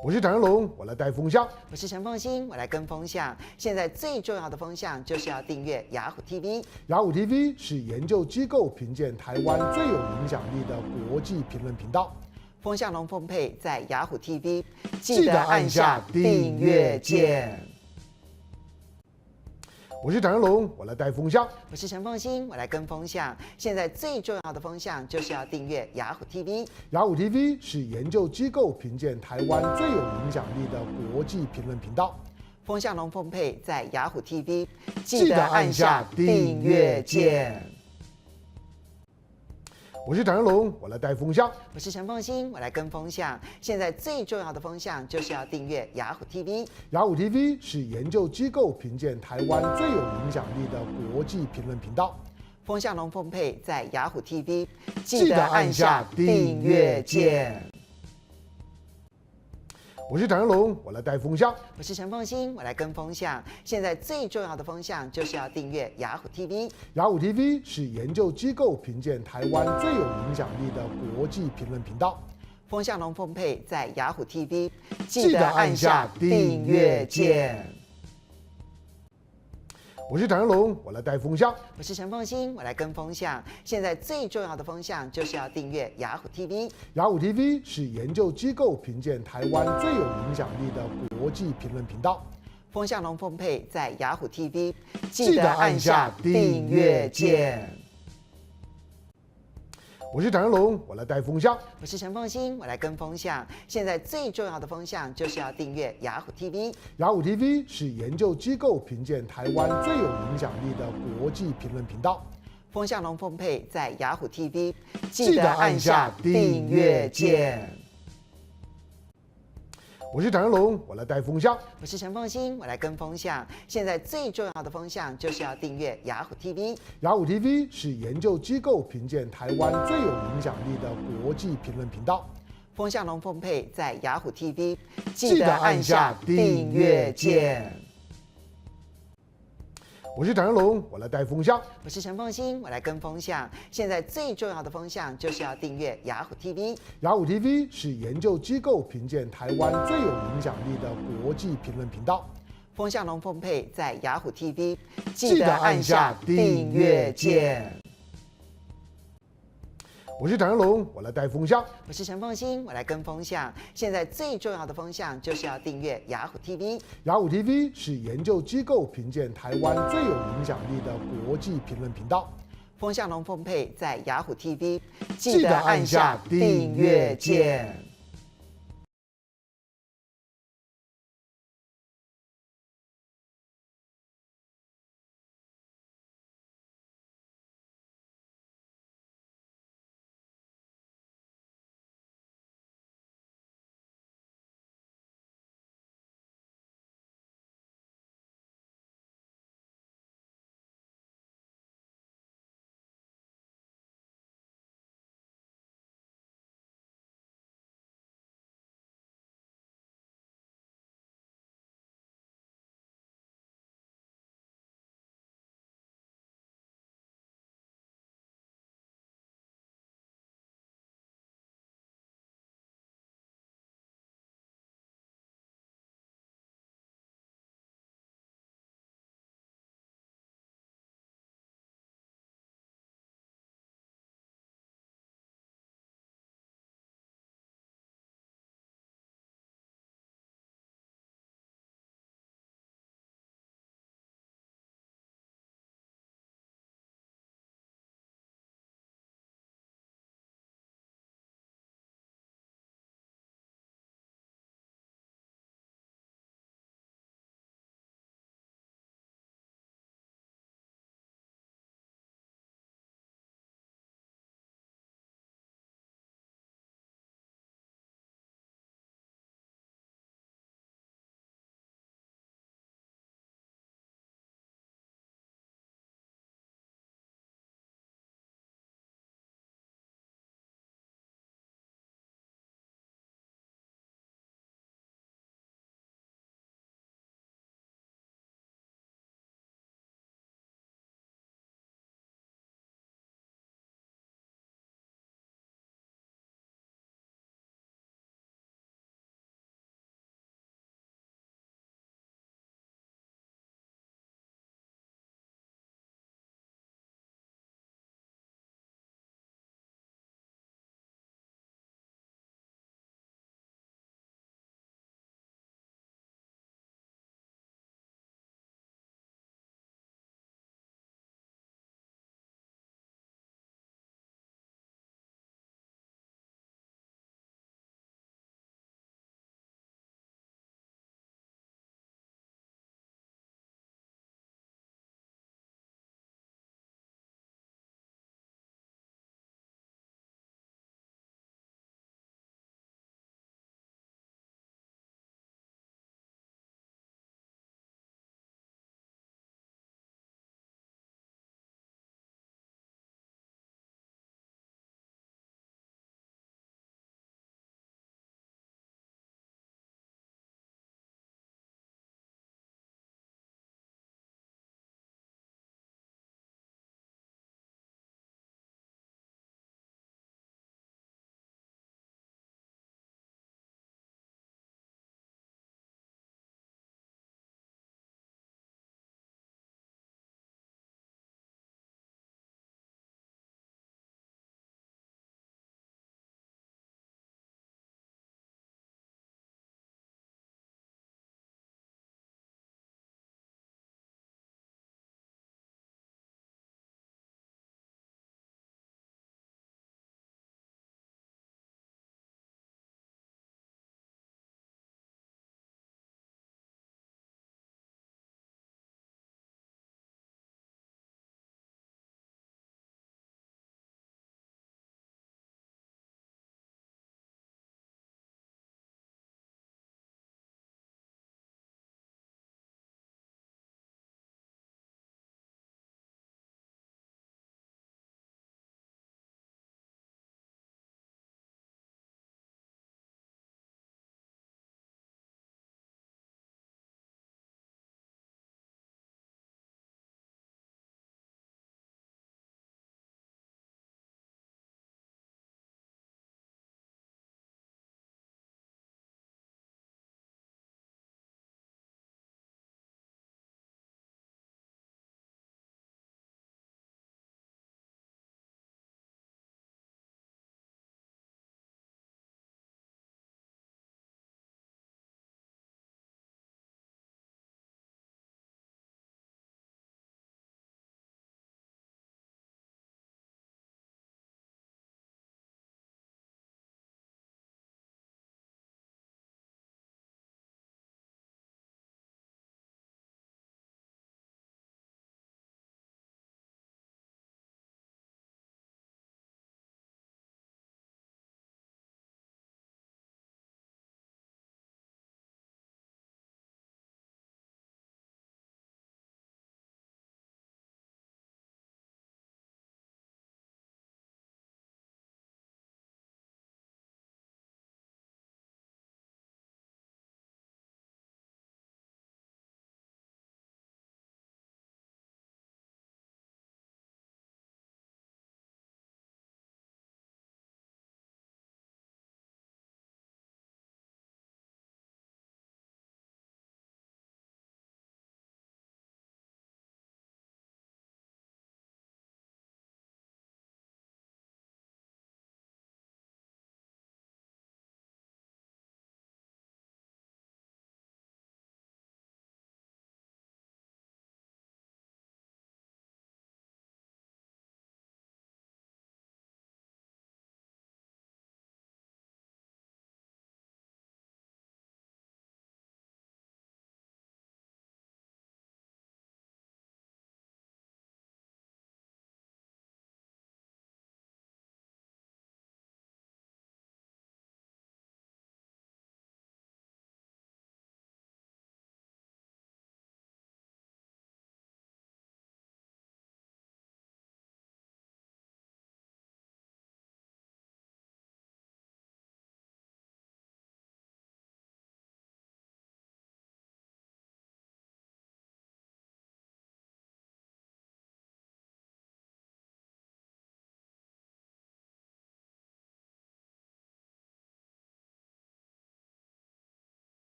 我是谭龙，我来带风向。我是陈凤馨，我来跟风向。现在最重要的风向就是要订阅雅虎 TV。雅虎 TV 是研究机构评鉴台湾最有影响力的国际评论频道。风向龙凤配在雅虎 TV， 记得按下订阅键。我是谭龙，我来带风向。我是陈凤馨，我来跟风向。现在最重要的风向就是要订阅雅虎 TV。雅虎 TV 是研究机构评鉴台湾最有影响力的国际评论频道。风向龙凤配在雅虎 TV， 记得按下订阅键。我是谭龙，我来带风向。我是陈凤馨，我来跟风向。现在最重要的风向就是要订阅雅虎 TV。雅虎 TV 是研究机构评鉴台湾最有影响力的国际评论频道。风向龙凤配在雅虎 TV， 记得按下订阅键。我是谭龙，我来带风向。我是陈凤馨，我来跟风向。现在最重要的风向就是要订阅雅虎 TV。雅虎 TV 是研究机构评鉴台湾最有影响力的国际评论频道。风向龙凤配在雅虎 TV， 记得按下订阅键。我是谭龙，我来带风向。我是陈凤馨，我来跟风向。现在最重要的风向就是要订阅雅虎 TV。雅虎 TV 是研究机构评鉴台湾最有影响力的国际评论频道。风向龙凤配在雅虎 TV， 记得按下订阅键。我是谭龙，我来带风向。我是陈凤馨，我来跟风向。现在最重要的风向就是要订阅雅虎 TV。雅虎 TV 是研究机构评鉴台湾最有影响力的国际评论频道。风向龙凤配在雅虎 TV， 记得按下订阅键。我是谭龙，我来带风向。我是陈凤馨，我来跟风向。现在最重要的风向就是要订阅雅虎 TV。雅虎 TV 是研究机构评鉴台湾最有影响力的国际评论频道。风向龙凤配在雅虎 TV， 记得按下订阅键。我是谭龙，我来带风向。我是陈凤馨，我来跟风向。现在最重要的风向就是要订阅雅虎 TV。雅虎 TV 是研究机构评鉴台湾最有影响力的国际评论频道。风向龙凤配在雅虎 TV， 记得按下订阅键。我是谭龙，我来带风向。我是陈凤馨，我来跟风向。现在最重要的风向就是要订阅雅虎 TV。雅虎 TV 是研究机构评鉴台湾最有影响力的国际评论频道。风向龙凤配在雅虎 TV， 记得按下订阅键。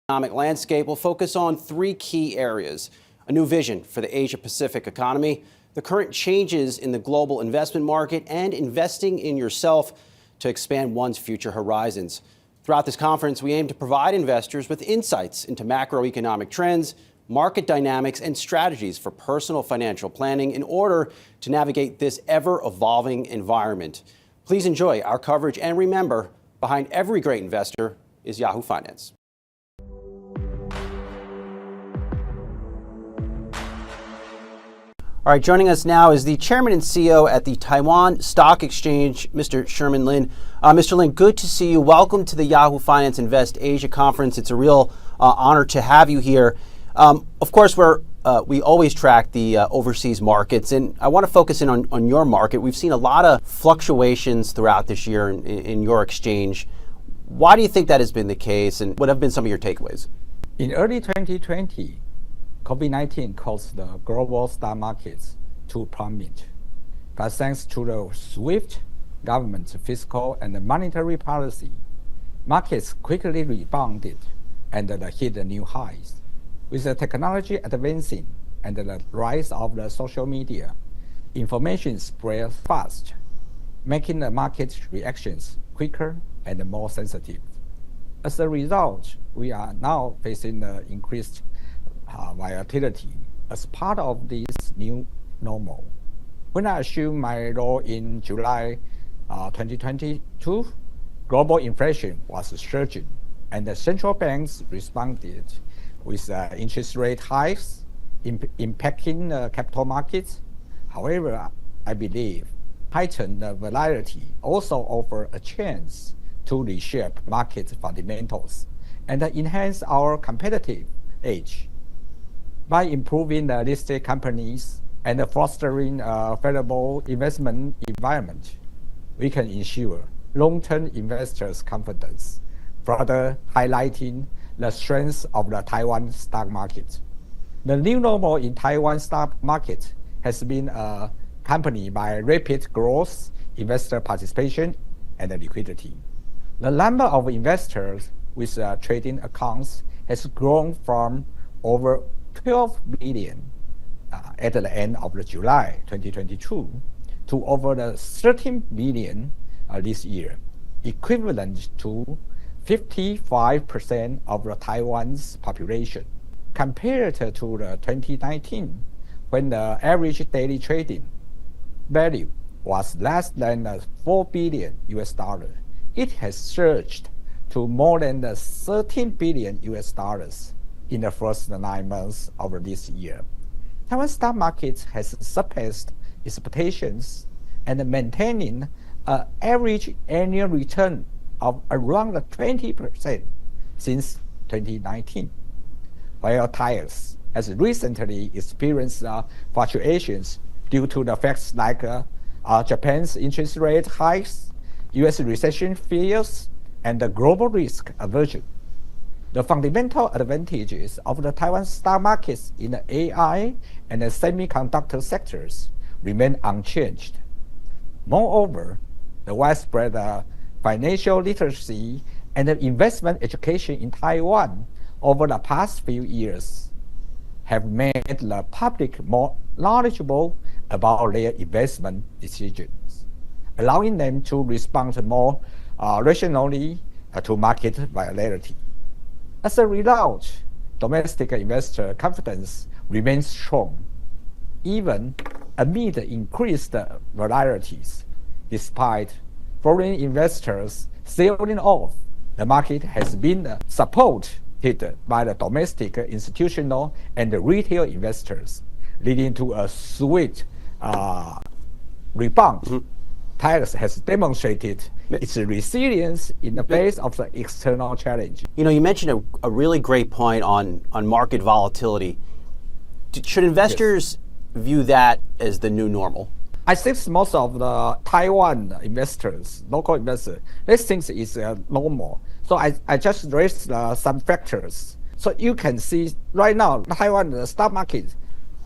economic landscape will focus on three key areas: a new vision for the Asia-Pacific economy, the current changes in the global investment market, and investing in yourself to expand one's future horizons. Throughout this conference, we aim to provide investors with insights into macroeconomic trends, market dynamics, and strategies for personal financial planning in order to navigate this ever-evolving environment. Please enjoy our coverage, and remember, behind every great investor is Yahoo Finance. All right, joining us now is the chairman and CEO at the Taiwan Stock Exchange, Mr. Sherman Lin. Mr. Lin, good to see you. Welcome to the Yahoo Finance Invest Asia Conference. It's a real honor to have you here. Of course, we always track the overseas markets, and I want to focus in on your market. We've seen a lot of fluctuations throughout this year in your exchange. Why do you think that has been the case, and what have been some of your takeaways? In early 2020, COVID-19 caused the global stock markets to plummet. But thanks to the swift government fiscal and monetary policy, markets quickly rebounded and hit new highs. With the technology advancing and the rise of the social media, information spread fast, making the market reactions quicker and more sensitive. As a result, we are now facing the increased volatility as part of this new normal. When I assumed my role in July 2022, global inflation was surging, and the central banks responded with interest rate hikes impacting the capital markets. However, I believe heightened volatility also offers a chance to reshape market fundamentals and enhance our competitive edge. By improving the listed companies and fostering a favorable investment environment, we can ensure long-term investors' confidence, further highlighting the strength of the Taiwan stock market. The new normal in Taiwan stock market has been accompanied by rapid growth, investor participation, and liquidity. The number of investors with trading accounts has grown from over 12 billion at the end of July 2022 to over the 13 billion this year, equivalent to 55% of Taiwan's population. Compared to the 2019, when the average daily trading value was less than $4 billion, it has surged to more than $13 billion in the first 9 months of this year. Taiwan stock market has surpassed expectations and maintaining an average annual return of around 20% since 2019. While TAIEX has recently experienced fluctuations due to the facts like Japan's interest rate hikes, U.S. recession fears, and the global risk aversion. The fundamental advantages of the Taiwan stock markets in the AI and the semiconductor sectors remain unchanged. Moreover, the widespread financial literacy and investment education in Taiwan over the past few years have made the public more knowledgeable about their investment decisions, allowing them to respond more rationally to market volatility. As a result, domestic investor confidence remains strong, even amid increased volatilities. Despite foreign investors selling off, the market has been supported by the domestic institutional and retail investors, leading to a swift rebound. TAIEX has demonstrated its resilience in the face of the external challenge. You know, you mentioned a really great point on market volatility. Should investors view that as the new normal? I think most of the Taiwan investors, local investors, they think it's normal. So I just raised some factors. So you can see right now, Taiwan the stock market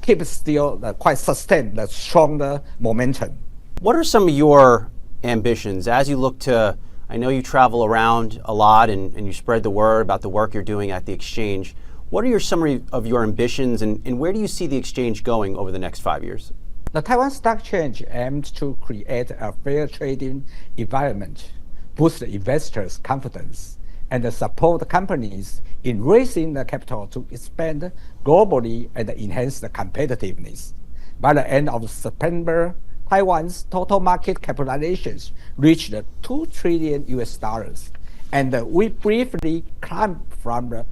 keeps still quite sustained the stronger momentum. What are some of your ambitions as you look to, I know you travel around a lot and you spread the word about the work you're doing at the exchange. What are your summary of your ambitions and where do you see the exchange going over the next 5 years? The Taiwan Stock Exchange aims to create a fair trading environment, boost investors' confidence, and support companies in raising the capital to expand globally and enhance the competitiveness. By the end of September, Taiwan's total market capitalizations reached $2 trillion, and we briefly climbed from the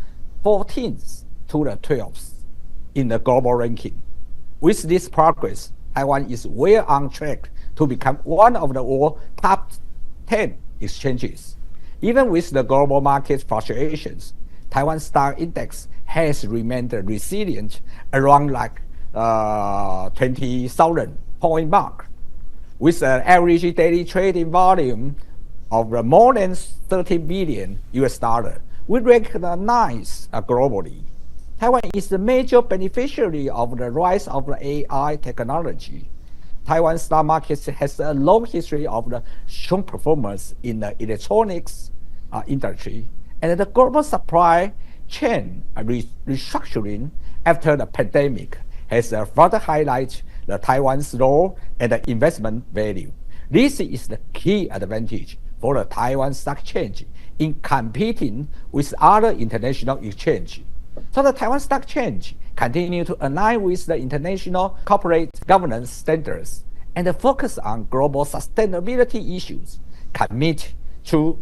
14th to the 12th in the global ranking. With this progress, Taiwan is well on track to become one of the world's top 10 exchanges. Even with the global market fluctuations, Taiwan stock index has remained resilient around 20,000 point mark, with an average daily trading volume of more than $30 billion. We recognize globally. Taiwan is the major beneficiary of the rise of the AI technology. Taiwan stock market has a long history of the strong performance in the electronics industry, and the global supply chain restructuring after the pandemic has further highlighted the Taiwan's role and the investment value. This is the key advantage for the Taiwan Stock Exchange in competing with other international exchanges. So the Taiwan Stock Exchange continue to align with the international corporate governance standards and focus on global sustainability issues, commit to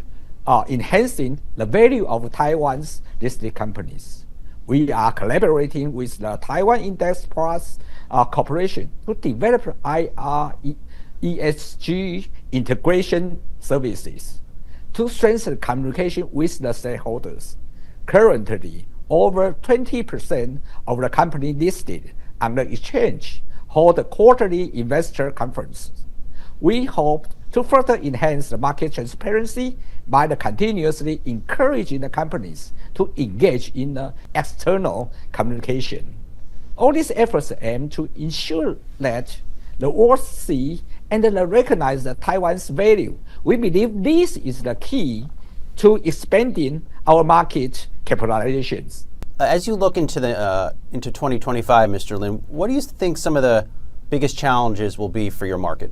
enhancing the value of Taiwan's listed companies. We are collaborating with the Taiwan Index Plus Corporation to develop ESG integration services to strengthen communication with the stakeholders. Currently, over 20% of the companies listed on the exchange hold quarterly investor conferences. We hope to further enhance the market transparency by continuously encouraging the companies to engage in the external communication. All these efforts aim to ensure that the world see and recognize Taiwan's value. We believe this is the key to expanding our market capitalizations. As you look into 2025, Mr. Lin, what do you think some of the biggest challenges will be for your market?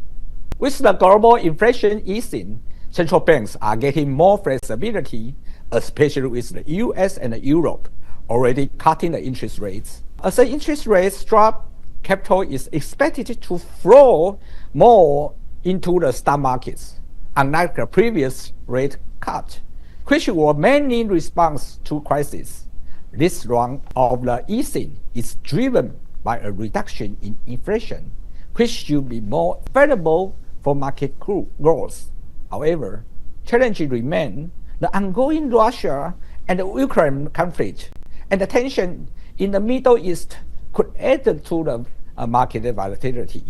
With the global inflation easing, central banks are getting more flexibility, especially with the US and Europe already cutting the interest rates. As the interest rates drop, capital is expected to flow more into the stock markets, unlike the previous rate cut, which were mainly in response to crisis. This round of the easing is driven by a reduction in inflation, which should be more favorable for market growth. However, challenges remain. The ongoing Russia and Ukraine conflict and the tension in the Middle East could add to the market volatility.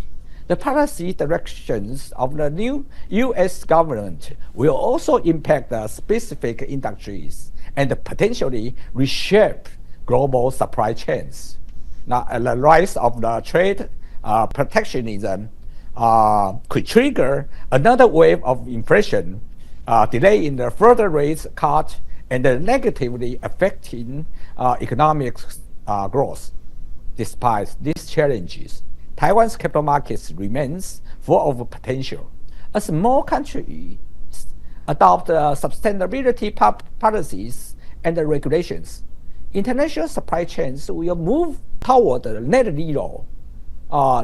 The policy directions of the new U.S. government will also impact the specific industries and potentially reshape global supply chains. Now, the rise of the trade protectionism could trigger another wave of inflation, delay in the further rate cut, and negatively affecting economic growth. Despite these challenges, Taiwan's capital markets remains full of potential. As more countries adopt sustainability policies and regulations, international supply chains will move toward net zero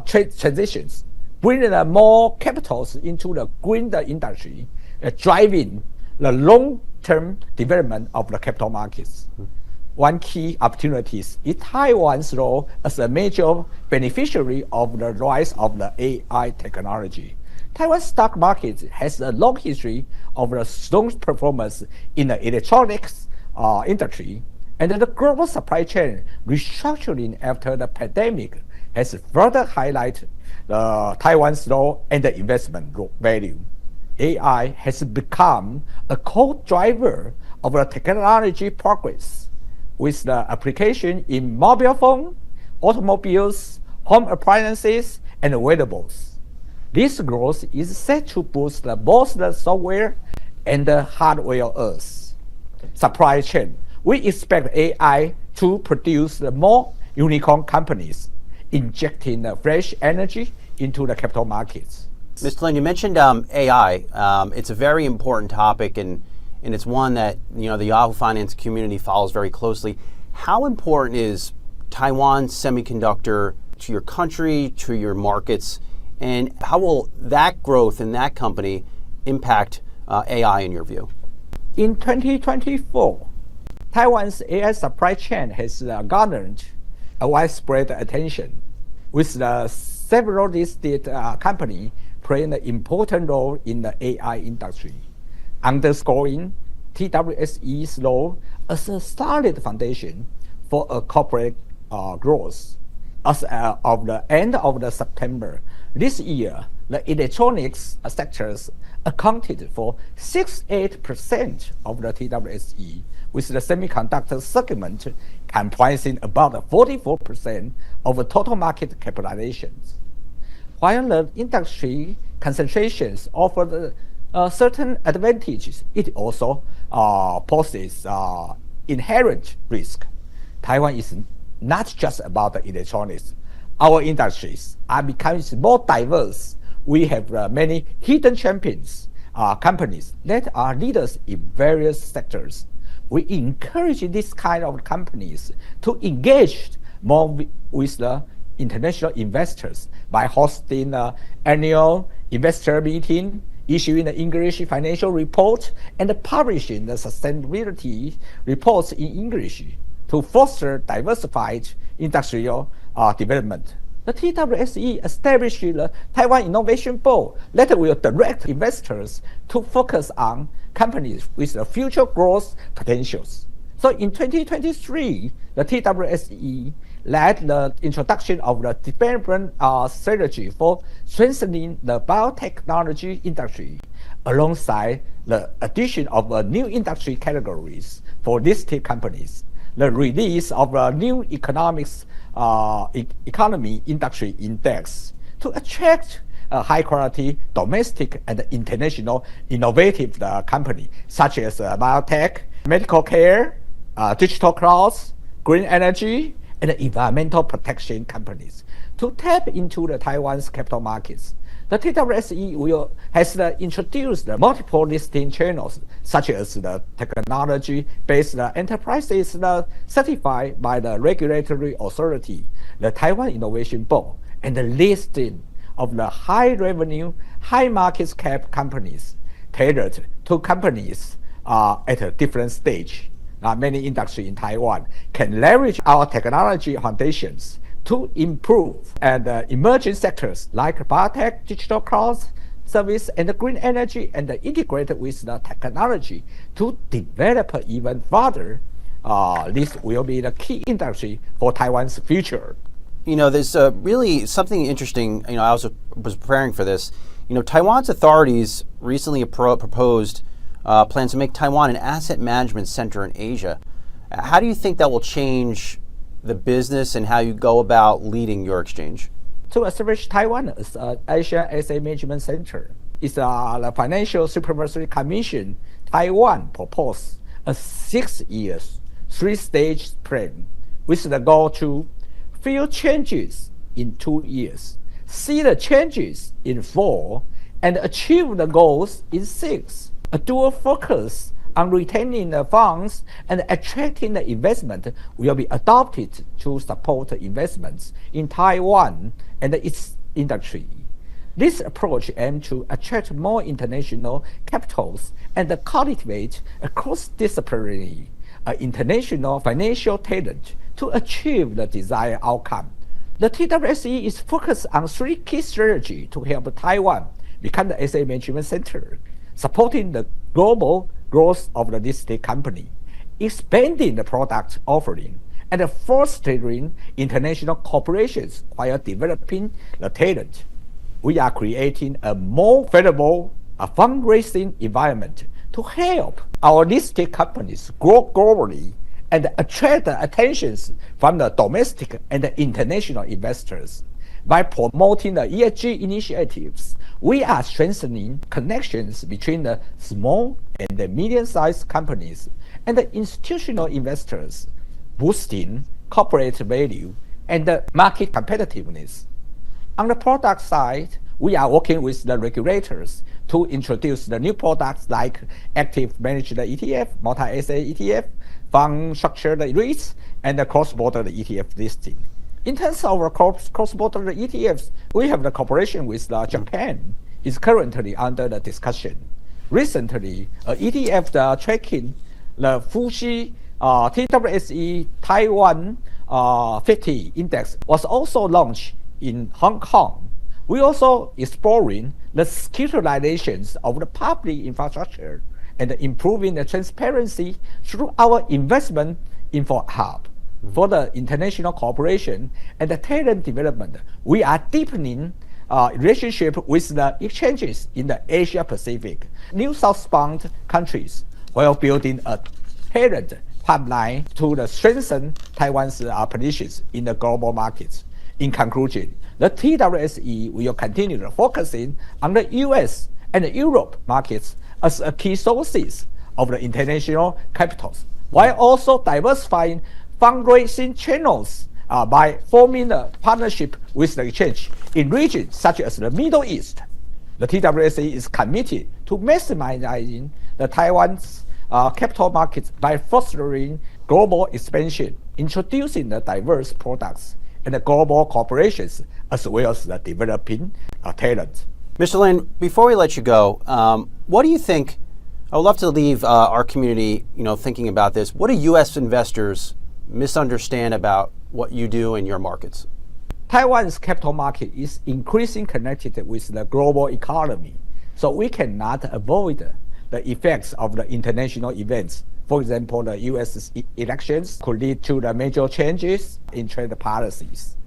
trade transitions, bringing more capitals into the green industry, driving the long-term development of the capital markets. One key opportunity is Taiwan's role as a major beneficiary of the rise of the AI technology. Taiwan's stock market has a long history of the strong performance in the electronics industry, and the global supply chain restructuring after the pandemic has further highlighted Taiwan's role and the investment value. AI has become a core driver of the technology progress, with the application in mobile phones, automobiles, home appliances, and wearables. This growth is set to boost both the software and hardware supply chain. We expect AI to produce more unicorn companies, injecting fresh energy into the capital markets. Mr. Lin, you mentioned AI. It's a very important topic, and it's one that the Yahoo Finance community follows very closely. How important is Taiwan Semiconductor to your country, to your markets, and how will that growth in that company impact AI in your view? In 2024, Taiwan's AI supply chain has garnered a widespread attention, with several listed companies playing an important role in the AI industry, underscoring TWSE's role as a solid foundation for a corporate growth. As of the end of September this year, the electronics sectors accounted for 68% of the TWSE, with the semiconductor segment comprising about 44% of the total market capitalizations. While the industry concentrations offer certain advantages, it also poses inherent risk. Taiwan is not just about the electronics. Our industries are becoming more diverse. We have many hidden champions, companies that are leaders in various sectors. We encourage these kind of companies to engage more with the international investors by hosting an annual investor meeting, issuing the English financial report, and publishing the sustainability reports in English to foster diversified industrial development. The TWSE established the Taiwan Innovation Board that will direct investors to focus on companies with the future growth potentials. So in 2023, the TWSE led the introduction of the development strategy for strengthening the biotechnology industry, alongside the addition of new industry categories for listed companies, the release of a new economy industry index to attract high-quality domestic and international innovative companies such as biotech, medical care, digital clouds, green energy, and environmental protection companies to tap into the Taiwan's capital markets. The TWSE has introduced multiple listing channels, such as the technology-based enterprises certified by the regulatory authority, the Taiwan Innovation Board, and the listing of the high-revenue, high-market cap companies tailored to companies at a different stage. Many industries in Taiwan can leverage our technology foundations to improve and emerging sectors like biotech, digital clouds, service, and green energy, and integrate with the technology to develop even further. This will be the key industry for Taiwan's future. There's really something interesting. I also was preparing for this. Taiwan's authorities recently proposed plans to make Taiwan an asset management center in Asia. How do you think that will change the business and how you go about leading your exchange? To establish Taiwan as an Asian Asset Management Center, it's the Financial Supervisory Commission Taiwan proposed a 6 years, 3-stage plan with the goal to feel changes in 2 years, see the changes in 4, and achieve the goals in 6. A dual focus on retaining the funds and attracting the investment will be adopted to support investments in Taiwan and its industry. This approach aims to attract more international capitals and cultivate a cross-disciplinary international financial talent to achieve the desired outcome. The TWSE is focused on 3 key strategies to help Taiwan become the asset management center, supporting the global growth of the listed company, expanding the product offering, and fostering international cooperations while developing the talent. We are creating a more favorable fundraising environment to help our listed companies grow globally and attract the attentions from the domestic and international investors. By promoting the ESG initiatives, we are strengthening connections between the small and the medium-sized companies and the institutional investors, boosting corporate value and the market competitiveness. On the product side, we are working with the regulators to introduce the new products like active managed ETF, multi-asset ETF, fund structured REITs, and the cross-border ETF listing. In terms of cross-border ETFs, we have the cooperation with Japan. Is currently under the discussion. Recently, ETF tracking the FTSE TWSE Taiwan 50 index was also launched in Hong Kong. We also exploring the securitizations of the public infrastructure and improving the transparency through our investment info hub. For the international cooperation and the talent development, we are deepening relationship with the exchanges in the Asia Pacific, new southbound countries, while building a talent pipeline to strengthen Taiwan's positions in the global markets. In conclusion, the TWSE will continue focusing on the US and the Europe markets as a key sources of the international capitals, while also diversifying fundraising channels by forming a partnership with the exchange in regions such as the Middle East. The TWSE is committed to maximizing the Taiwan's capital markets by fostering global expansion, introducing the diverse products and the global corporations, as well as the developing talent. Mr. Lin, before we let you go, what do you think? I would love to leave our community, thinking about this. What do U.S. investors misunderstand about what you do in your markets? Taiwan's capital market is increasingly connected with the global economy, so we cannot avoid the effects of the international events. For example, the U.S. elections could lead to the major changes in trade policies,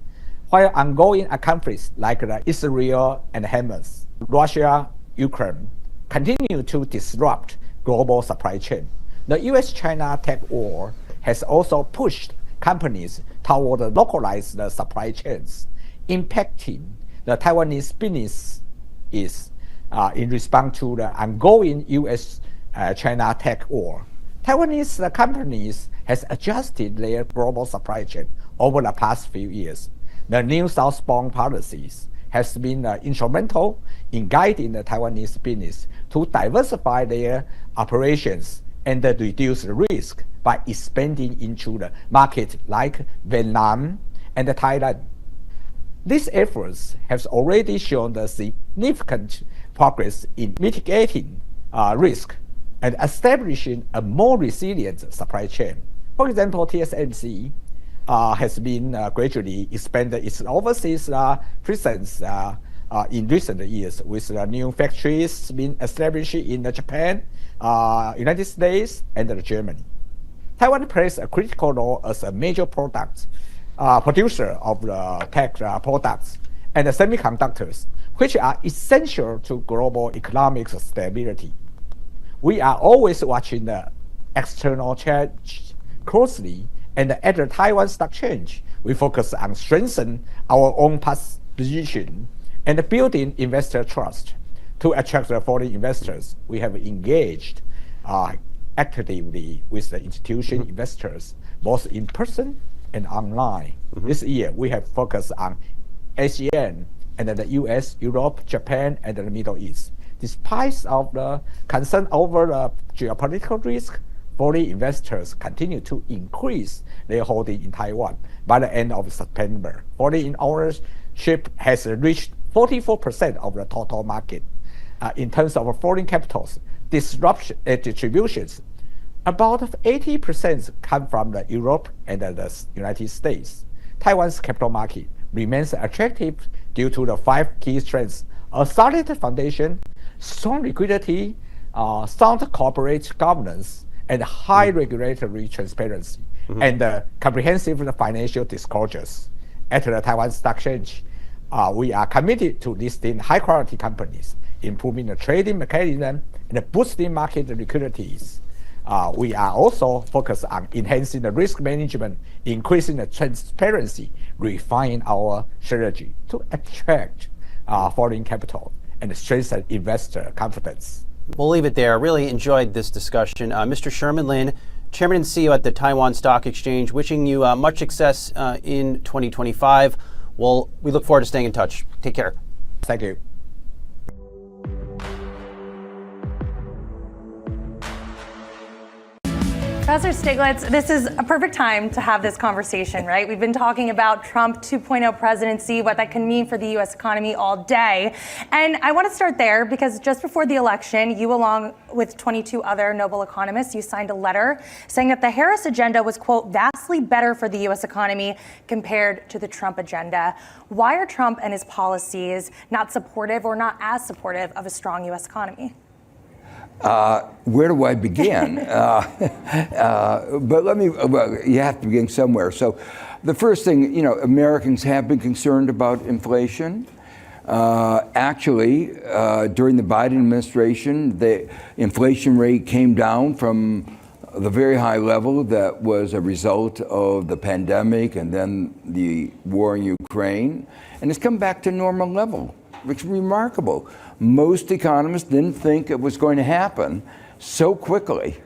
while ongoing conflicts like the Israel and Hamas, Russia, Ukraine continue to disrupt global supply chain. The U.S.-China tech war has also pushed companies toward localized supply chains, impacting the Taiwanese business in response to the ongoing U.S.-China tech war. Taiwanese companies has adjusted their global supply chain over the past few years. The new southbound policies has been instrumental in guiding the Taiwanese business to diversify their operations and reduce the risk by expanding into the market like Vietnam and Thailand. These efforts have already shown the significant progress in mitigating risk and establishing a more resilient supply chain. For example, TSMC has been gradually expanded its overseas presence in recent years, with new factories being established in Japan, United States, and Germany. Taiwan plays a critical role as a major producer of tech products and semiconductors, which are essential to global economic stability. We are always watching the external change closely, and at the Taiwan Stock Exchange, we focus on strengthening our own position and building investor trust. To attract the foreign investors, we have engaged actively with the institutional investors, both in person and online. This year, we have focused on ASEAN and the US, Europe, Japan, and the Middle East. Despite of the concern over the geopolitical risk, foreign investors continue to increase their holding in Taiwan. By the end of September, foreign ownership has reached 44% of the total market. In terms of foreign capitals distributions, about 80% come from the Europe and the United States. Taiwan's capital market remains attractive due to the 5 key strengths: a solid foundation, strong liquidity, sound corporate governance, and high regulatory transparency, and comprehensive financial disclosures. At the Taiwan Stock Exchange, we are committed to listing high-quality companies, improving the trading mechanism, and boosting market liquidities. we are also focused on enhancing the risk management, increasing the transparency, refining our strategy to attract foreign capital and strengthen investor confidence. We'll leave it there. Really enjoyed this discussion. Mr. Sherman Lin, Chairman and CEO at the Taiwan Stock Exchange, wishing you much success in 2025. We look forward to staying in touch. Take care. Thank you. Professor Stiglitz, this is a perfect time to have this conversation, right? We've been talking about Trump 2.0 presidency, what that can mean for the U.S. economy all day. And I want to start there because just before the election, you, along with 22 other Nobel economists, you signed a letter saying that the Harris agenda was, quote, vastly better for the U.S. economy compared to the Trump agenda. Why are Trump and his policies not supportive or not as supportive of a strong U.S. economy? Where do I begin? But you have to begin somewhere. So the first thing, Americans have been concerned about inflation. Actually, during the Biden administration, the inflation rate came down from the very high level that was a result of the pandemic and then the war in Ukraine, and it's come back to normal level, which is remarkable. Most economists didn't think it was going to happen so quickly,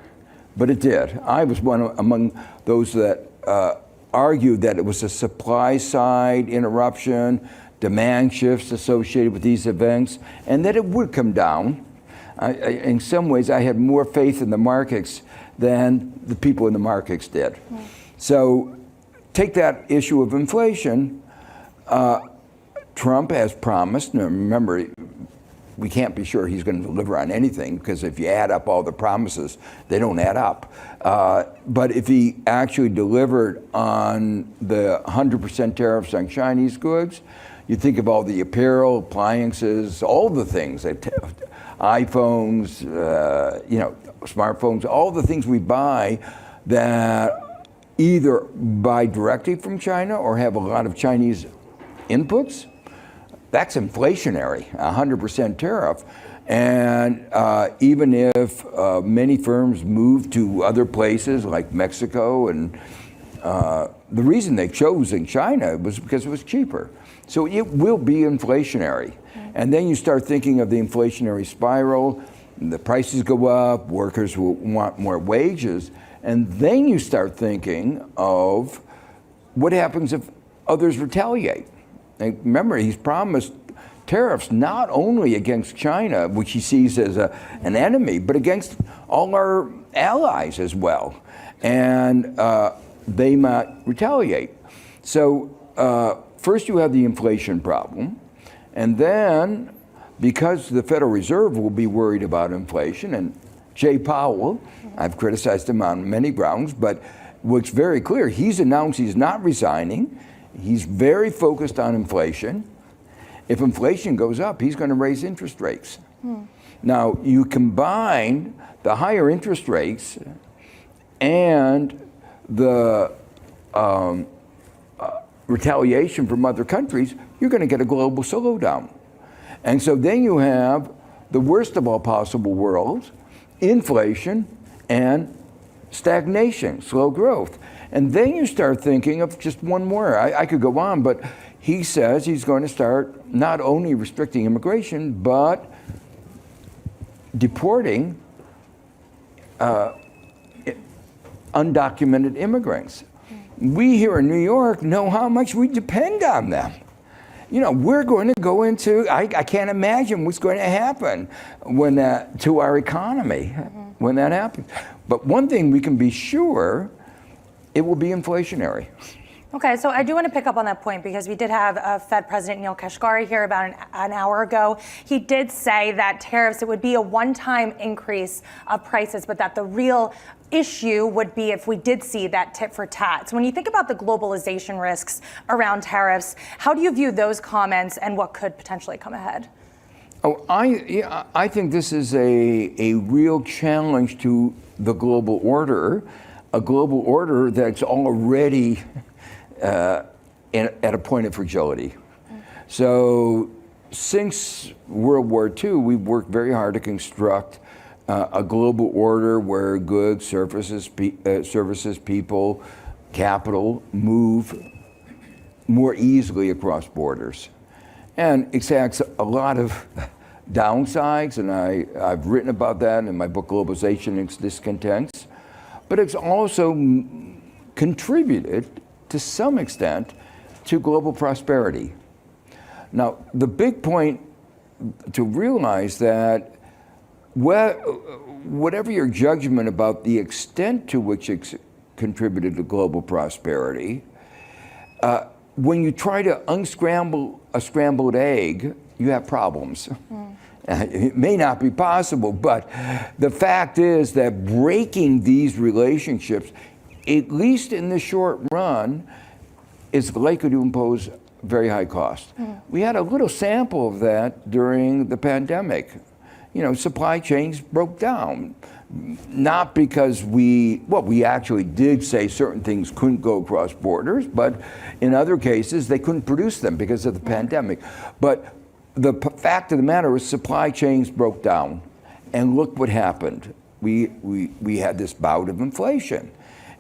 but it did. I was among those that argued that it was a supply side interruption, demand shifts associated with these events, and that it would come down. In some ways, I had more faith in the markets than the people in the markets did. So take that issue of inflation. Trump has promised, now remember, we can't be sure he's going to deliver on anything because if you add up all the promises, they don't add up. But if he actually delivered on the 100% tariffs on Chinese goods, you think of all the apparel, appliances, all the things, iPhones, smartphones, all the things we buy that either buy directly from China or have a lot of Chinese inputs. That's inflationary, 100% tariff. And even if many firms move to other places like Mexico, and the reason they chose in China was because it was cheaper. So it will be inflationary. And then you start thinking of the inflationary spiral, the prices go up, workers will want more wages, and then you start thinking of what happens if others retaliate. And remember, he's promised tariffs not only against China, which he sees as an enemy, but against all our allies as well. And they might retaliate. So first you have the inflation problem. And then, because the Federal Reserve will be worried about inflation, and Jay Powell, I've criticized him on many grounds, but what's very clear, he's announced he's not resigning. He's very focused on inflation. If inflation goes up, he's going to raise interest rates. Now, you combine the higher interest rates and the retaliation from other countries, you're going to get a global slowdown. And so then you have the worst of all possible worlds, inflation and stagnation, slow growth. And then you start thinking of just one more. I could go on, but he says he's going to start not only restricting immigration, but deporting undocumented immigrants. We here in New York know how much we depend on them. We're going to go into, I can't imagine what's going to happen when to our economy when that happens. But one thing we can be sure, it will be inflationary. Okay, so I do want to pick up on that point because we did have Fed President Neil Kashkari here about an hour ago. He did say that tariffs, it would be a one-time increase of prices, but that the real issue would be if we did see that tit for tat. So when you think about the globalization risks around tariffs, how do you view those comments and what could potentially come ahead? Oh, I think this is a real challenge to the global order, a global order that's already at a point of fragility. So since World War II, we've worked very hard to construct a global order where goods, services, people, capital move more easily across borders. And it has a lot of downsides, and I've written about that in my book, Globalization and Its Discontents. But it's also contributed to some extent to global prosperity. Now, the big point to realize that whatever your judgment about the extent to which it's contributed to global prosperity, when you try to unscramble a scrambled egg, you have problems. It may not be possible, but the fact is that breaking these relationships, at least in the short run, is likely to impose very high cost. We had a little sample of that during the pandemic. You know, supply chains broke down. Not because we actually did say certain things couldn't go across borders, but in other cases they couldn't produce them because of the pandemic. But the fact of the matter is supply chains broke down, and look what happened. We had this bout of inflation,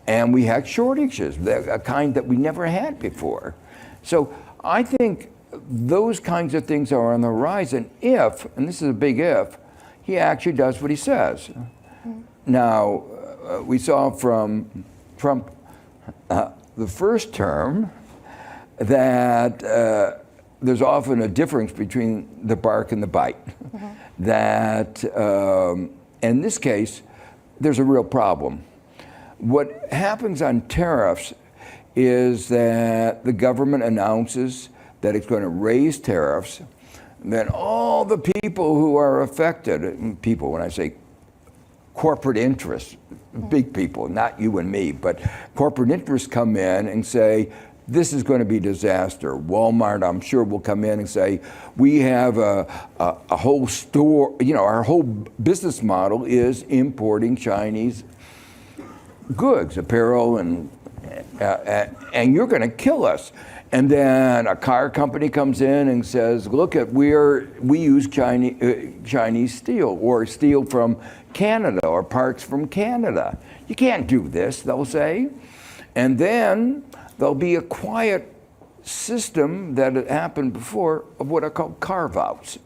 and we had shortages, a kind that we never had before. So I think those kinds of things are on the horizon if, and this is a big if, he actually does what he says. Now, we saw from Trump the first term that there's often a difference between the bark and the bite. That in this case, there's a real problem. What happens on tariffs is that the government announces that it's going to raise tariffs, then all the people who are affected, people, when I say corporate interests, big people, not you and me, but corporate interests come in and say, this is going to be disaster. Walmart, I'm sure, will come in and say, we have a whole store, you know, our whole business model is importing Chinese goods, apparel, and you're going to kill us. And then a car company comes in and says, look, we use Chinese steel, or steel from Canada, or parts from Canada. You can't do this, they'll say. And then there'll be a quiet system that had happened before of what are called carve-outs.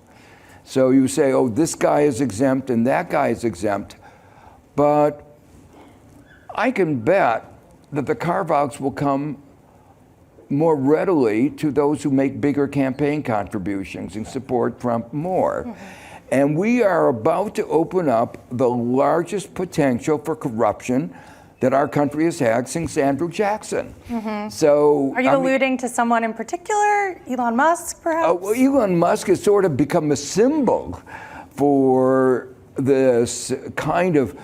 So you say, oh, this guy is exempt and that guy is exempt, but I can bet that the carve-outs will come more readily to those who make bigger campaign contributions and support Trump more. And we are about to open up the largest potential for corruption that our country has had since Andrew Jackson. So, are you alluding to someone in particular, Elon Musk, perhaps? Well, Elon Musk has sort of become a symbol for this kind of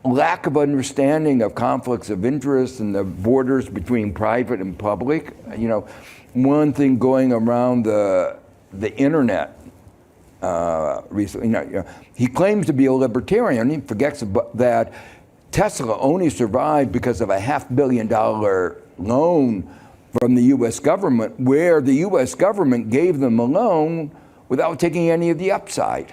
lack of understanding of conflicts of interest and the borders between private and public. You know, one thing going around the internet recently, you know, he claims to be a libertarian. He forgets that Tesla only survived because of a $500 million loan from the U.S. government, where the U.S. government gave them a loan without taking any of the upside.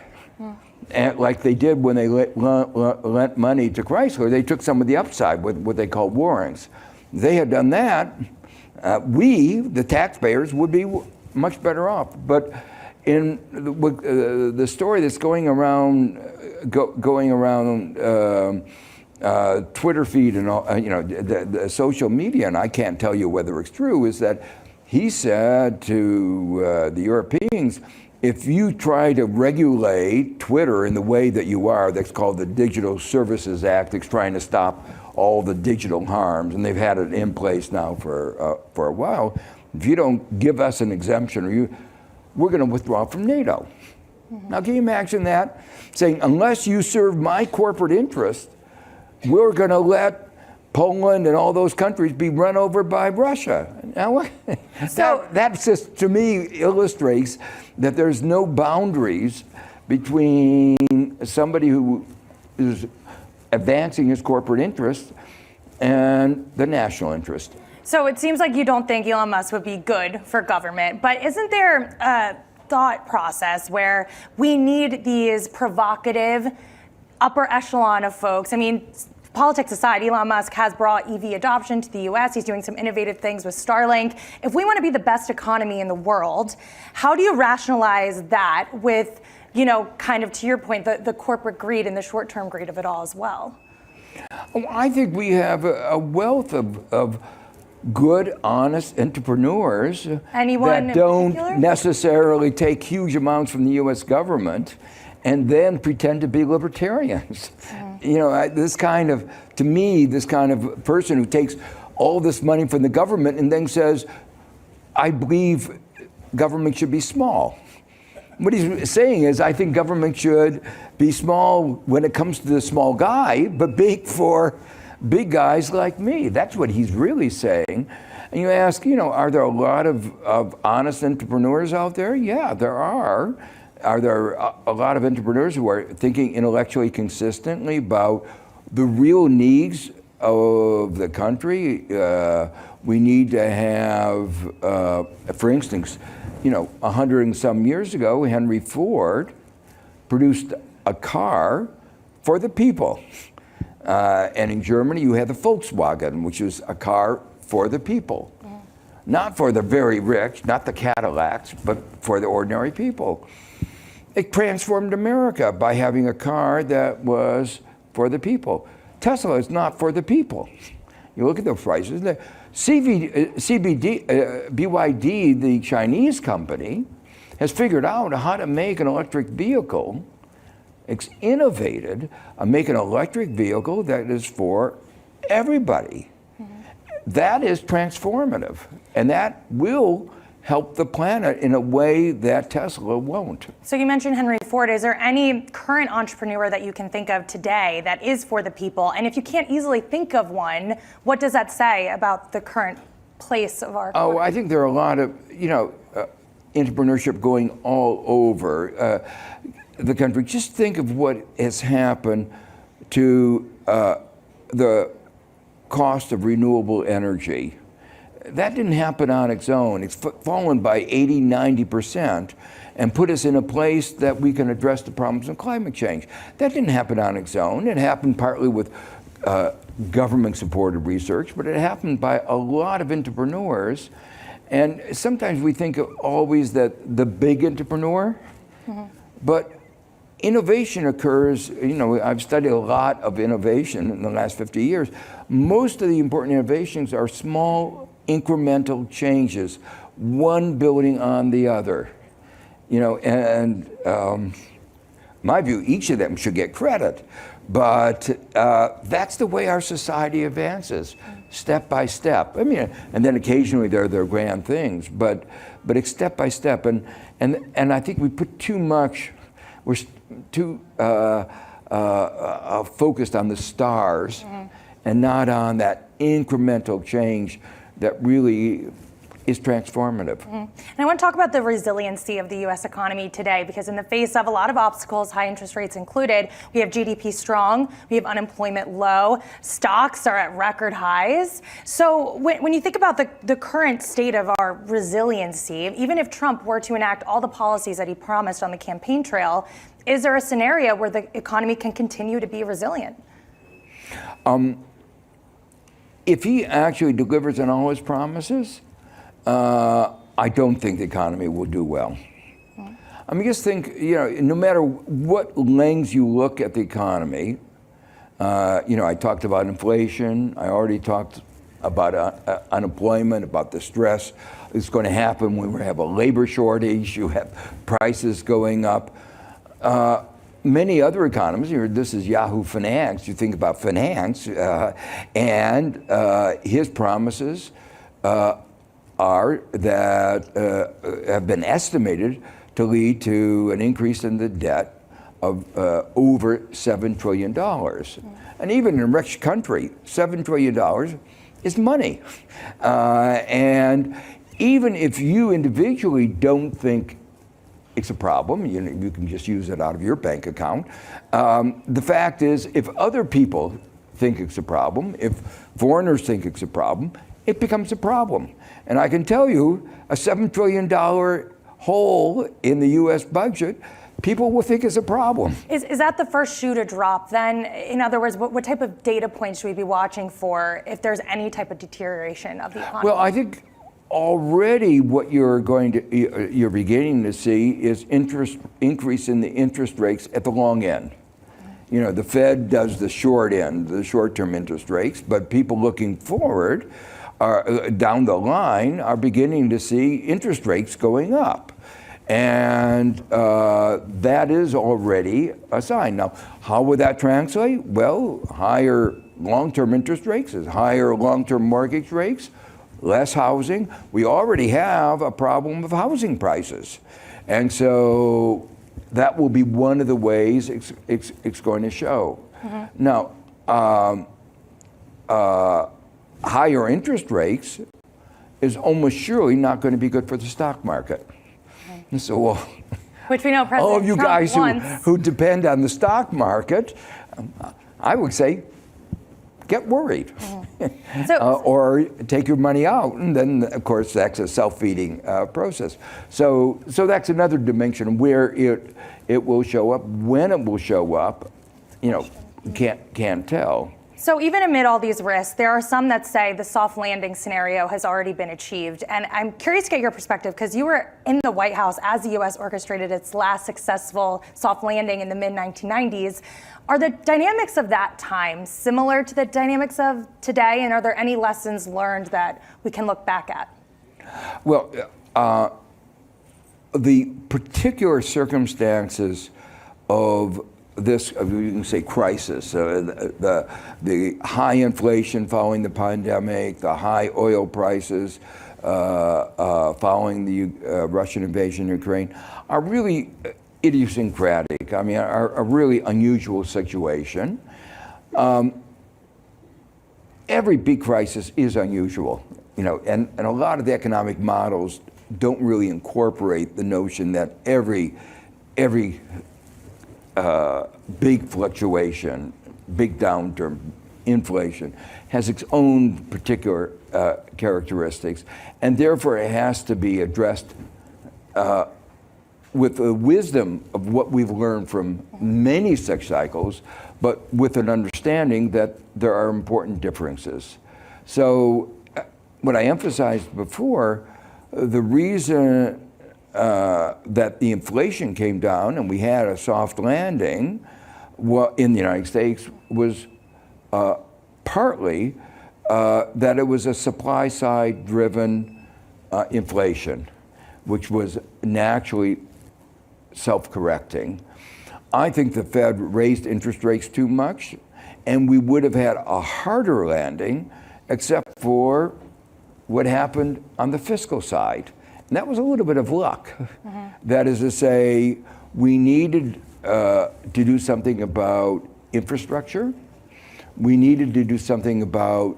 And like they did when they lent money to Chrysler, they took some of the upside with what they call warrants. If they had done that, we, the taxpayers, would be much better off. But in the story that's going around Twitter feed and all, you know, the social media, and I can't tell you whether it's true, is that he said to the Europeans, if you try to regulate Twitter in the way that you are, that's called the Digital Services Act, it's trying to stop all the digital harms, and they've had it in place now for a while. If you don't give us an exemption, we're going to withdraw from NATO. Now, can you imagine that? Saying, unless you serve my corporate interest, we're going to let Poland and all those countries be run over by Russia. Now, that just, to me, illustrates that there's no boundaries between somebody who is advancing his corporate interest and the national interest. So it seems like you don't think Elon Musk would be good for government, but isn't there a thought process where we need these provocative upper echelon of folks. I mean, politics aside, Elon Musk has brought EV adoption to the US. He's doing some innovative things with Starlink. If we want to be the best economy in the world, how do you rationalize that with, you know, kind of to your point, the corporate greed and the short-term greed of it all as well? I think we have a wealth of good, honest entrepreneurs that don't necessarily take huge amounts from the U.S. government and then pretend to be libertarians. You know, to me, this kind of person who takes all this money from the government and then says, I believe government should be small. What he's saying is, I think government should be small when it comes to the small guy, but big for big guys like me. That's what he's really saying. And you ask, you know, are there a lot of honest entrepreneurs out there? Yeah, there are. Are there a lot of entrepreneurs who are thinking intellectually consistently about the real needs of the country? We need to have, for instance, you know, 100 and some years ago, Henry Ford produced a car for the people. And in Germany, you had the Volkswagen, which was a car for the people. Not for the very rich, not the Cadillacs, but for the ordinary people. It transformed America by having a car that was for the people. Tesla is not for the people. You look at the prices. BYD, the Chinese company, has figured out how to make an electric vehicle. It's innovated, make an electric vehicle that is for everybody. That is transformative, and that will help the planet in a way that Tesla won't. So you mentioned Henry Ford. Is there any current entrepreneur that you can think of today that is for the people? And if you can't easily think of one, what does that say about the current place of our country? I think there are a lot of, you know, entrepreneurship going all over the country. Just think of what has happened to the cost of renewable energy. That didn't happen on its own. It's fallen by 80, 90% and put us in a place that we can address the problems of climate change. That didn't happen on its own. It happened partly with government-supported research, but it happened by a lot of entrepreneurs. And sometimes we think always that the big entrepreneur, but innovation occurs, you know, I've studied a lot of innovation in the last 50 years. Most of the important innovations are small, incremental changes, one building on the other. You know, and my view, each of them should get credit, but that's the way our society advances, step by step. I mean, and then occasionally there are grand things, but it's step by step. And I think we put too much, we're too focused on the stars and not on that incremental change that really is transformative. And I want to talk about the resiliency of the U.S. economy today, because in the face of a lot of obstacles, high interest rates included, we have GDP strong, we have unemployment low, stocks are at record highs. So when you think about the current state of our resiliency, even if Trump were to enact all the policies that he promised on the campaign trail, is there a scenario where the economy can continue to be resilient? If he actually delivers on all his promises, I don't think the economy will do well. I mean, just think, you know, no matter what lens you look at the economy, you know, I talked about inflation. I already talked about unemployment, about the stress that's going to happen when we have a labor shortage. You have prices going up. Many other economists, this is Yahoo Finance, you think about finance, and his promises are that have been estimated to lead to an increase in the debt of over $7 trillion. And even in a rich country, $7 trillion is money. And even if you individually don't think it's a problem, you can just use it out of your bank account. The fact is, if other people think it's a problem, if foreigners think it's a problem, it becomes a problem. And I can tell you, a $7 trillion hole in the US budget people will think it's a problem. Is that the first shoe to drop then? In other words, what type of data points should we be watching for if there's any type of deterioration of the economy? Well, I think already what you're beginning to see is increase in the interest rates at the long end. You know, the Fed does the short end, the short-term interest rates, but people looking forward down the line are beginning to see interest rates going up. And that is already a sign. Now, how would that translate? Well, higher long-term interest rates is higher long-term mortgage rates, less housing. We already have a problem of housing prices. And so that will be one of the ways it's going to show. Mm-hmm. Now, higher interest rates is almost surely not going to be good for the stock market. Okay. So, which we know President all of you Trump guys who depend on the stock market, I would say, get worried. Mm-hmm. Or take your money out, and then of course that's a self-feeding process. So that's another dimension where it will show up. When it will show up, you know, can't tell. So even amid all these risks, there are some that say the soft landing scenario has already been achieved. And I'm curious to get your perspective, because you were in the White House as the U.S. orchestrated its last successful soft landing in the mid-1990s. Are the dynamics of that time similar to the dynamics of today? And are there any lessons learned that we can look back at? Well, the particular circumstances of this, you can say, crisis, the high inflation following the pandemic, the high oil prices following the Russian invasion of Ukraine, are really idiosyncratic. I mean, are a really unusual situation. Every big crisis is unusual, you know, and a lot of the economic models don't really incorporate the notion that every big fluctuation, big downturn, inflation, has its own particular characteristics, and therefore it has to be addressed with the wisdom of what we've learned from many such cycles, but with an understanding that there are important differences. So what I emphasized before, the reason that the inflation came down and we had a soft landing in the United States was partly that it was a supply side driven inflation, which was naturally self-correcting. I think the Fed raised interest rates too much, and we would have had a harder landing except for what happened on the fiscal side. And that was a little bit of luck. Mm-hmm. That is to say, we needed to do something about infrastructure. We needed to do something about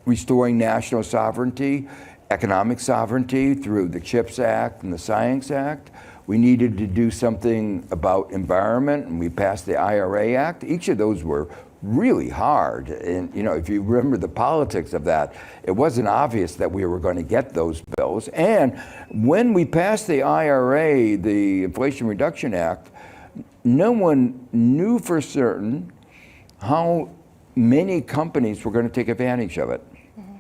restoring national sovereignty, economic sovereignty through the CHIPS Act and the Science Act. We needed to do something about environment, and we passed the IRA Act. Each of those were really hard. And you know, if you remember the politics of that, it wasn't obvious that we were going to get those bills. And when we passed the IRA, the Inflation Reduction Act, no one knew for certain how many companies were going to take advantage of it. Mm-hmm.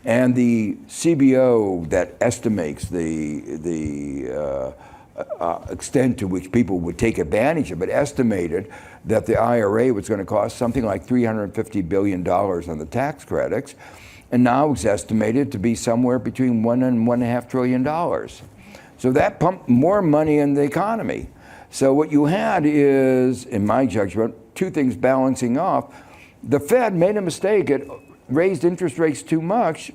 And the CBO that estimates the extent to which people would take advantage of it estimated that the IRA was going to cost something like $350 billion on the tax credits, and now it's estimated to be somewhere between $1 and $1.5 trillion. So that pumped more money in the economy. So what you had is, in my judgment, two things balancing off. The Fed made a mistake. It raised interest rates too much.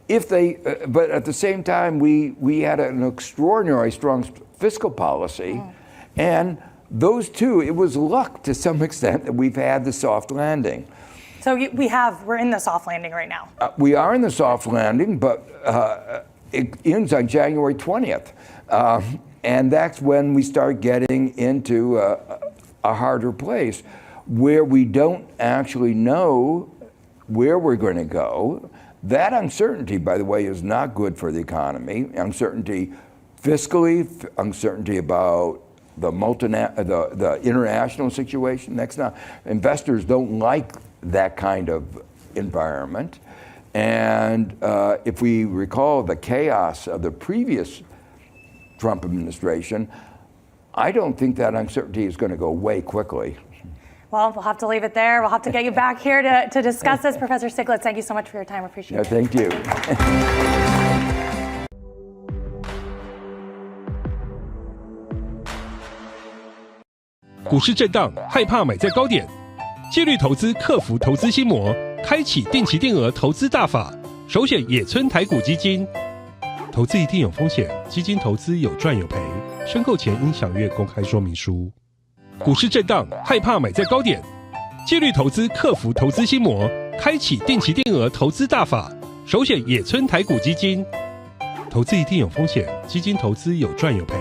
If they, but at the same time, we had an extraordinarily strong fiscal policy, and those two, it was luck to some extent that we've had the soft landing. So we're in the soft landing right now. We are in the soft landing, but it ends on January 20th, and that's when we start getting into a harder place, where we don't actually know where we're going to go. That uncertainty, by the way, is not good for the economy. Uncertainty fiscally, uncertainty about the international situation. Investors don't like that kind of environment. And if we recall the chaos of the previous Trump administration, I don't think that uncertainty is going to go away quickly. Well, we'll have to leave it there. We'll have to get you back here to discuss this. Professor Stiglitz, thank you so much for your time. Appreciate it. Thank you. 股市震荡，害怕买在高点？纪律投资克服投资心魔，开启定期定额投资大法，首选野村台股基金。投资一定有风险，基金投资有赚有赔，申购前应详阅公开说明书。股市震荡，害怕买在高点？纪律投资克服投资心魔，开启定期定额投资大法，首选野村台股基金。投资一定有风险，基金投资有赚有赔，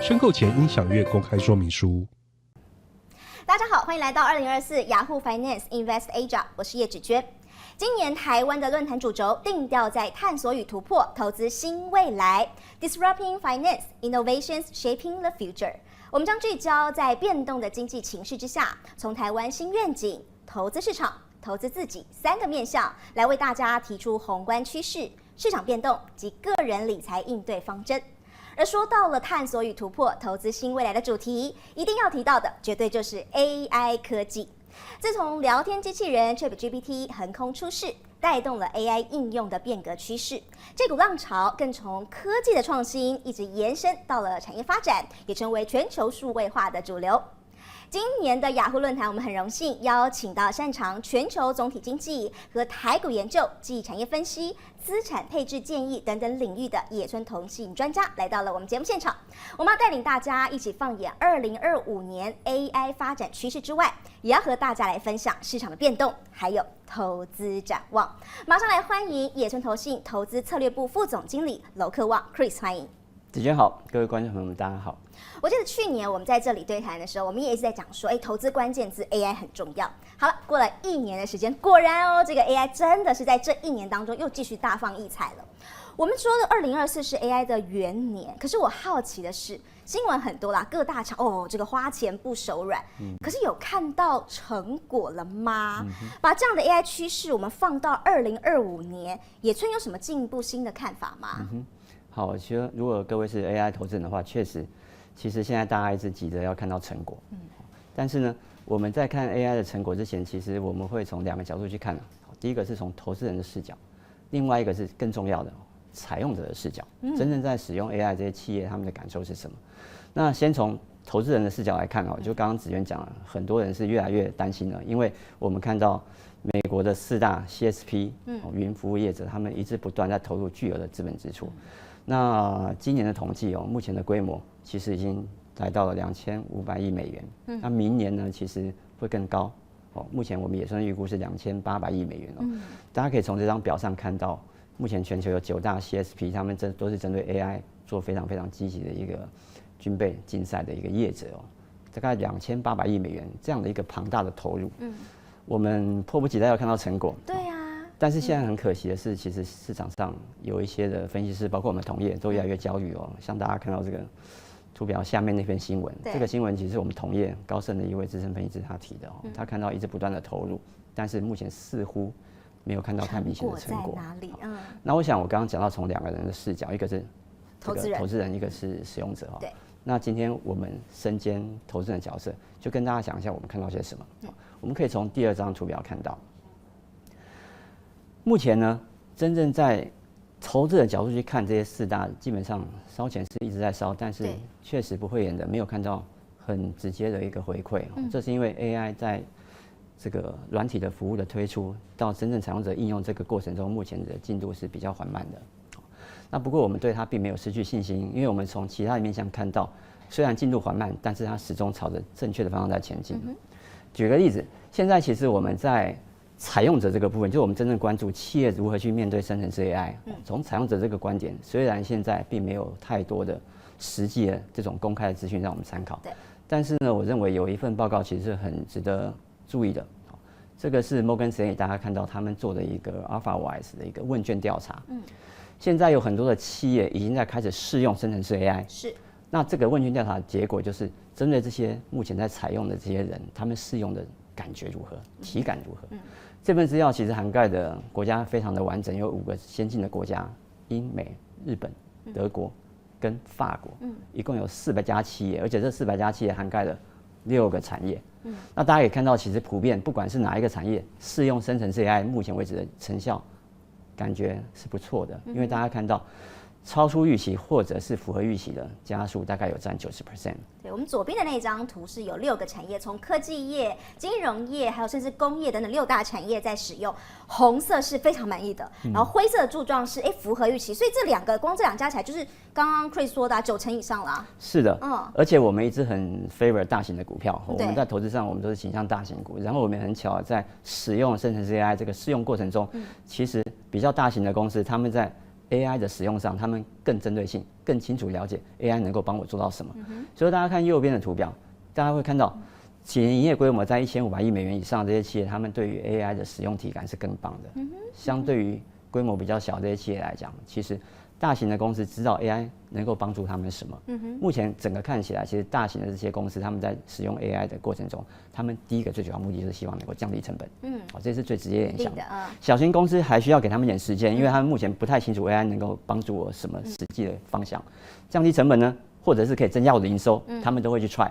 申购前应详阅公开说明书。大家好，欢迎来到2024 Yahoo Finance Invest Asia， 我是叶芷娟。今年台湾的论坛主轴定调在探索与突破，投资新未来 ，Disrupting Finance Innovations Shaping the Future。我们将聚焦在变动的经济情势之下，从台湾新愿景、投资市场、投资自己3个面向，来为大家提出宏观趋势、市场变动及个人理财应对方针。而说到了探索与突破、投资新未来的主题，一定要提到的绝对就是 AI 科技。自从聊天机器人 ChatGPT 横空出世，带动了 AI 应用的变革趋势。这股浪潮更从科技的创新一直延伸到了产业发展，也成为全球数位化的主流。今年的雅虎论坛，我们很荣幸邀请到擅长全球总体经济和台股研究及产业分析、资产配置建议等等领域的野村投信专家来到了我们节目现场。我们要带领大家一起放眼2025年 AI 发展趋势之外，也要和大家来分享市场的变动，还有投资展望。马上来欢迎野村投信投资策略部副总经理楼克旺 Chris， 欢迎。子娟好，各位观众朋友们，大家好。我记得去年我们在这里对谈的时候，我们也一直在讲说，投资关键字 AI 很重要。好了，过了1年的时间，果然哦，这个 AI 真的是在这1年当中又继续大放异彩了。我们说的2024是 AI 的元年，可是我好奇的是，新闻很多啦，各大厂这个花钱不手软，可是有看到成果了吗？把这样的 AI 趋势我们放到2025年，野村有什么进一步新的看法吗？好，我觉得如果各位是 AI 投资人的话，其实现在大家一直急着要看到成果。但是呢，我们在看 AI 的成果之前，其实我们会从2个角度去看。第一个是从投资人的视角，另外一个是更重要的采用者的视角。真正在使用 AI 这些企业，他们的感受是什么？那先从投资人的视角来看就刚刚子渊讲了，很多人是越来越担心了，因为我们看到美国的4大 CSP 云服务业者，他们一直不断在投入巨额的资本支出。那今年的统计目前的规模其实已经来到了2500亿美元。那明年呢，其实会更高。目前我们也算预估是2800亿美元大家可以从这张表上看到，目前全球有9大 CSP， 他们都是针对 AI 做非常非常积极的一个军备竞赛的一个业者大概2800亿美元这样的一个庞大的投入。我们迫不及待要看到成果。对呀。但是现在很可惜的是，其实市场上有一些的分析师，包括我们同业，都越来越焦虑像大家看到这个图表下面那篇新闻，这个新闻其实我们同业高盛的一位资深分析师他提的他看到一直不断的投入，但是目前似乎没有看到太明显的成果。在哪里？那我想我刚刚讲到从2个人的视角，一个是投资人，一个是使用者对。那今天我们身兼投资人的角色，就跟大家讲一下我们看到些什么。我们可以从第2张图表看到。目前呢，真正在投资的角度去看这些4大，基本上烧钱是一直在烧，但是确实不会演的，没有看到很直接的一个回馈。这是因为 AI 在这个软体的服务的推出到真正采用者应用这个过程中，目前的进度是比较缓慢的。那不过我们对它并没有失去信心，因为我们从其他的面向看到，虽然进度缓慢，但是它始终朝着正确的方向在前进。举个例子，现在其实我们在采用者这个部分，就是我们真正关注企业如何去面对生成式 AI。从采用者这个观点，虽然现在并没有太多的实际的这种公开的资讯让我们参考，但是呢，我认为有一份报告其实是很值得注意的。这个是 Morgan Stanley 大家看到他们做的一个 AlphaWise 的一个问卷调查。现在有很多的企业已经在开始试用生成式 AI。是。那这个问卷调查的结果就是针对这些目前在采用的这些人，他们试用的感觉如何，体感如何？这份资料其实涵盖的国家非常的完整，有5个先进的国家，英美、日本、德国跟法国，一共有400家企业，而且这400家企业涵盖了6个产业。那大家也看到，其实普遍不管是哪一个产业，试用生成式 AI， 目前为止的成效感觉是不错的，因为大家看到超出预期或者是符合预期的家数大概有占90%。对，我们左边的那张图是有6个产业，从科技业、金融业，还有甚至工业等等6大产业在使用。红色是非常满意的，然后灰色的柱状是符合预期，所以这2个光这2加起来就是刚刚 Chris 说的90%以上啦。是的，而且我们一直很 favor 大型的股票，我们在投资上我们都是倾向大型股，然后我们很巧在使用生成式 AI 这个试用过程中，其实比较大型的公司他们在AI 的使用上，他们更针对性、更清楚了解 AI 能够帮我做到什么。所以大家看右边的图表，大家会看到，企业营业规模在1500亿美元以上这些企业，他们对于 AI 的使用体感是更棒的。相对于规模比较小这些企业来讲，其实大型的公司知道 AI 能够帮助他们什么。目前整个看起来，其实大型的这些公司他们在使用 AI 的过程中，他们第一个最主要目的就是希望能够降低成本。这是最直接影响的。小型公司还需要给他们一点时间，因为他们目前不太清楚 AI 能够帮助我什么实际的方向。降低成本呢，或者是可以增加我的营收，他们都会去 try。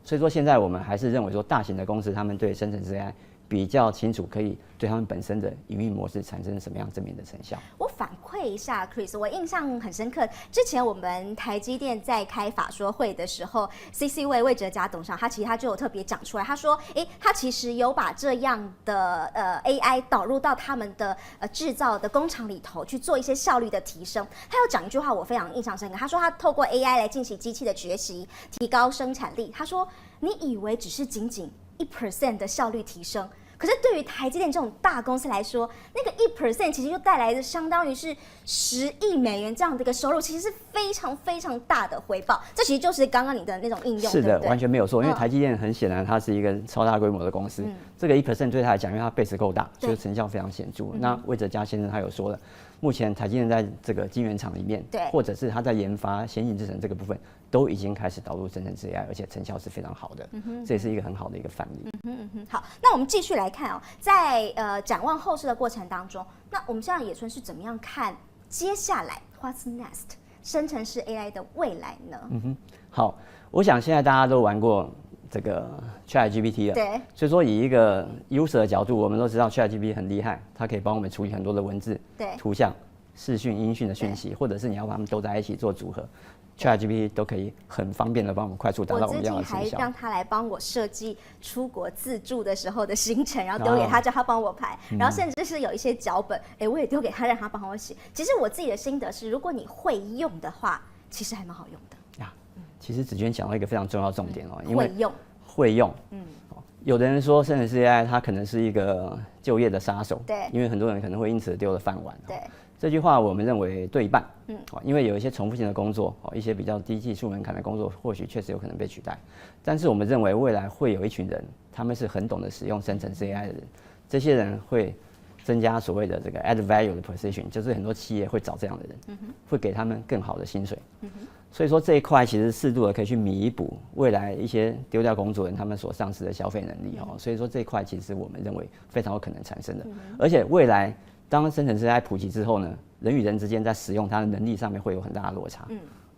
所以说现在我们还是认为说，大型的公司他们对生成式 AI比较清楚，可以对他们本身的营运模式产生什么样正面的成效。我反馈一下 Chris， 我印象很深刻。之前我们台积电在开法说会的时候 ，CC 魏哲嘉董事长他就有特别讲出来，他说，他其实有把这样的AI 导入到他们的制造的工厂里头去做一些效率的提升。他有讲一句话，我非常印象深刻。他说他透过 AI 来进行机器的学习，提高生产力。他说，你以为只是仅1% 的效率提升？可是对于台积电这种大公司来说，那个1% 其实就带来的相当于是10亿美元这样的一个收入，其实是非常非常大的回报。这其实就是刚刚你的那种应用，是的，对不对？完全没有错。因为台积电很显然它是一个超大规模的公司，这个1% 对它来讲，因为它 base 够大，所以成效非常显著。那魏哲嘉先生他有说了，目前台积电在这个晶圆厂里面，或者是他在研发先进制程这个部分，都已经开始导入生成式 AI， 而且成效是非常好的。这也是一个很好的一个范例。好，那我们继续来看哦，在展望后市的过程当中，那我们现在野村是怎么样看接下来 What's next 生成式 AI 的未来呢？好，我想现在大家都玩过这个 ChatGPT 了，对，所以说以一个 user 的角度，我们都知道 ChatGPT 很厉害，它可以帮我们处理很多的文字、图像、视讯、音讯的讯息，或者是你要把它们都在一起做组合。ChatGPT 都可以很方便的帮我们快速达到我们要的成效。我自己还让他来帮我设计出国自助的时候的行程，然后丢给他，叫他帮我排，然后甚至是有一些脚本，我也丢给他，让他帮我写。其实我自己的心得是，如果你会用的话，其实还蛮好用的呀。其实子娟讲到一个非常重要的重点哦，因为会用，有的人说生成式 AI 它可能是一个就业的杀手，对，因为很多人可能会因此丢了饭碗，对。这句话我们认为对一半，因为有一些重复性的工作，一些比较低技术门槛的工作，或许确实有可能被取代。但是我们认为未来会有一群人，他们是很懂得使用生成式 AI 的人，这些人会增加所谓的这个 add value 的 position， 就是很多企业会找这样的人，会给他们更好的薪水。所以说这一块其实适度的可以去弥补未来一些丢掉工作人他们所丧失的消费能力。所以说这一块其实我们认为非常有可能产生的，而且未来当生成式 AI 普及之后呢，人与人之间在使用它的能力上面会有很大的落差。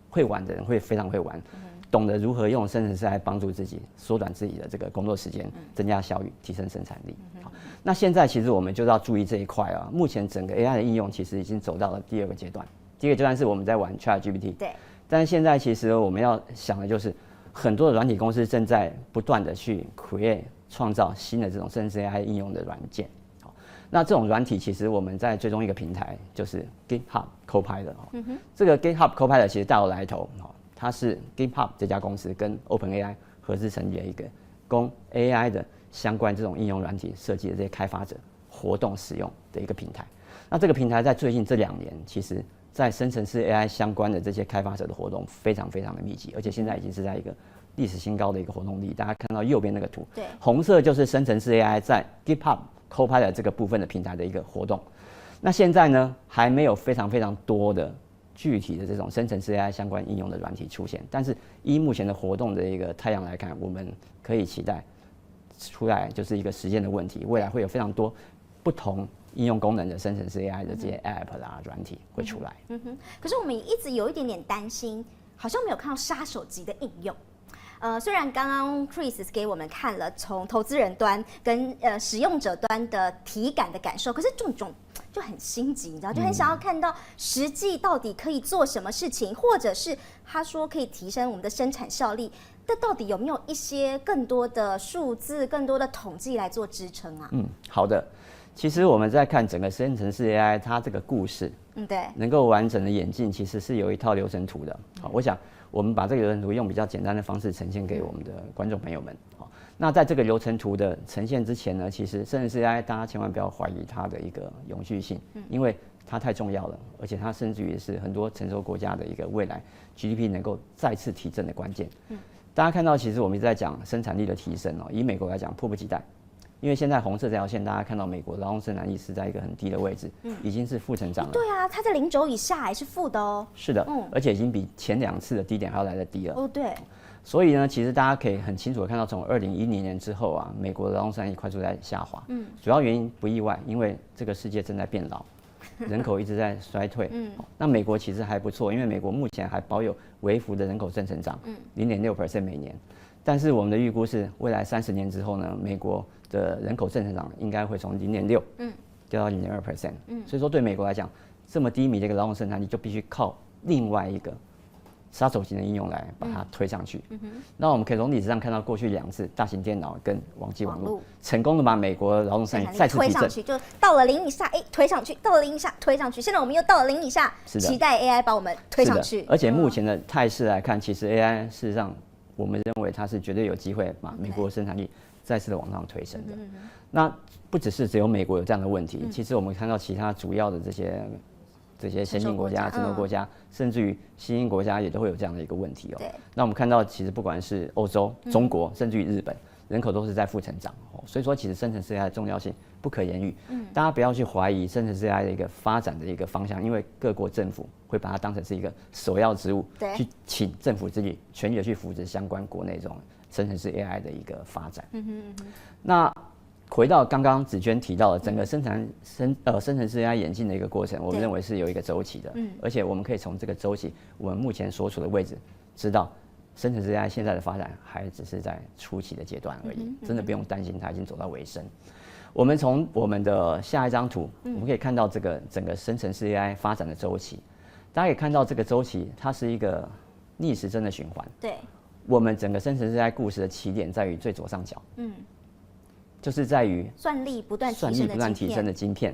会玩的人会非常会玩，懂得如何用生成式 AI 帮助自己缩短自己的这个工作时间，增加效率，提升生产力。好，那现在其实我们就要注意这一块啊。目前整个 AI 的应用其实已经走到了第2个阶段，第1个阶段是我们在玩 ChatGPT， 对。但是现在其实我们要想的就是，很多的软体公司正在不断的去 创造新的这种生成式 AI 应用的软件。那这种软体其实我们在追踪一个平台，就是 GitHub Copilot。这个 GitHub Copilot 其实大有来头，它是 GitHub 这家公司跟 OpenAI 合资成立的一个供 AI 的相关这种应用软体设计的这些开发者活动使用的一个平台。那这个平台在最近这2年，其实在生成式 AI 相关的这些开发者的活动非常非常的密集，而且现在已经是在一个历史新高的一个活动力。大家看到右边那个图，对，红色就是生成式 AI 在 GitHub Copilot 这个部分的平台的一个活动。那现在呢，还没有非常非常多的具体的这种生成式 AI 相关应用的软体出现，但是依目前的活动的一个太阳来看，我们可以期待出来就是一个时间的问题，未来会有非常多不同应用功能的生成式 AI 的这些 App 啦、软体会出来。可是我们一直有一点点担心，好像没有看到杀手级的应用。虽然刚刚 Chris 给我们看了从投资人端跟使用者端的体感的感受，可是这种就很心急，你知道，就很想要看到实际到底可以做什么事情，或者是他说可以提升我们的生产效率，但到底有没有一些更多的数字、更多的统计来做支撑啊？好的。其实我们在看整个生成式 AI 它这个故事，对，能够完整的演进，其实是有一套流程图的。好，我想我们把这个流程图用比较简单的方式呈现给我们的观众朋友们。好，那在这个流程图的呈现之前呢，其实生成式 AI 大家千万不要怀疑它的一个永续性，因为它太重要了，而且它甚至于是很多成熟国家的一个未来 GDP 能够再次提振的关键。大家看到，其实我们一直在讲生产力的提升哦，以美国来讲迫不及待。因为现在红色这条线，大家看到美国劳动生产力是在一个很低的位置，已经是负成长了。对啊，它在0.9以下还是负的哦。是的，而且已经比前2次的低点还要来得低了。哦，对。所以呢，其实大家可以很清楚的看到，从2010年之后啊，美国的劳动生产力快速在下滑。主要原因不意外，因为这个世界正在变老，人口一直在衰退。那美国其实还不错，因为美国目前还保有微幅的人口正成长，0.6% 每年。但是我们的预估是，未来30年之后呢，美国的人口正成长应该会从0.6掉到0.2%。所以说对美国来讲，这么低迷的一个劳动生产力就必须靠另外一个杀手级的应用来把它推上去。那我们可以从历史上看到，过去2次大型电脑跟网际网络成功的把美国的劳动生产力再次提振，就到了0以下，推上去；到了0以下，推上去。现在我们又到了0以下，期待 AI 把我们推上去。而且目前的态势来看，其实 AI 事实上我们认为它是绝对有机会把美国的生产力再次的往上推升的。那不只有美国有这样的问题，其实我们看到其他主要的这些先进国家、成熟国家，甚至于新兴国家也都会有这样的一个问题哦。那我们看到，其实不管是欧洲、中国，甚至于日本，人口都是在负成长哦。所以说，其实生成式 AI 的重要性不可言喻。大家不要去怀疑生成式 AI 的一个发展的一个方向，因为各国政府会把它当成是一个首要职务，去请政府自己全力的去扶持相关国内这种生成式 AI 的一个发展。那回到刚刚芷娟提到的整个生成式 AI 演进的一个过程，我们认为是有一个周期的，而且我们可以从这个周期，我们目前所处的位置，知道生成式 AI 现在的发展还只是在初期的阶段而已，真的不用担心它已经走到尾声。我们从我们的下一张图，我们可以看到这个整个生成式 AI 发展的周期，大家可以看到这个周期它是一个逆时针的循环。对，我们整个生成式 AI 故事的起点在于最左上角。就是在于算力不断提升的晶片，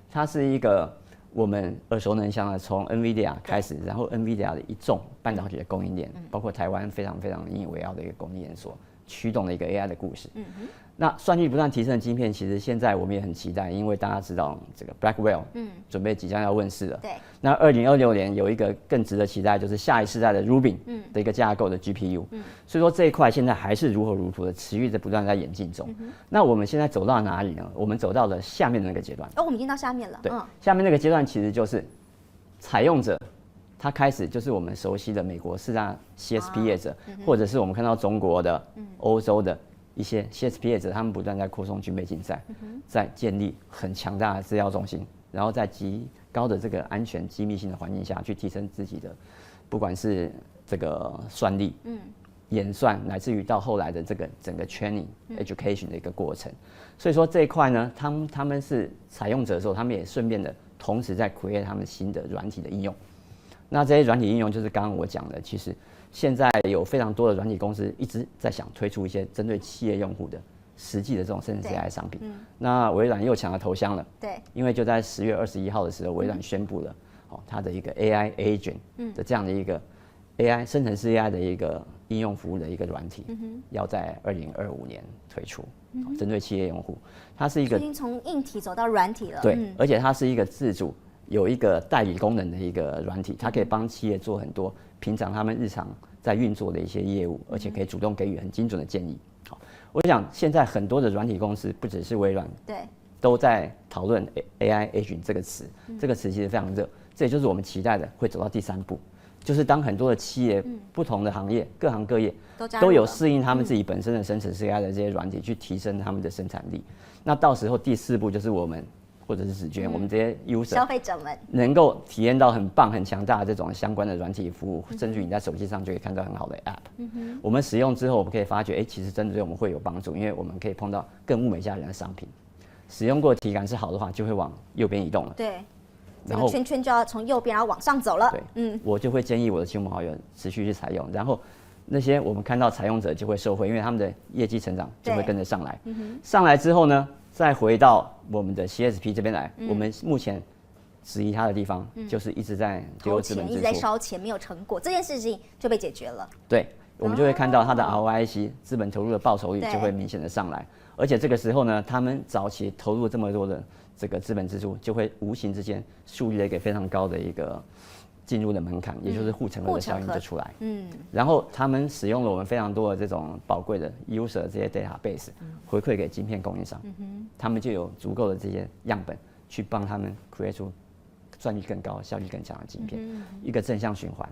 它是一个我们耳熟能详的，从 NVIDIA 开始，然后 NVIDIA 的一众半导体的供应链，包括台湾非常非常引以为傲的一个供应链所驱动的一个 AI 的故事。那算力不断提升的晶片，其实现在我们也很期待，因为大家知道这个 Blackwell 准备即将要问世了。对。那2026年有一个更值得期待，就是下一世代的 Rubin 的一个架构的 GPU。所以说这一块现在还是如火如荼的，持续的不断在演进中。那我们现在走到哪里呢？我们走到了下面的那个阶段。我们已经到下面了。对，下面那个阶段其实就是采用者。他开始就是我们熟悉的美国4大 CSP 业者，或者是我们看到中国的、欧洲的一些 CSP 业者，他们不断在扩充军备竞赛，在建立很强大的资料中心，然后在极高的这个安全机密性的环境下去提升自己的，不管是这个算力、演算，乃至于到后来的这个整个 training education 的一个过程。所以说这一块呢，他们是采用者的时候，他们也顺便的同时在 create 他们新的软体的应用。那这些软体应用就是刚刚我讲的，其实现在有非常多的软体公司一直在想推出一些针对企业用户的实际的这种生成式 AI 商品。那微软又抢了头香了，对，因为就在10月21号的时候，微软宣布了它的一个 AI Agent 的这样的一个 AI 生成式 AI 的一个应用服务的一个软体，要在2025年推出，针对企业用户。它是一个已经从硬体走到软体了，对，而且它是一个自主。有一个代理功能的一个软体，它可以帮企业做很多平常他们日常在运作的一些业务，而且可以主动给予很精准的建议。好，我想现在很多的软体公司，不只是微软，对，都在讨论 AI agent 这个词，这个词其实非常热，这也就是我们期待的会走到第3步，就是当很多的企业、不同的行业、各行各业都有适应他们自己本身的生成式 AI 的这些软体，去提升他们的生产力。那到时候第4步就是我们或者是子娟，我们这些 user 消费者们能够体验到很棒、很强大的这种相关的软体服务，甚至于你在手机上就可以看到很好的 app。我们使用之后，我们可以发觉，其实真的对我们会有帮助，因为我们可以碰到更物美价廉的商品。使用过体感是好的话，就会往右边移动了。对，然后圈圈就要从右边然后往上走了。对，我就会建议我的亲朋好友持续去采用，然后那些我们看到采用者就会受惠，因为他们的业绩成长就会跟着上来。上来之后呢，再回到我们的 CSP 这边来，我们目前质疑它的地方就是一直在丢资本支出，一直在烧钱，没有成果，这件事情就被解决了。对，我们就会看到它的 ROIC 资本投入的报酬率就会明显的上来，而且这个时候呢，他们早期投入这么多的这个资本支出，就会无形之间树立了一个非常高的一个进入的门槛，也就是护城河的效应就出来。然后他们使用了我们非常多的这种宝贵的 user 这些 database 回馈给晶片供应商，他们就有足够的这些样本去帮他们 create 出算力更高、效率更强的晶片，一个正向循环。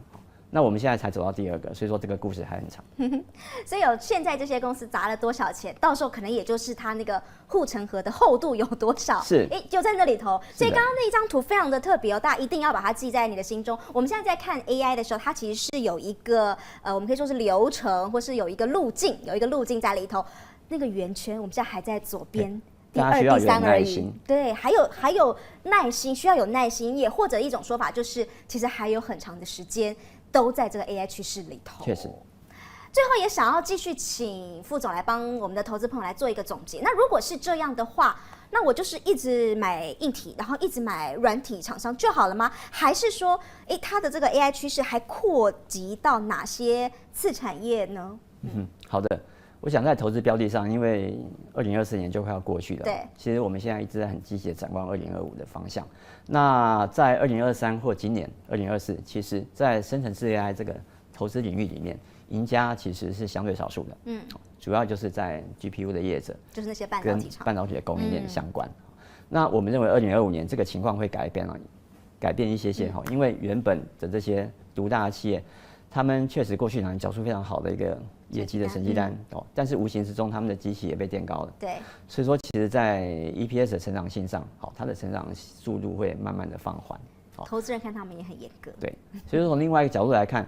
那我们现在才走到第2个，所以说这个故事还很长。所以现在这些公司砸了多少钱，到时候可能也就是它那个护城河的厚度有多少，是，就在那里头。所以刚刚那一张图非常的特别哦，大家一定要把它记在你的心中。我们现在在看 AI 的时候，它其实是有一个我们可以说是流程，或是有一个路径，在里头。那个圆圈，我们现在还在左边。第2、第3而已，对，还有耐心，需要有耐心，也或者一种说法就是，其实还有很长的时间都在这个 AI 趋势里头。确实。最后也想要继续请副总来帮我们的投资朋友来做一个总结。那如果是这样的话，那我就是一直买硬体，然后一直买软体厂商就好了吗？还是说，它的这个 AI 趋势还扩及到哪些次产业呢？好的。我想在投资标的上，因为2024年就快要过去了，对，其实我们现在一直在很积极的展望2025的方向。那在2023或今年2024，其实在生成式 AI 这个投资领域里面，赢家其实是相对少数的，主要就是在 GPU 的业者，就是那些半导体厂、半导体的供应链相关。那我们认为2025年这个情况会改变一些哈，因为原本的这些独大的企业，他们确实过去2年缴出非常好的一个业绩的成绩单但是无形之中他们的基期也被垫高了。对，所以说其实，在 EPS 的成长性上，它的成长速度会慢慢的放缓。投资人看他们也很严格。对，所以说从另外一个角度来看，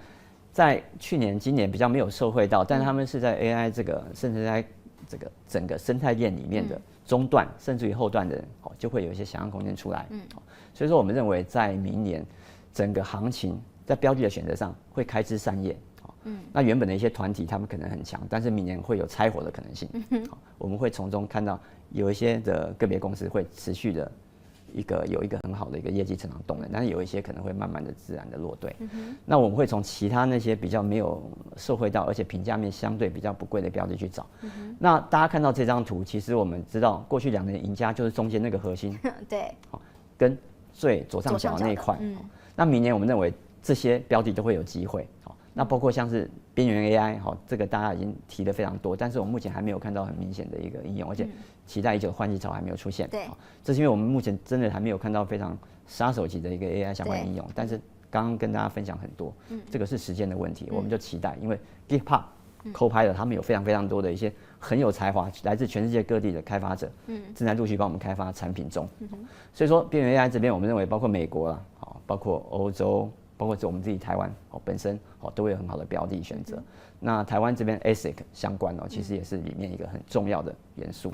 在去年、今年比较没有受惠到，但是他们是在 AI 这个甚至在这个整个生态链里面的中段，甚至于后段的人，就会有一些想象空间出来。所以说我们认为在明年整个行情在标的的选择上会开枝散叶。那原本的一些团体他们可能很强，但是明年会有拆伙的可能性。我们会从中看到有一些的个别公司会持续的有一个很好的一个业绩成长动能，但是有一些可能会慢慢的自然的落队。那我们会从其他那些比较没有受惠到，而且评价面相对比较不贵的标的去找。那大家看到这张图，其实我们知道过去2年赢家就是中间那个核心，对，跟最左上角那一块。那明年我们认为这些标的都会有机会。那包括像是边缘 AI， 这个大家已经提得非常多，但是我们目前还没有看到很明显的一个应用，而且期待已久的换季潮还没有出现。对，这是因为我们目前真的还没有看到非常杀手级的一个 AI 相关应用，但是刚刚跟大家分享很多，这个是时间的问题，我们就期待，因为 GitHub、Copilot 他们有非常多的一些很有才华，来自全世界各地的开发者，正在陆续帮我们开发产品中。所以说边缘 AI 这边，我们认为包括美国啦，包括欧洲。包括我们自己台湾本身都会有很好的标的选择。那台湾这边 ASIC 相关其实也是里面一个很重要的元素。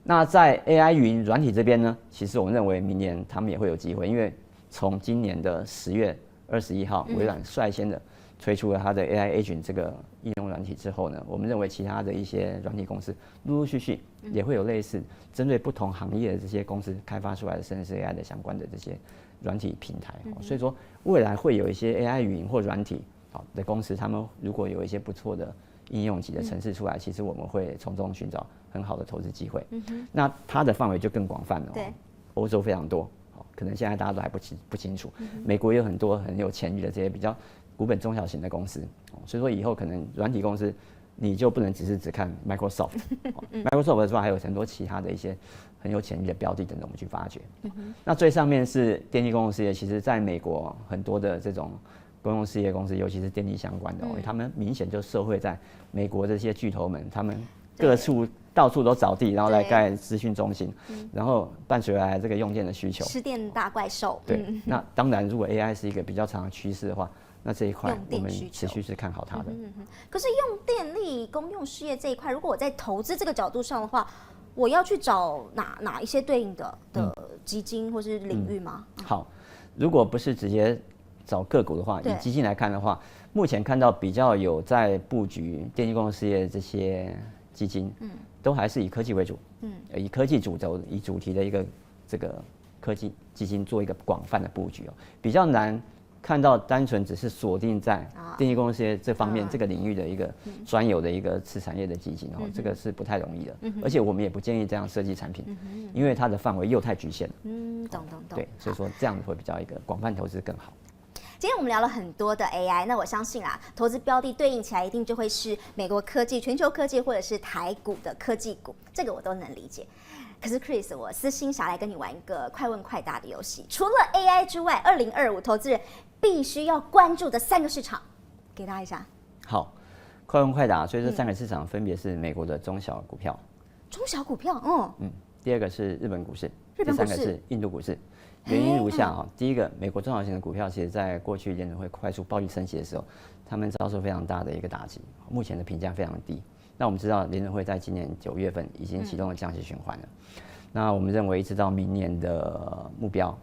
那在 AI 云软体这边呢，其实我们认为明年他们也会有机会，因为从今年的10月21号，微软率先的推出了它的 AI agent 这个应用软体之后呢，我们认为其他的一些软体公司陆陆续续也会有类似针对不同行业的这些公司开发出来的甚至是 AI 的相关的这些软体平台。所以说未来会有一些 AI 云或软体的公司，他们如果有一些不错的应用级的程式出来，其实我们会从中寻找很好的投资机会。那它的范围就更广泛了。欧洲非常多，可能现在大家都还不清楚。美国也有很多很有潜力的这些比较股本中小型的公司，所以说以后可能软体公司你就不能只看 Microsoft，Microsoft 之外还有很多其他的一些很有潜力的标的等着我们去发掘。那最上面是电力公用事业，其实在美国很多的这种公用事业公司，尤其是电力相关的，他们明显就受惠在美国这些巨头们，他们到处都找地，然后来盖资讯中心，然后伴随来这个用电的需求，吃电大怪兽。对，那当然，如果 AI 是一个比较长的趋势的话，那这一块我们持续是看好它的。可是用电力公用事业这一块，如果我在投资这个角度上的话，我要去找哪一些对应的基金或是领域吗？好，如果不是直接找个股的话，以基金来看的话，目前看到比较有在布局电力公用事业这些基金，都还是以科技为主，以科技主轴、以主题的一个这个科技基金做一个广泛的布局比较难看到单纯只是锁定在电力公用事业这方面这个领域的一个专有的一个次产业的基金这个是不太容易的，而且我们也不建议这样设计产品，因为它的范围又太局限了。懂。对，所以说这样会比较一个广泛投资更好。今天我们聊了很多的 AI， 那我相信投资标的对应起来一定就会是美国科技、全球科技或者是台股的科技股，这个我都能理解。可是 Chris， 我私心想来跟你玩一个快问快答的游戏。除了 AI 之外，2025投资人必须要关注的3个市场，给大家一下。好，快问快答。所以这3个市场分别是美国的中小股票，第二个是日本股市，第3个是印度股市。原因如下第一个，美国中小型的股票，其实在过去联准会快速暴力升息的时候，他们遭受非常大的一个打击，目前的评价非常低。那我们知道联准会在今年9月份已经启动了降息循环了。那我们认为一直到明年的目标，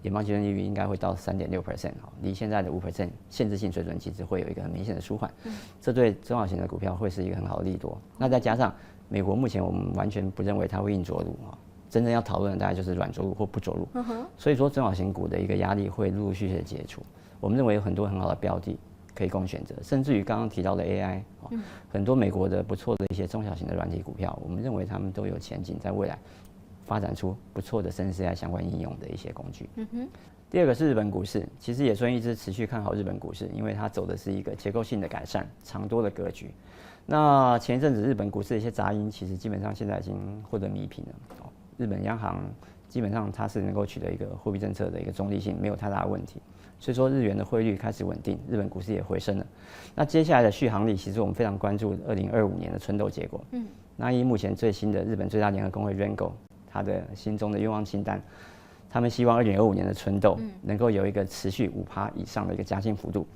联邦基金利率应该会到3.6%，离现在的5% 限制性水准其实会有一个很明显的舒缓，这对中小型的股票会是一个很好的利多。那再加上美国目前我们完全不认为它会硬着陆真正要讨论的大概就是软着陆或不着陆，所以说中小型股的一个压力会陆陆续续的解除。我们认为有很多很好的标的可以供选择，甚至于刚刚提到的 AI，很多美国的不错的一些中小型的软体股票，我们认为他们都有前景，在未来发展出不错的生成 AI 相关应用的一些工具。第二个是日本股市，其实也算一直持续看好日本股市，因为它走的是一个结构性的改善、长多的格局。那前一阵子日本股市的一些杂音，其实基本上现在已经获得弭平了。日本央行基本上它是能够取得一个货币政策的一个中立性，没有太大的问题，所以说日元的汇率开始稳定，日本股市也回升了。那接下来的续航力，其实我们非常关注2025年的春斗结果。那以目前最新的日本最大联合工会 Rengo 它的心中的愿望清单，他们希望2025年的春斗能够有一个持续5%以上的一个加薪幅度。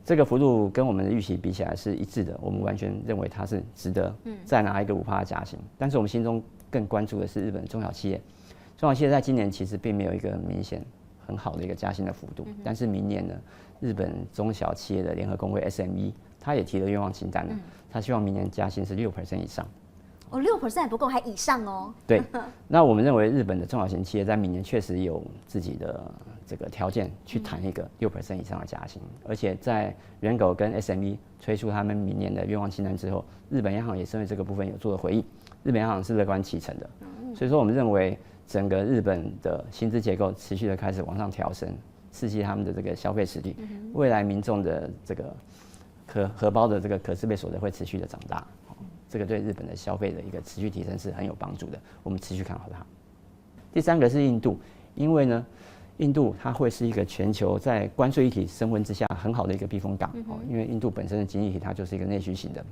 这个幅度跟我们的预期比起来是一致的，我们完全认为它是值得再拿一个5%的加薪。但是我们心中更关注的是日本中小企业，中小企业在今年其实并没有一个明显很好的一个加薪的幅度，但是明年呢，日本中小企业的联合工会 SME 他也提了愿望清单了，他希望明年加薪是6% 以上。6% 还不够，还以上哦。对，那我们认为日本的中小型企业在明年确实有自己的这个条件去谈一个6% 以上的加薪，而且在人狗跟 SME 推出他们明年的愿望清单之后，日本央行也针对这个部分有做了回应，日本央行是乐观其成的，所以说我们认为整个日本的薪资结构持续的开始往上调升，刺激他们的这个消费实力，未来民众的这个荷包的这个可支配所得会持续的长大。这个对日本的消费的一个持续提升是很有帮助的，我们持续看好它。第3个是印度，因为呢，印度它会是一个全球在关税议题升温之下很好的一个避风港因为印度本身的经济体它就是一个内需型的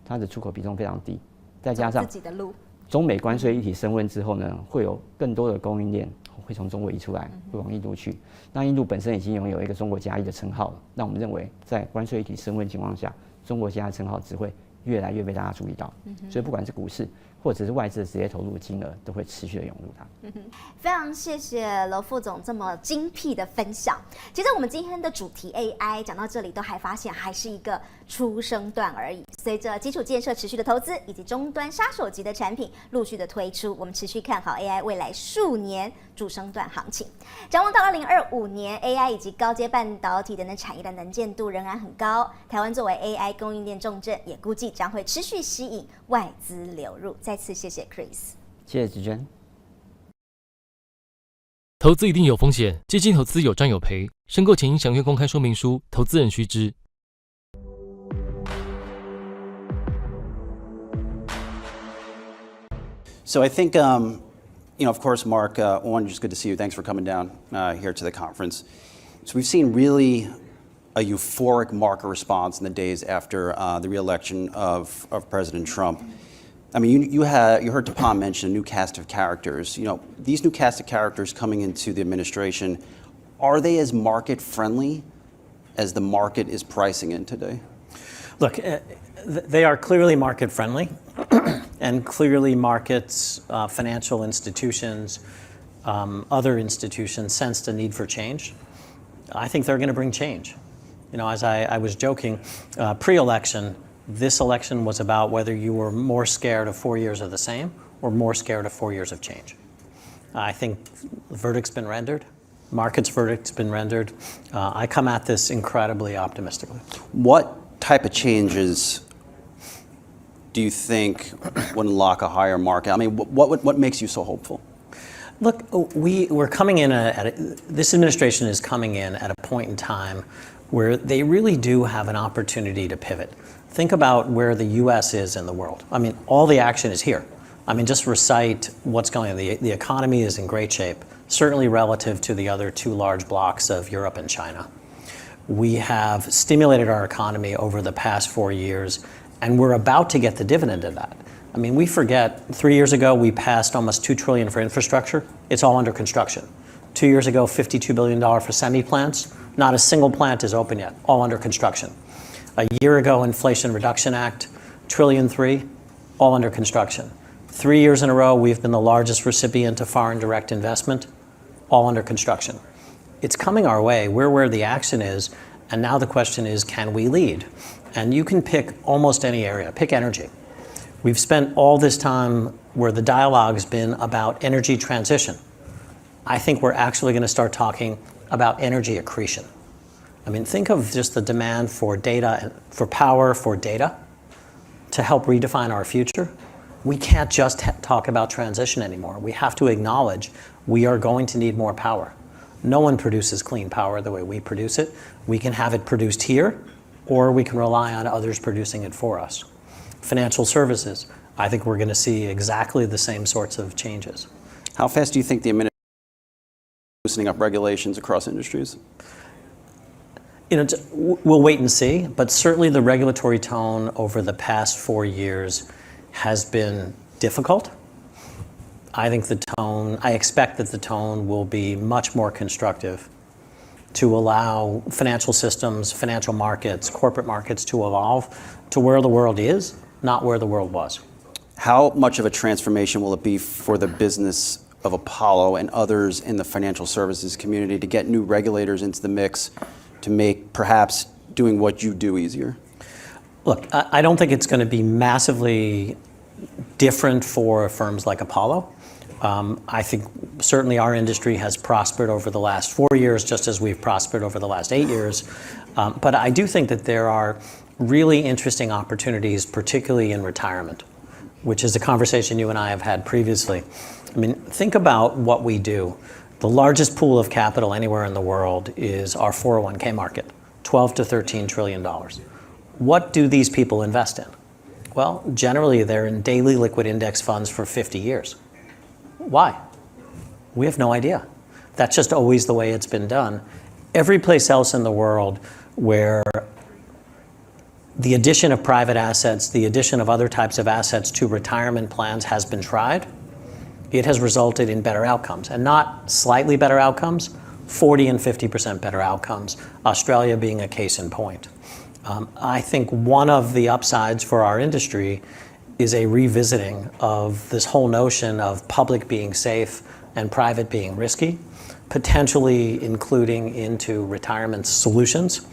它的出口比重非常低，再加上中美关税议题升温之后呢，会有更多的供应链会从中国移出来，会往印度去。那印度本身已经拥有一个中国加1的称号了，那我们认为在关税议题升温情况下，中国加1的称号只会越来越被大家注意到，所以不管是股市或者是外资的直接投入金额，都会持续的涌入它。非常谢谢罗副总这么精辟的分享。其实我们今天的主题 AI 讲到这里，都还发现还是一个初升段而已。随着基础建设持续的投资，以及终端杀手级的产品陆续的推出，我们持续看好 AI 未来数年主升段行情。展望到2025年 ，AI 以及高阶半导体等等产业的能见度仍然很高。台湾作为 AI 供应链重镇，也估计将会持续吸引外资流入。再次谢谢 Chris， 谢谢芷娟。投资一定有风险，基金投资有赚有赔，申购前应详阅公开说明书，投资人须知。So I think, of course, Mark, one, just good to see you. Thanks for coming down here to the conference. So we've seen really a euphoric market response in the days after the re-election of President Trump. I mean, you heard Tapan mention a new cast of characters. These new cast of characters coming into the administration, are they as market friendly as the market is pricing in today? Look, they are clearly market friendly, and clearly markets, financial institutions, other institutions sensed a need for change. I think they're going to bring change. As I was joking, pre-election, this election was about whether you were more scared of 4 years of the same or more scared of 4 years of change. I think the verdict's been rendered. Market's verdict's been rendered. I come at this incredibly optimistically. What type of changes do you think would unlock a higher market? I mean, what makes you so hopeful? Look, we're coming in this administration is coming in at a point in time where they really do have an opportunity to pivot. Think about where the U.S. is in the world. I mean, all the action is here. I mean, just recite what's going on. The economy is in great shape, certainly relative to the other two large blocks of Europe and China. We have stimulated our economy over the past 4 years, and we're about to get the dividend of that. I mean, we forget 3 years ago we passed almost $2 trillion for infrastructure. It's all under construction. 2 years ago, $52 billion for semi plants. Not a single plant is open yet, all under construction. A year ago, Inflation Reduction Act, $1.3 trillion, all under construction. 3 years in a row, we've been the largest recipient of foreign direct investment, all under construction. It's coming our way. We're where the action is, and now the question is, can we lead? And you can pick almost any area. Pick energy. We've spent all this time where the dialogue's been about energy transition. I think we're actually going to start talking about energy accretion. I mean, think of just the demand for data, for power, for data to help redefine our future. We can't just talk about transition anymore. We have to acknowledge we are going to need more power. No one produces clean power the way we produce it. We can have it produced here, or we can rely on others producing it for us. Financial services, I think we're going to see exactly the same sorts of changes. How fast do you think the administration is loosening up regulations across industries? We'll wait and see, but certainly the regulatory tone over the past 4 years has been difficult. I expect that the tone will be much more constructive to allow financial systems, financial markets, corporate markets to evolve to where the world is, not where the world was. How much of a transformation will it be for the business of Apollo and others in the financial services community to get new regulators into the mix to make perhaps doing what you do easier? Look, I don't think it's going to be massively different for firms like Apollo. I think certainly our industry has prospered over the last 4 years, just as we've prospered over the last 8 years. But I do think that there are really interesting opportunities, particularly in retirement, which is a conversation you and I have had previously. I mean, think about what we do. The largest pool of capital anywhere in the world is our 401k market, $12 to $13 trillion. What do these people invest in? Well, generally they're in daily liquid index funds for 50 years. Why? We have no idea. That's just always the way it's been done. Every place else in the world where the addition of private assets, the addition of other types of assets to retirement plans has been tried, it has resulted in better outcomes, and not slightly better outcomes, 40 and 50% better outcomes, Australia being a case in point. I think one of the upsides for our industry is a revisiting of this whole notion of public being safe and private being risky, potentially including into retirement solutions,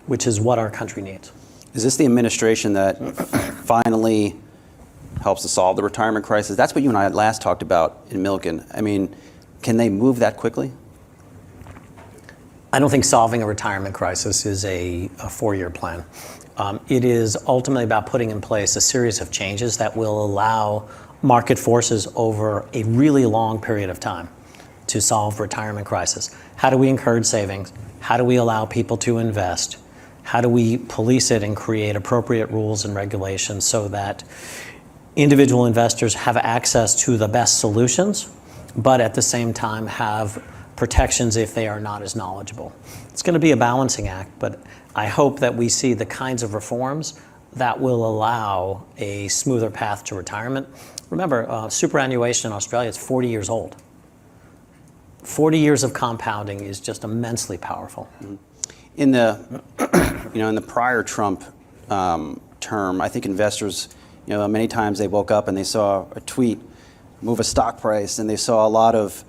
which is what our country needs. Is this the administration that finally helps to solve the retirement crisis? That's what you and I last talked about in Milken. I mean, can they move that quickly? I don't think solving a retirement crisis is a 4-year plan. It is ultimately about putting in place a series of changes that will allow market forces over a really long period of time to solve retirement crisis. How do we encourage savings? How do we allow people to invest? How do we police it and create appropriate rules and regulations so that individual investors have access to the best solutions, but at the same time have protections if they are not as knowledgeable. It's going to be a balancing act, but I hope that we see the kinds of reforms that will allow a smoother path to retirement. Remember, superannuation in Australia is 40 years old. 40 years of compounding is just immensely powerful. In the, in the prior Trump term, I think investors, many times they woke up and they saw a tweet move a stock price, and they saw a lot of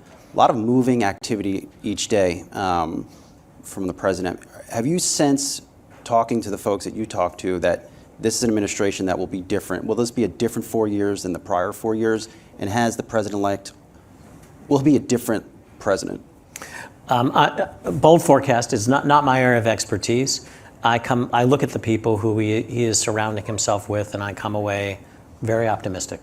moving activity each day from the president. Have you sensed, talking to the folks that you talk to, that this is an administration that will be different? Will this be a different 4 years than the prior 4 years? And has the president-elect, will he be a different president? Bold forecast is not my area of expertise. I look at the people who he is surrounding himself with, and I come away very optimistic.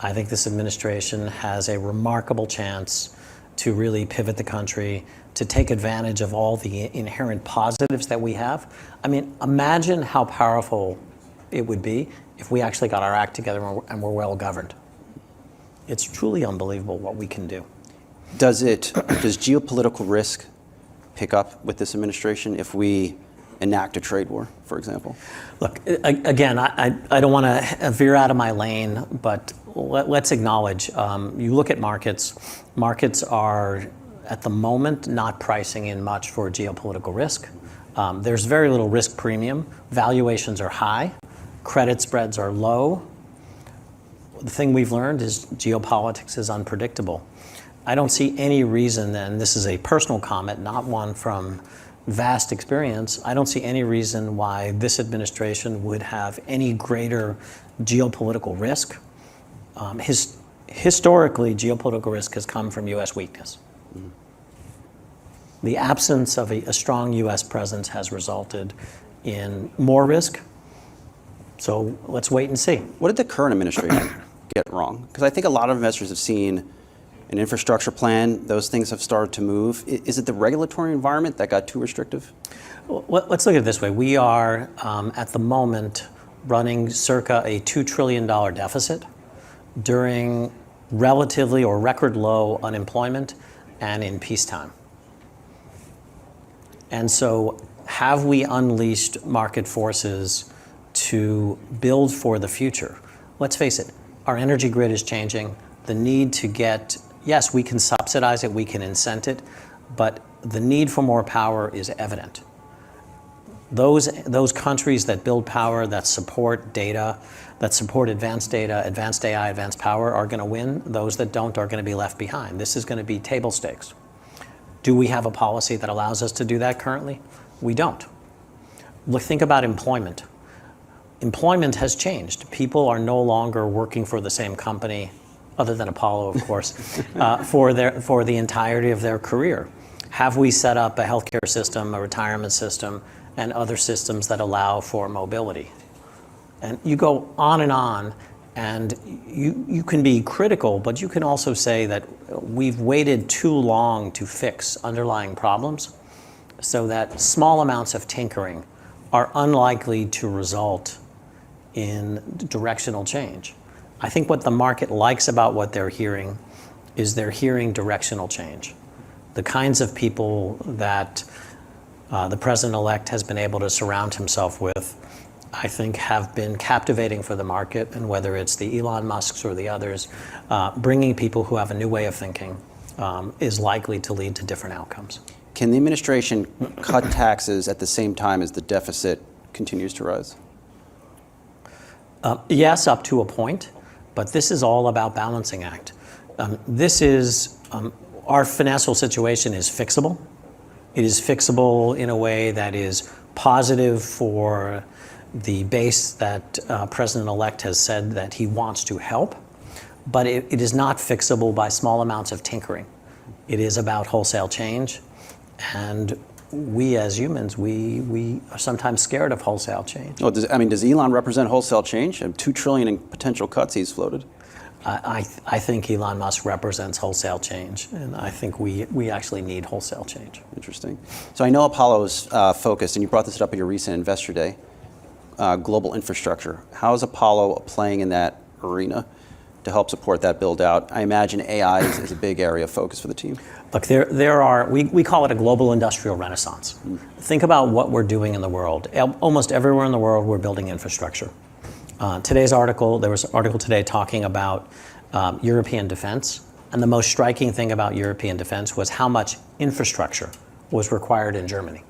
I think this administration has a remarkable chance to really pivot the country, to take advantage of all the inherent positives that we have. I mean, imagine how powerful it would be if we actually got our act together and were well governed. It's truly unbelievable what we can do. Does geopolitical risk pick up with this administration if we enact a trade war, for example? Look, again, I don't want to veer out of my lane, but let's acknowledge, you look at markets are at the moment not pricing in much for geopolitical risk. There's very little risk premium. Valuations are high. Credit spreads are low. The thing we've learned is geopolitics is unpredictable. I don't see any reason, and this is a personal comment, not one from vast experience, I don't see any reason why this administration would have any greater geopolitical risk. Historically, geopolitical risk has come from U.S. weakness. Mm-hmm. The absence of a strong U.S. presence has resulted in more risk. So let's wait and see. What did the current administration get wrong? Because I think a lot of investors have seen an infrastructure plan. Those things have started to move. Is it the regulatory environment that got too restrictive? Well, let's look at it this way. We are, at the moment, running circa a $2 trillion deficit during relatively or record low unemployment and in peacetime. And so have we unleashed market forces to build for the future? Let's face it, our energy grid is changing. The need to get, yes, we can subsidize it, we can incent it, but the need for more power is evident. Those countries that build power, that support data, that support advanced data, advanced AI, advanced power are going to win. Those that don't are going to be left behind. This is going to be table stakes. Do we have a policy that allows us to do that currently? We don't. Look, think about employment. Employment has changed. People are no longer working for the same company, other than Apollo, of course, for the entirety of their career. Have we set up a healthcare system, a retirement system, and other systems that allow for mobility? And you go on, and you can be critical, but you can also say that we've waited too long to fix underlying problems, so that small amounts of tinkering are unlikely to result in directional change. I think what the market likes about what they're hearing is they're hearing directional change. The kinds of people that the president-elect has been able to surround himself with, I think, have been captivating for the market, and whether it's the Elon Musks or the others, bringing people who have a new way of thinking is likely to lead to different outcomes. Can the administration cut taxes at the same time as the deficit continues to rise? Yes, up to a point, but this is all about balancing act. Our financial situation is fixable. It is fixable in a way that is positive for the base that President-elect has said that he wants to help, but it is not fixable by small amounts of tinkering. It is about wholesale change, and we as humans, we are sometimes scared of wholesale change. Oh, does Elon represent wholesale change? And $2 trillion in potential cuts he's floated. I think Elon Musk represents wholesale change, and I think we actually need wholesale change. Interesting. So I know Apollo's focused, and you brought this up at your recent Investor Day, global infrastructure. How is Apollo playing in that arena to help support that build out? I imagine AI is a big area of focus for the team. Look, there are, we call it a global industrial renaissance. Think about what we're doing in the world. Almost everywhere in the world, we're building infrastructure. Today's article, there was an article today talking about European defense. And the most striking thing about European defense was how much infrastructure was required in Germany.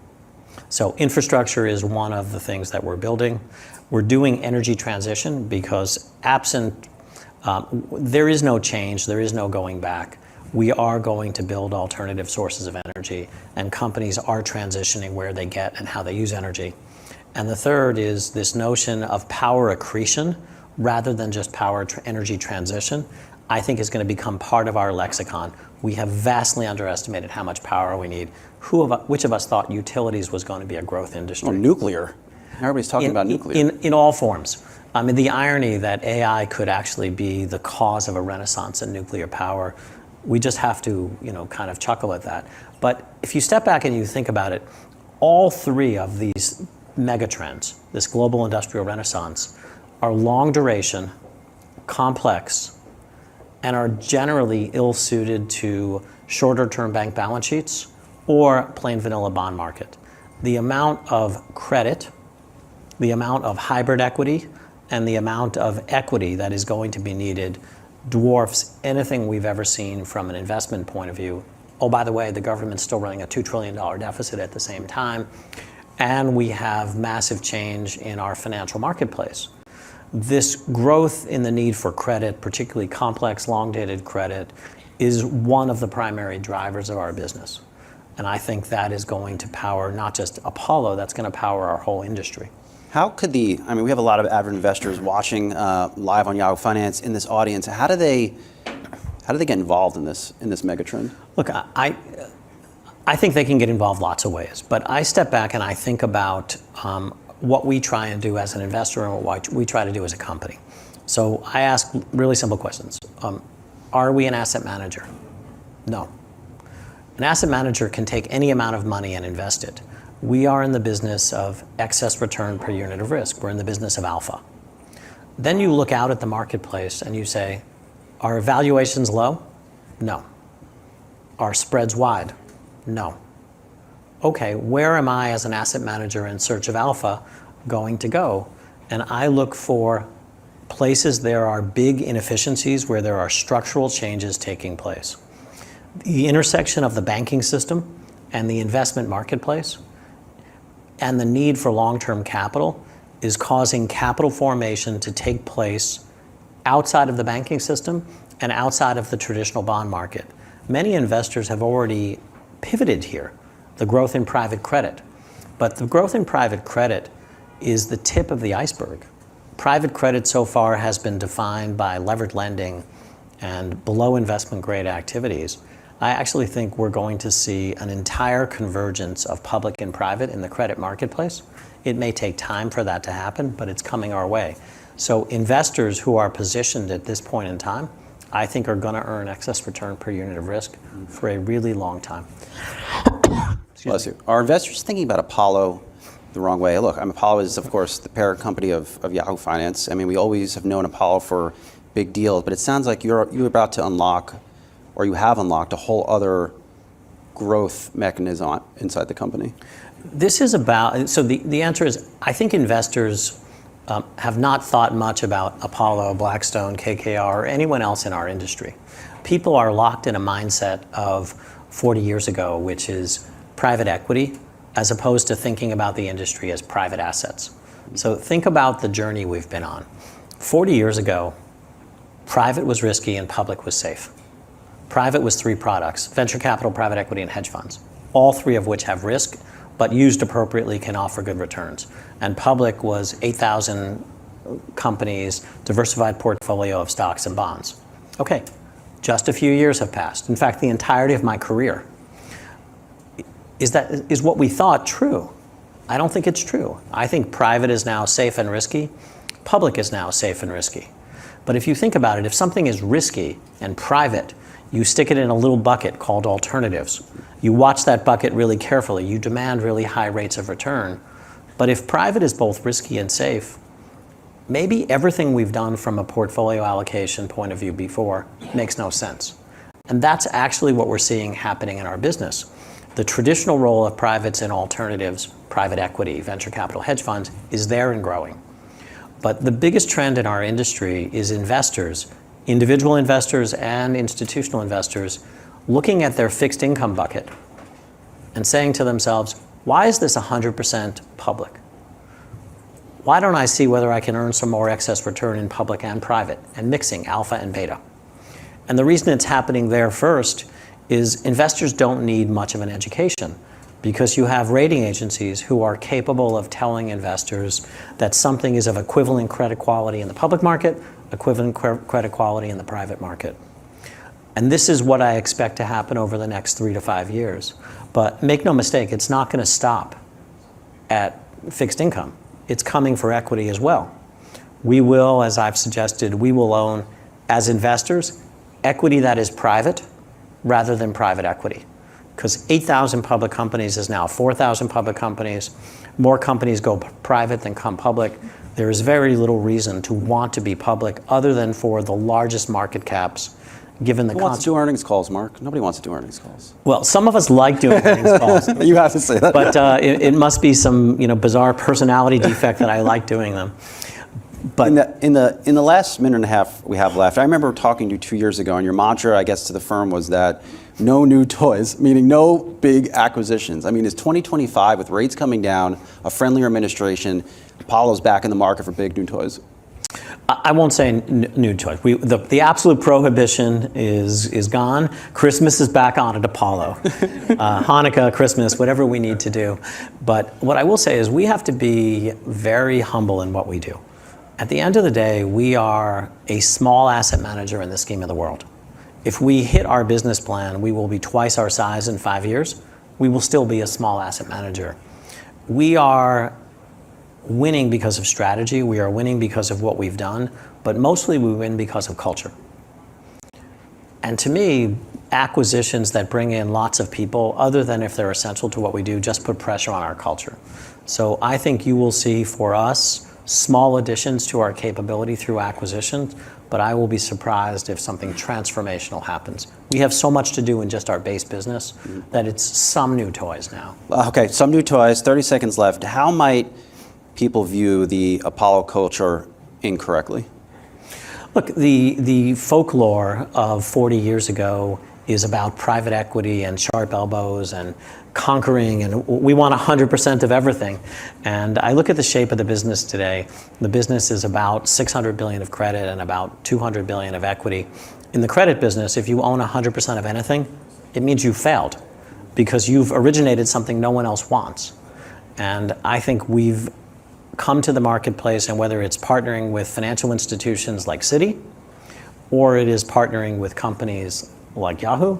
So infrastructure is one of the things that we're building. We're doing energy transition because absent, there is no change, there is no going back. We are going to build alternative sources of energy, and companies are transitioning where they get and how they use energy. And the third is this notion of power accretion rather than just energy transition, I think is going to become part of our lexicon. We have vastly underestimated how much power we need. Which of us thought utilities was going to be a growth industry? Or nuclear. Everybody's talking about nuclear. In all forms. I mean, the irony that AI could actually be the cause of a renaissance in nuclear power, we just have to, kind of chuckle at that. But if you step back and you think about it, all three of these megatrends, this global industrial renaissance, are long duration, complex, and are generally ill-suited to shorter-term bank balance sheets or plain vanilla bond market. The amount of credit, the amount of hybrid equity, and the amount of equity that is going to be needed dwarfs anything we've ever seen from an investment point of view. Oh, by the way, the government's still running a $2 trillion deficit at the same time, and we have massive change in our financial marketplace. This growth in the need for credit, particularly complex, long-dated credit, is one of the primary drivers of our business. And I think that is going to power not just Apollo, that's going to power our whole industry. How could we have a lot of avid investors watching live on Yahoo Finance in this audience. How do they get involved in this megatrend? Look, I think they can get involved lots of ways, but I step back and I think about what we try and do as an investor and what we try to do as a company. So I ask really simple questions. Are we an asset manager? No. An asset manager can take any amount of money and invest it. We are in the business of excess return per unit of risk. We're in the business of alpha. Then you look out at the marketplace and you say, are valuations low? No. Are spreads wide? No. Okay, where am I as an asset manager in search of alpha going to go? And I look for places there are big inefficiencies where there are structural changes taking place. The intersection of the banking system and the investment marketplace and the need for long-term capital is causing capital formation to take place outside of the banking system and outside of the traditional bond market. Many investors have already pivoted here. The growth in private credit. But the growth in private credit is the tip of the iceberg. Private credit so far has been defined by levered lending and below investment grade activities. I actually think we're going to see an entire convergence of public and private in the credit marketplace. It may take time for that to happen, but it's coming our way. So investors who are positioned at this point in time, I think are going to earn excess return per unit of risk for a really long time. Bless you. Are investors thinking about Apollo the wrong way? Look, Apollo is, of course, the parent company of Yahoo Finance. We always have known Apollo for big deals, but it sounds like you're about to unlock, or you have unlocked, a whole other growth mechanism inside the company. This is about, so the answer is, I think investors have not thought much about Apollo, Blackstone, KKR, or anyone else in our industry. People are locked in a mindset of 40 years ago, which is private equity, as opposed to thinking about the industry as private assets. So think about the journey we've been on. 40 years ago, private was risky and public was safe. Private was three products: venture capital, private equity, and hedge funds, all three of which have risk, but used appropriately can offer good returns. And public was 8,000 companies, diversified portfolio of stocks and bonds. Okay, just a few years have passed. In fact, the entirety of my career. Is what we thought true? I don't think it's true. I think private is now safe and risky. Public is now safe and risky. But if you think about it, if something is risky and private, you stick it in a little bucket called alternatives. You watch that bucket really carefully. You demand really high rates of return. But if private is both risky and safe, maybe everything we've done from a portfolio allocation point of view before makes no sense. And that's actually what we're seeing happening in our business. The traditional role of privates in alternatives, private equity, venture capital, hedge funds, is there and growing. But the biggest trend in our industry is investors, individual investors and institutional investors, looking at their fixed income bucket and saying to themselves, why is this 100% public? Why don't I see whether I can earn some more excess return in public and private, and mixing alpha and beta? And the reason it's happening there first is investors don't need much of an education, because you have rating agencies who are capable of telling investors that something is of equivalent credit quality in the public market, equivalent credit quality in the private market. And this is what I expect to happen over the next 3 to 5 years. But make no mistake, it's not going to stop at fixed income. It's coming for equity as well. We will, as I've suggested, we will own, as investors, equity that is private rather than private equity. Because 8,000 public companies is now 4,000 public companies. More companies go private than come public. There is very little reason to want to be public other than for the largest market caps, given the Who wants to do earnings calls, Mark? Nobody wants to do earnings calls. Well, some of us like doing earnings calls. You have to say that. But it must be some bizarre personality defect that I like doing them. But in the last minute and a half we have left, I remember talking to you 2 years ago, and your mantra, I guess, to the firm was that no new toys, meaning no big acquisitions. I mean, is 2025, with rates coming down, a friendlier administration, Apollo's back in the market for big new toys? I won't say new toys. The absolute prohibition is gone. Christmas is back on at Apollo. Hanukkah, Christmas, whatever we need to do. But what I will say is we have to be very humble in what we do. At the end of the day, we are a small asset manager in the scheme of the world. If we hit our business plan, we will be twice our size in 5 years. We will still be a small asset manager. We are winning because of strategy. We are winning because of what we've done, but mostly we win because of culture. And to me, acquisitions that bring in lots of people, other than if they're essential to what we do, just put pressure on our culture. So I think you will see for us small additions to our capability through acquisitions, but I will be surprised if something transformational happens. We have so much to do in just our base business that it's some new toys now. Okay, some new toys, 30 seconds left. How might people view the Apollo culture incorrectly? Look, the folklore of 40 years ago is about private equity and sharp elbows and conquering, and we want 100% of everything. And I look at the shape of the business today. The business is about $600 billion of credit and about $200 billion of equity. In the credit business, if you own 100% of anything, it means you failed because you've originated something no one else wants. And I think we've come to the marketplace, and whether it's partnering with financial institutions like Citi, or it is partnering with companies like Yahoo,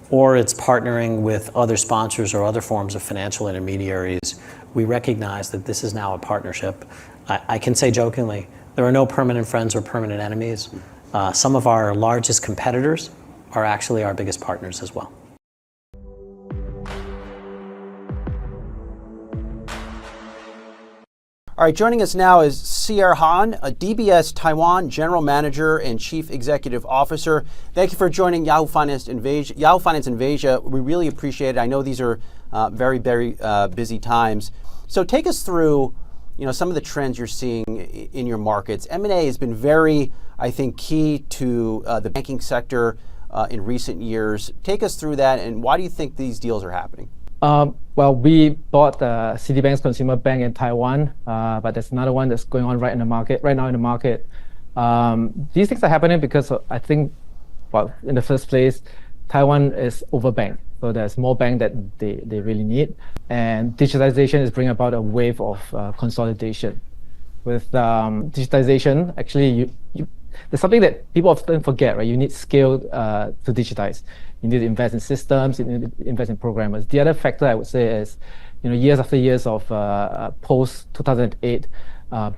or it's partnering with other sponsors or other forms of financial intermediaries, we recognize that this is now a partnership. I can say jokingly, there are no permanent friends or permanent enemies. Some of our largest competitors are actually our biggest partners as well. All right, joining us now is Sierra Han, a DBS Taiwan General Manager and Chief Executive Officer. Thank you for joining Yahoo Finance Invest. We really appreciate it. I know these are very busy times. So take us through, some of the trends you're seeing in your markets. M&A has been very, I think, key to the banking sector in recent years. Take us through that, and why do you think these deals are happening? Well, we bought Citibank's consumer bank in Taiwan, but there's another one that's going on right now in the market. These things are happening because I think, in the first place, Taiwan is overbanked. So there's more bank that they really need. And digitization is bringing about a wave of consolidation. With digitization, actually, there's something that people often forget, right? You need scale to digitize. You need to invest in systems, you need to invest in programmers. The other factor I would say is, years after years of post-2008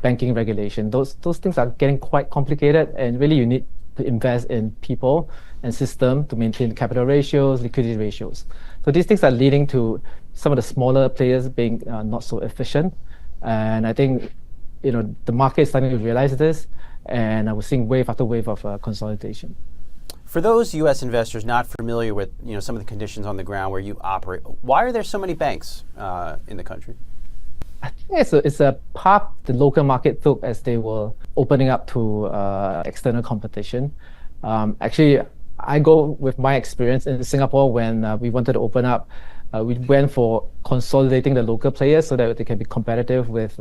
banking regulation, those things are getting quite complicated, and really you need to invest in people and system to maintain capital ratios, liquidity ratios. So these things are leading to some of the smaller players being not so efficient. And I think the market is starting to realize this, and we're seeing wave after wave of consolidation. For those U.S. investors not familiar with some of the conditions on the ground where you operate, why are there so many banks in the country? I think it's a part the local market took as they were opening up to external competition. Actually, I go with my experience in Singapore when we wanted to open up. We went for consolidating the local players so that they can be competitive with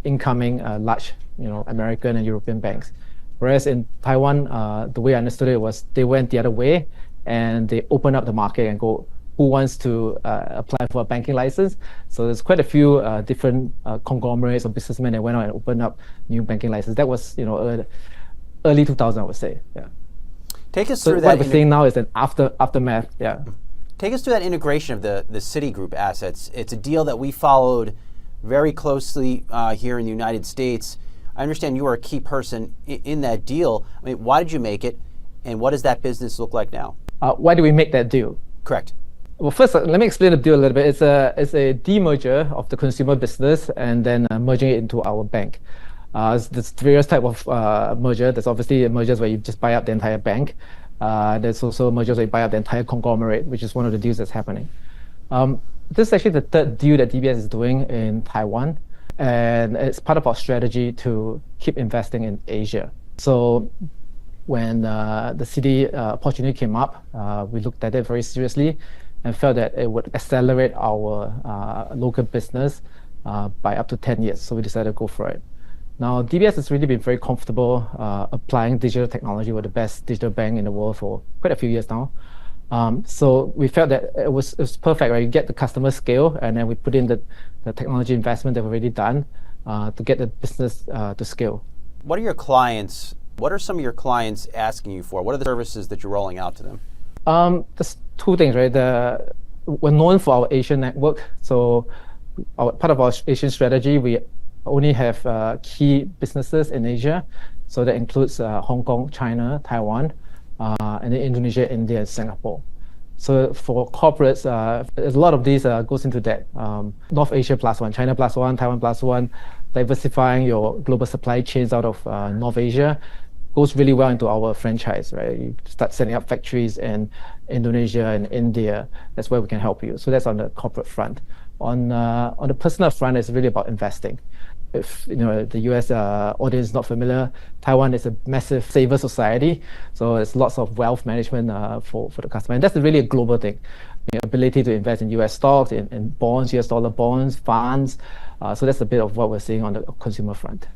incoming large, American and European banks. Whereas in Taiwan, the way I understood it was they went the other way and they opened up the market and go, who wants to apply for a banking license? So there's quite a few different conglomerates or businessmen that went out and opened up new banking licenses. That was, early 2000, I would say. Yeah. Take us so through what that. we're seeing now is an aftermath. Yeah. Take us through that integration of the Citigroup assets. It's a deal that we followed very closely here in the United States. I understand you are a key person in that deal. I mean, why did you make it, and what does that business look like now? Why did we make that deal? Correct. Well, first, let me explain the deal a little bit. It's a demerger of the consumer business and then merging it into our bank. There's various type of merger. There's obviously mergers where you just buy up the entire bank. There's also mergers where you buy up the entire conglomerate, which is one of the deals that's happening. This is actually the third deal that DBS is doing in Taiwan, and it's part of our strategy to keep investing in Asia. So when the Citi opportunity came up, we looked at it very seriously and felt that it would accelerate our local business by up to 10 years. So we decided to go for it. Now, DBS has really been very comfortable applying digital technology. We're the best digital bank in the world for quite a few years now. So we felt that it was perfect, right? You get the customer scale, and then we put in the technology investment that we've already done to get the business to scale. What are some of your clients asking you for? What are the services that you're rolling out to them? There's two things, right? We're known for our Asian network. So part of our Asian strategy, we only have key businesses in Asia. So that includes Hong Kong, China, Taiwan, and then Indonesia, India, and Singapore. So for corporates, a lot of these goes into that. North Asia +1, China +1, Taiwan +1, diversifying your global supply chains out of North Asia goes really well into our franchise, right? You start setting up factories in Indonesia and India. That's where we can help you. So that's on the corporate front. On the personal front, it's really about investing. If the US audience is not familiar, Taiwan is a massive saver society. So there's lots of wealth management for the customer. And that's really a global thing. The ability to invest in US stocks, in bonds, US dollar bonds, funds. So that's a bit of what we're seeing on the consumer front.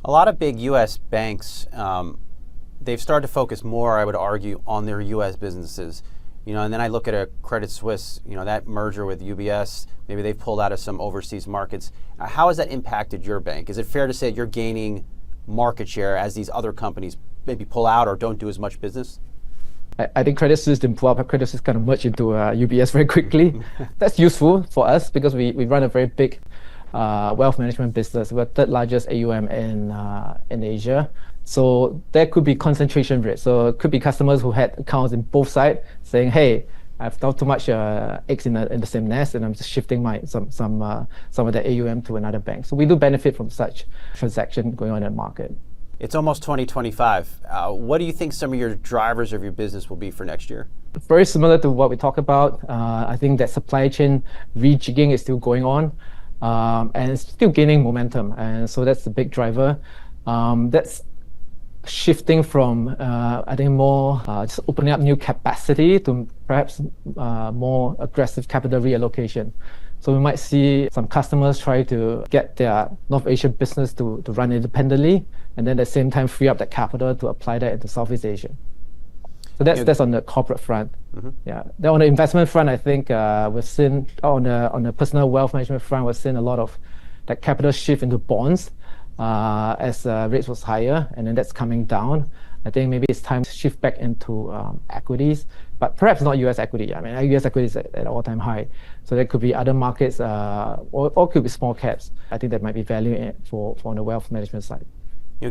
A lot of big U.S. banks, they've started to focus more, I would argue, on their U.S. businesses. And then I look at a Credit Suisse, that merger with UBS, maybe they've pulled out of some overseas markets. How has that impacted your bank? Is it fair to say you're gaining market share as these other companies maybe pull out or don't do as much business? I think Credit Suisse didn't pull out, Credit Suisse kind of merged into UBS very quickly. That's useful for us because we run a very big wealth management business. We're third largest AUM in Asia. So there could be concentration risk. So it could be customers who had accounts in both sides saying, hey, I've done too much eggs in the same nest and I'm just shifting some of the AUM to another bank. So we do benefit from such transaction going on in the market. It's almost 2025. What do you think some of your drivers of your business will be for next year? Very similar to what we talked about. I think that supply chain rejigging is still going on. And it's still gaining momentum, and so that's the big driver. That's shifting from, I think, more just opening up new capacity to perhaps more aggressive capital reallocation. So we might see some customers try to get their North Asia business to run independently, and then at the same time free up that capital to apply that into Southeast Asia. So that's on the corporate front. Mm-hmm. Yeah. Then on the investment front, I think we've seen on the personal wealth management front, we've seen a lot of that capital shift into bonds as rates was higher, and then that's coming down. I think maybe it's time to shift back into equities, but perhaps not U.S. equity. I mean, U.S. equity is at all-time high, so there could be other markets or could be small caps. I think that might be value for on the wealth management side.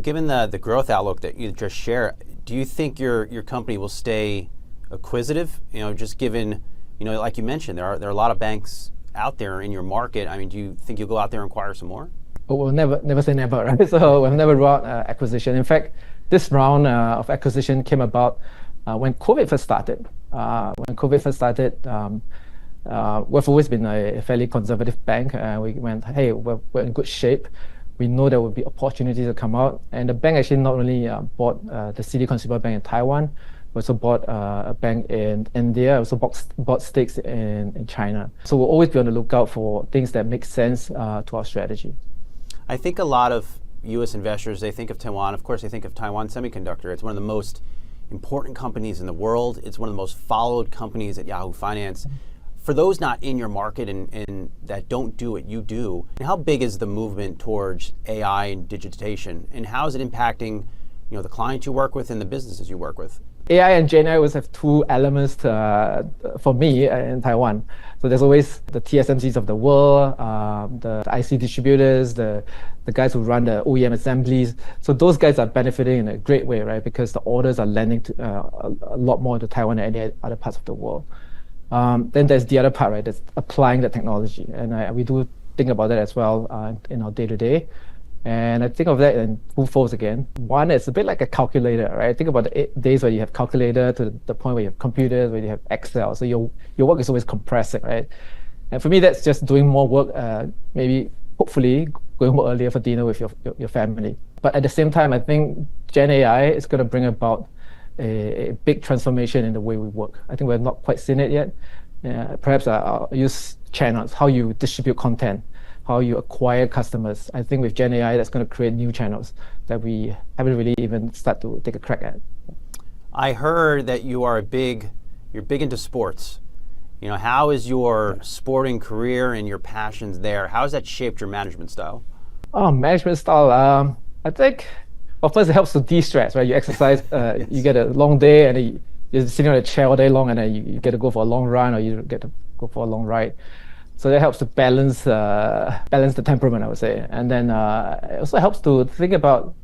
Given the growth outlook that you just shared, do you think your company will stay acquisitive? Just given, like you mentioned, there are a lot of banks out there in your market. I mean, do you think you'll go out there and acquire some more? we'll never say never, right? So we've never ruled out acquisition. In fact, this round of acquisition came about when COVID first started. We've always been a fairly conservative bank. We went, hey, we're in good shape. We know there will be opportunities to come out. And the bank actually not only bought the Citi Consumer Bank in Taiwan, we also bought a bank in India, also bought stakes in China. So we'll always be on the lookout for things that make sense to our strategy. I think a lot of U.S. investors, they think of Taiwan, of course they think of Taiwan Semiconductor. It's one of the most important companies in the world. It's one of the most followed companies at Yahoo Finance. For those not in your market and that don't do what you do, how big is the movement towards AI and digitization, and how is it impacting, the clients you work with and the businesses you work with? AI and GenAI always have two elements for me in Taiwan. So there's always the TSMCs of the world, the IC distributors, the guys who run the OEM assemblies. So those guys are benefiting in a great way, right? Because the orders are lending to, a lot more to Taiwan than any other parts of the world. Then there's the other part, right? That's applying the technology. And we do think about that as well in our day-to-day. And I think of that in two folds again. One, it's a bit like a calculator, right? Think about the days where you have calculator to the point where you have computers, where you have Excel. So your work is always compressing, right? And for me, that's just doing more work, maybe hopefully going home earlier for dinner with your family. But at the same time, I think Gen AI is going to bring about a big transformation in the way we work. I think we're not quite seen it yet. Perhaps I'll use channels, how you distribute content, how you acquire customers. I think with Gen AI, that's going to create new channels that we haven't really even started to take a crack at. I heard that you're big into sports. How is your sporting career and your passions there? How has that shaped your management style? Oh, management style. I think, well, first it helps to de-stress, right? You exercise, you get a long day, and you're sitting on a chair all day long, and then you get to go for a long run, or you get to go for a long ride. So that helps to balance the temperament, I would say. And then it also helps to think about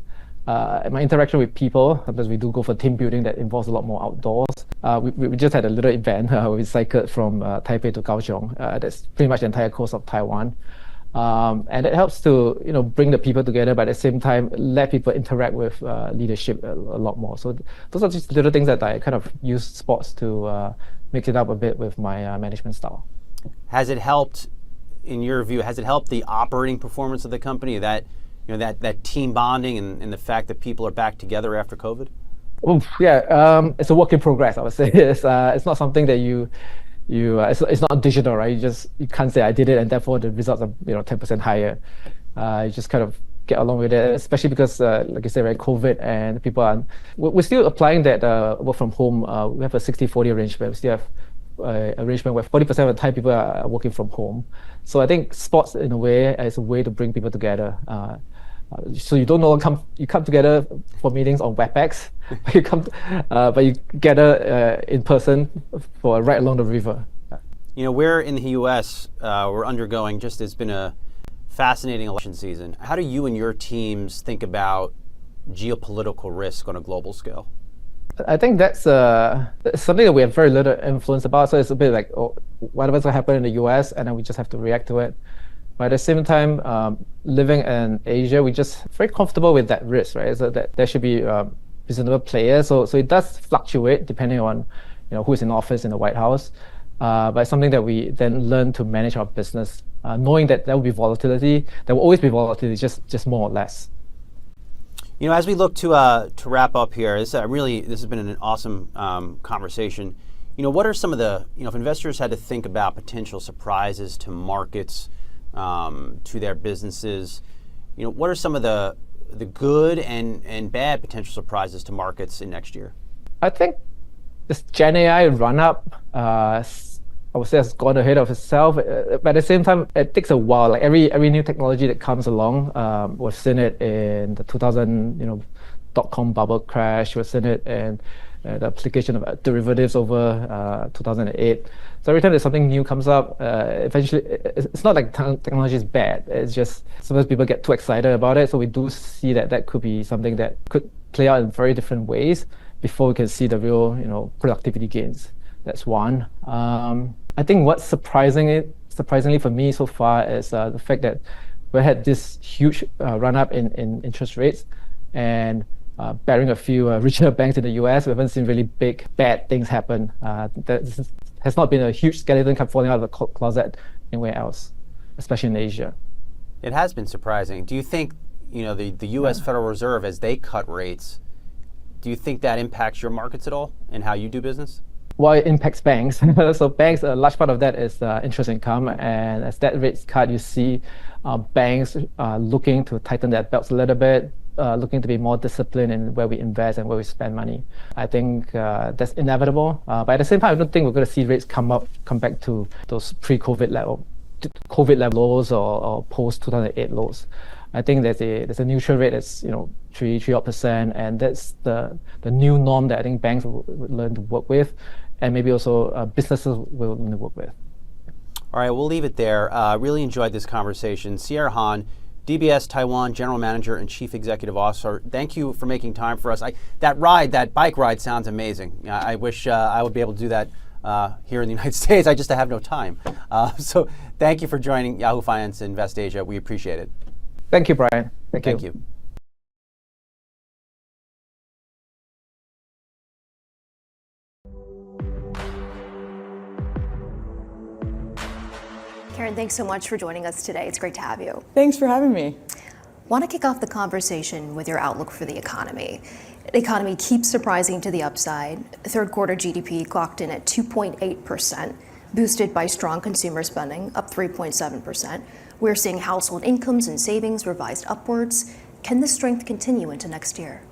my interaction with people. Sometimes we do go for team building that involves a lot more outdoors. We just had a little event where we cycled from Taipei to Kaohsiung. That's pretty much the entire coast of Taiwan. And it helps to bring the people together, but at the same time let people interact with leadership a lot more. So those are just little things that I kind of use sports to mix it up a bit with my management style. Has it helped, in your view, the operating performance of the company, that team bonding and the fact that people are back together after COVID? Oh, yeah, it's a work in progress, I would say. It's not something that it's not digital, right? You can't say I did it and therefore the results are 10% higher. You just kind of get along with it, especially because, like you said, right, COVID and people we're still applying that work from home. We have a 60-40 arrangement. We still have arrangement where 40% of the time people are working from home. So I think sports, in a way, is a way to bring people together. So you you come together for meetings on WebEx, but you gather in person for a ride along the river. We're in the U.S. We're undergoing it's been a fascinating election season. How do you and your teams think about geopolitical risk on a global scale? I think that's something that we have very little influence about. So it's a bit like whatever's going to happen in the US, and then we just have to react to it. But at the same time, living in Asia, we're just very comfortable with that risk, right? So that there should be reasonable players. So it does fluctuate depending on who's in office in the White House. But it's something that we then learn to manage our business, knowing that there will be volatility. There will always be volatility, just more or less. As we look to wrap up here, this has been an awesome conversation. What are some of the, if investors had to think about potential surprises to markets, to their businesses, what are some of the good and bad potential surprises to markets in next year? I think this Gen AI run up, I would say, has gone ahead of itself. But at the same time, it takes a while. Like every new technology that comes along, we've seen it in the 2000 dot-com bubble crash. We've seen it in the application of derivatives over 2008. So every time there's something new comes up, eventually it's not like technology is bad. It's just sometimes people get too excited about it. So we do see that could be something that could play out in very different ways before we can see the real productivity gains. That's one. I think what's surprisingly for me so far is the fact that we had this huge run up in interest rates, and barring a few regional banks in the US, we haven't seen really big bad things happen. There has not been a huge skeleton falling out of the closet anywhere else, especially in Asia. It has been surprising. Do you think, the U.S. Federal Reserve, as they cut rates, do you think that impacts your markets at all and how you do business? Well, it impacts banks. So banks, a large part of that is interest income, and as that rates cut, you see banks looking to tighten their belts a little bit, looking to be more disciplined in where we invest and where we spend money. I think that's inevitable. But at the same time, I don't think we're going to see rates come back to those pre-COVID level lows or post-2008 lows. I think there's a neutral rate that's 3%, and that's the new norm that I think banks will learn to work with, and maybe also businesses will learn to work with. All right, we'll leave it there. Really enjoyed this conversation. Sierra Han, DBS Taiwan General Manager and Chief Executive Officer, thank you for making time for us. That bike ride sounds amazing. I wish I would be able to do that here in the United States. I just have no time. So thank you for joining Yahoo Finance Invest Asia. We appreciate it. Thank you, Brian. Thank you. Karen, thanks so much for joining us today. It's great to have you. Thanks for having me. Want to kick off the conversation with your outlook for the economy. The economy keeps surprising to the upside. Third quarter GDP clocked in at 2.8%, boosted by strong consumer spending, up 3.7%. We're seeing household incomes and savings revised upwards. Can this strength continue into next year?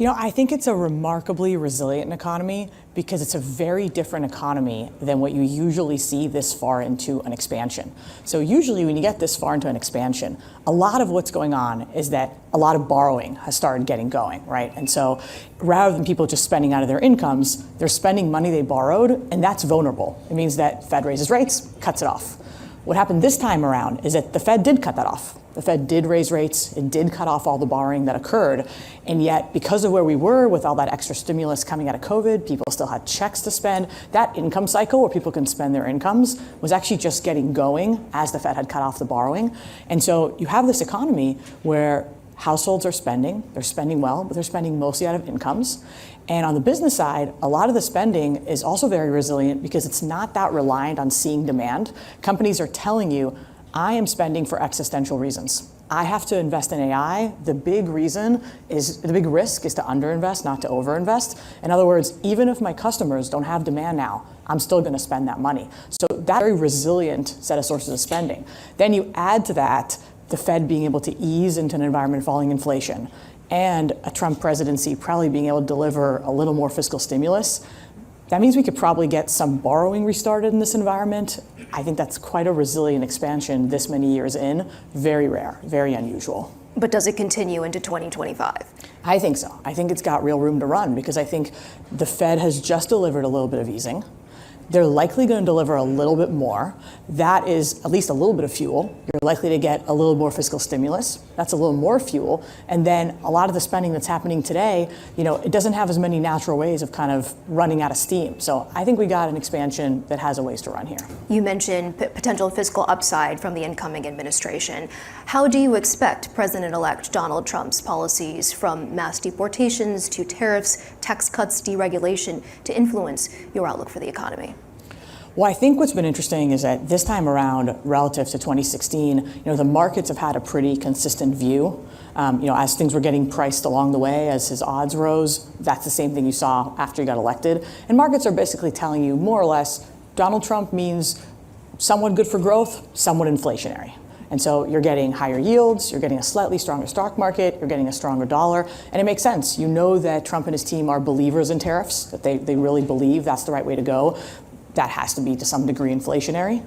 I think it's a remarkably resilient economy because it's a very different economy than what you usually see this far into an expansion. So usually when you get this far into an expansion, a lot of what's going on is that a lot of borrowing has started getting going, right? And so rather than people just spending out of their incomes, they're spending money they borrowed, and that's vulnerable. It means that Fed raises rates, cuts it off. What happened this time around is that the Fed did cut that off. The Fed did raise rates, it did cut off all the borrowing that occurred, and yet because of where we were with all that extra stimulus coming out of COVID, people still had checks to spend. That income cycle where people can spend their incomes was actually just getting going as the Fed had cut off the borrowing. And so you have this economy where households are spending, they're spending well, but they're spending mostly out of incomes. And on the business side, a lot of the spending is also very resilient because it's not that reliant on seeing demand. Companies are telling you, I am spending for existential reasons. I have to invest in AI. The big risk is to underinvest, not to overinvest. In other words, even if my customers don't have demand now, I'm still going to spend that money. So that's a very resilient set of sources of spending. Then you add to that the Fed being able to ease into an environment of falling inflation, and a Trump presidency probably being able to deliver a little more fiscal stimulus. That means we could probably get some borrowing restarted in this environment. I think that's quite a resilient expansion this many years in. Very rare, very unusual. But does it continue into 2025? I think so. I think it's got real room to run because I think the Fed has just delivered a little bit of easing. They're likely going to deliver a little bit more. That is at least a little bit of fuel. You're likely to get a little more fiscal stimulus. That's a little more fuel. And then a lot of the spending that's happening today, it doesn't have as many natural ways of kind of running out of steam. So I think we got an expansion that has a ways to run here. You mentioned potential fiscal upside from the incoming administration. How do you expect President-elect Donald Trump's policies, from mass deportations to tariffs, tax cuts, deregulation, to influence your outlook for the economy? Well, I think what's been interesting is that this time around, relative to 2016, the markets have had a pretty consistent view. As things were getting priced along the way, as his odds rose, that's the same thing you saw after he got elected. And markets are basically telling you more or less, Donald Trump means somewhat good for growth, somewhat inflationary. And so you're getting higher yields, you're getting a slightly stronger stock market, you're getting a stronger dollar, and it makes sense. You know that Trump and his team are believers in tariffs, that they really believe that's the right way to go. That has to be to some degree inflationary.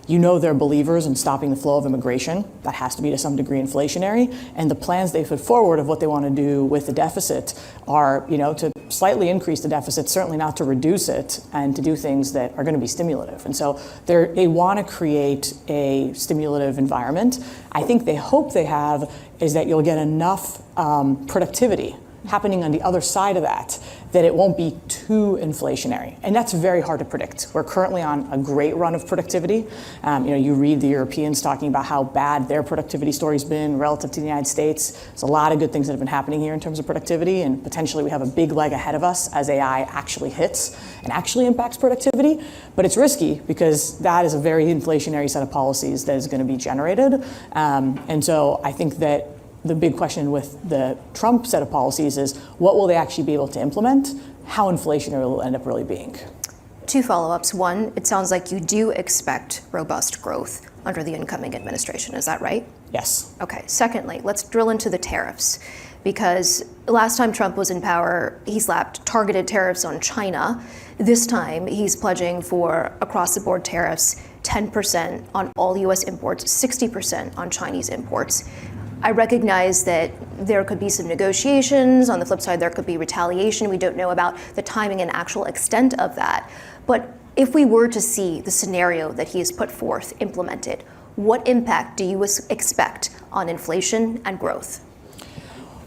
You know they're believers in stopping the flow of immigration. That has to be to some degree inflationary. And the plans they put forward of what they want to do with the deficit are, to slightly increase the deficit, certainly not to reduce it, and to do things that are going to be stimulative. And so they want to create a stimulative environment. I think they hope they have is that you'll get enough productivity happening on the other side of that it won't be too inflationary. And that's very hard to predict. We're currently on a great run of productivity. You read the Europeans talking about how bad their productivity story's been relative to the United States. There's a lot of good things that have been happening here in terms of productivity, and potentially we have a big leg ahead of us as AI actually hits and actually impacts productivity. But it's risky because that is a very inflationary set of policies that is going to be generated. And so I think that the big question with the Trump set of policies is what will they actually be able to implement? How inflationary will it end up really being? 2 follow-ups. One, it sounds like you do expect robust growth under the incoming administration. Is that right? Yes. Okay. Secondly, let's drill into the tariffs, because last time Trump was in power, he slapped targeted tariffs on China. This time, he's pledging for across-the-board tariffs, 10% on all U.S. imports, 60% on Chinese imports. I recognize that there could be some negotiations. On the flip side, there could be retaliation. We don't know about the timing and actual extent of that. But if we were to see the scenario that he has put forth implemented, what impact do you expect on inflation and growth?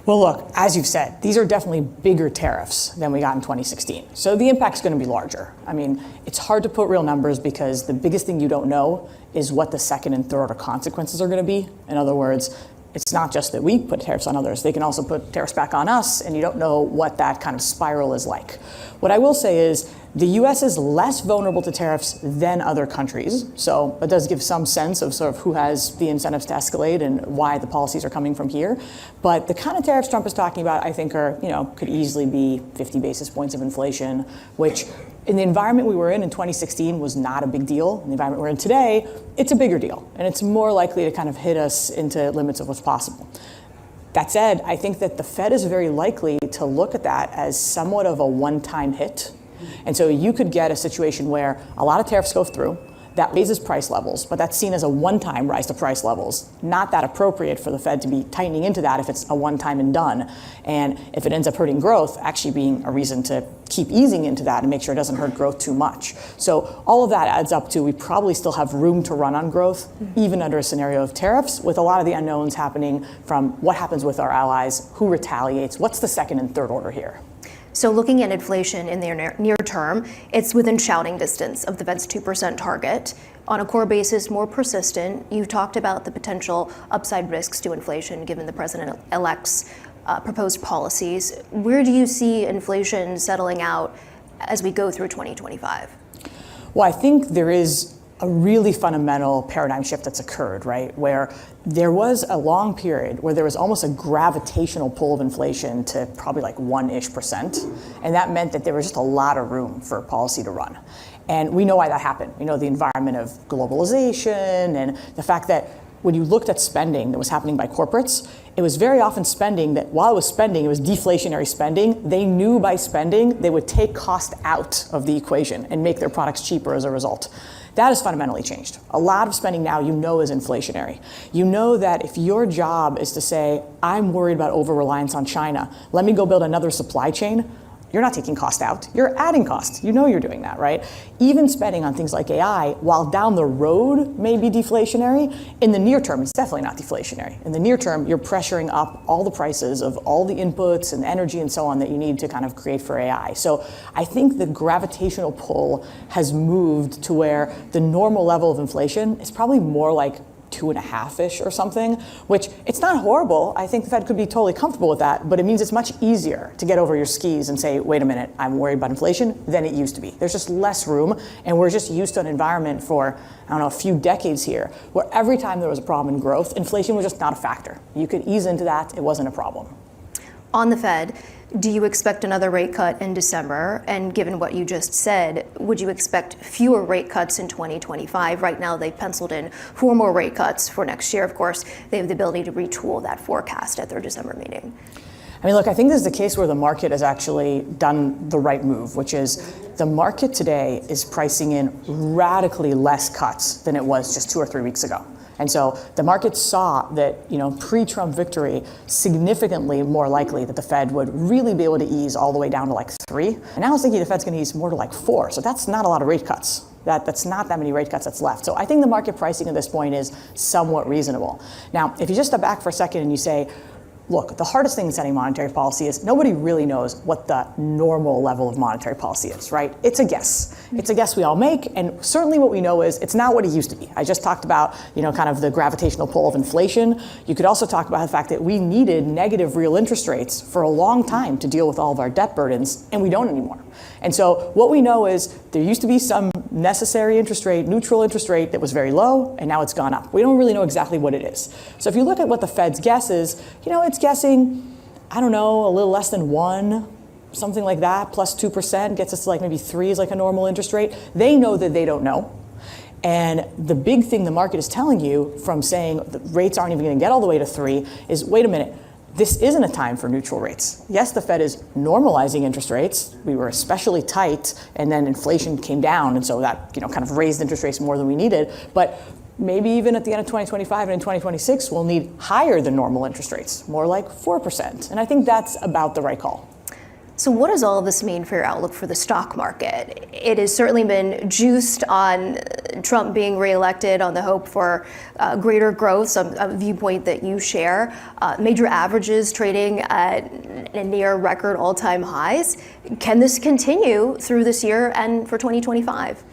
Well, look, as you've said, these are definitely bigger tariffs than we got in 2016. So the impact's going to be larger. I mean, it's hard to put real numbers because the biggest thing you don't know is what the second and third order consequences are going to be. In other words, it's not just that we put tariffs on others. They can also put tariffs back on us, and you don't know what that kind of spiral is like. What I will say is the U.S. is less vulnerable to tariffs than other countries. So it does give some sense of sort of who has the incentives to escalate and why the policies are coming from here. But the kind of tariffs Trump is talking about, I think, are, could easily be 50 basis points of inflation, which in the environment we were in 2016 was not a big deal. In the environment we're in today, it's a bigger deal. And it's more likely to kind of hit us into limits of what's possible. That said, I think that the Fed is very likely to look at that as somewhat of a one-time hit. And so you could get a situation where a lot of tariffs go through, that raises price levels, but that's seen as a one-time rise to price levels. Not that appropriate for the Fed to be tightening into that if it's a one-time and done. And if it ends up hurting growth, actually being a reason to keep easing into that and make sure it doesn't hurt growth too much. So all of that adds up to we probably still have room to run on growth, even under a scenario of tariffs, with a lot of the unknowns happening from what happens with our allies, who retaliates, what's the second and third order here. So looking at inflation in the near term, it's within shouting distance of the Fed's 2% target. On a core basis, more persistent. You've talked about the potential upside risks to inflation given the president-elect's proposed policies. Where do you see inflation settling out as we go through 2025? Well, I think there is a really fundamental paradigm shift that's occurred, right? Where there was a long period where there was almost a gravitational pull of inflation to probably like 1-ish%. And that meant that there was just a lot of room for policy to run. And we know why that happened. We know the environment of globalization and the fact that when you looked at spending that was happening by corporates, it was very often spending that while it was spending, it was deflationary spending. They knew by spending, they would take cost out of the equation and make their products cheaper as a result. That has fundamentally changed. A lot of spending now is inflationary. You know that if your job is to say, I'm worried about over-reliance on China, let me go build another supply chain, you're not taking cost out, you're adding cost. You know you're doing that, right? Even spending on things like AI, while down the road may be deflationary, in the near term, it's definitely not deflationary. In the near term, you're pressuring up all the prices of all the inputs and energy and so on that you need to kind of create for AI. So I think the gravitational pull has moved to where the normal level of inflation is probably more like 2.5-ish or something, which it's not horrible. I think the Fed could be totally comfortable with that, but it means it's much easier to get over your skis and say, wait a minute, I'm worried about inflation than it used to be. There's just less room, and we're just used to an environment for, a few decades here, where every time there was a problem in growth, inflation was just not a factor. You could ease into that, it wasn't a problem. On the Fed, do you expect another rate cut in December? And given what you just said, would you expect fewer rate cuts in 2025? Right now, they've penciled in 4 more rate cuts for next year. Of course, they have the ability to retool that forecast at their December meeting. I mean, look, I think this is the case where the market has actually done the right move, which is the market today is pricing in radically less cuts than it was just 2 or 3 weeks ago. And so the market saw that, pre-Trump victory, significantly more likely that the Fed would really be able to ease all the way down to like 3. And now it's thinking the Fed's going to ease more to like 4. So that's not a lot of rate cuts. That's not that many rate cuts that's left. So I think the market pricing at this point is somewhat reasonable. Now, if you just step back for a second and you say, look, the hardest thing in setting monetary policy is nobody really knows what the normal level of monetary policy is, right? It's a guess. It's a guess we all make, and certainly what we know is it's not what it used to be. I just talked about, kind of the gravitational pull of inflation. You could also talk about the fact that we needed negative real interest rates for a long time to deal with all of our debt burdens, and we don't anymore. And so what we know is there used to be some necessary interest rate, neutral interest rate that was very low, and now it's gone up. We don't really know exactly what it is. So if you look at what the Fed's guess is, it's guessing, I don't know, a little less than 1, something like that, plus 2%, gets us to like maybe 3 is like a normal interest rate. They know that they don't know. And the big thing the market is telling you from saying the rates aren't even going to get all the way to 3 is, wait a minute, this isn't a time for neutral rates. Yes, the Fed is normalizing interest rates. We were especially tight, and then inflation came down, and so that kind of raised interest rates more than we needed. But maybe even at the end of 2025 and in 2026, we'll need higher than normal interest rates, more like 4%. And I think that's about the right call. So what does all of this mean for your outlook for the stock market? It has certainly been juiced on Trump being reelected, on the hope for greater growth, a viewpoint that you share. Major averages trading at near record all-time highs. Can this continue through this year and for 2025?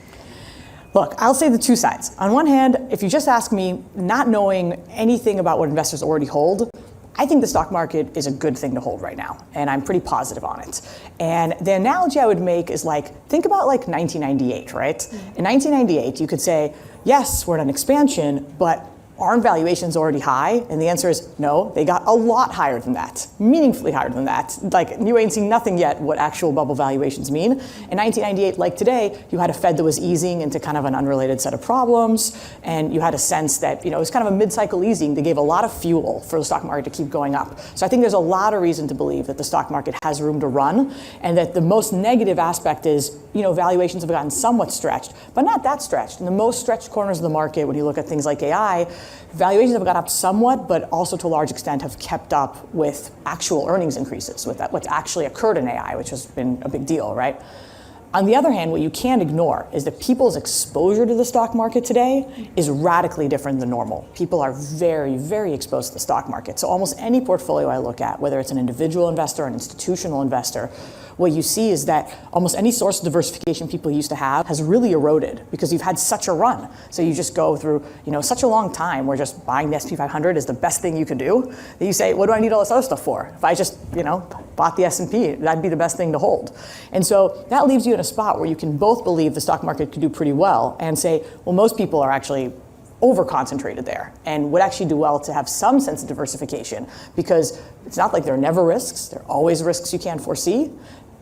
Look, I'll say the two sides. On one hand, if you just ask me, not knowing anything about what investors already hold, I think the stock market is a good thing to hold right now, and I'm pretty positive on it. And the analogy I would make is think about 1998, right? In 1998, you could say, yes, we're in an expansion, but aren't valuations already high? And the answer is no, they got a lot higher than that, meaningfully higher than that. You ain't seen nothing yet what actual bubble valuations mean. In 1998, like today, you had a Fed that was easing into kind of an unrelated set of problems, and you had a sense that, it was kind of a mid-cycle easing that gave a lot of fuel for the stock market to keep going up. So I think there's a lot of reason to believe that the stock market has room to run, and that the most negative aspect is, valuations have gotten somewhat stretched, but not that stretched. In the most stretched corners of the market, when you look at things like AI, valuations have gone up somewhat, but also to a large extent have kept up with actual earnings increases, with what's actually occurred in AI, which has been a big deal, right? On the other hand, what you can't ignore is that people's exposure to the stock market today is radically different than normal. People are very, very exposed to the stock market. So almost any portfolio I look at, whether it's an individual investor or an institutional investor, what you see is that almost any source of diversification people used to have has really eroded because you've had such a run. So you just go through, such a long time where just buying the S&P 500 is the best thing you could do, that you say, what do I need all this other stuff for? If I just, bought the S&P, that'd be the best thing to hold. And so that leaves you in a spot where you can both believe the stock market could do pretty well and say, well, most people are actually over-concentrated there and would actually do well to have some sense of diversification, because it's not like there are never risks. There are always risks you can't foresee.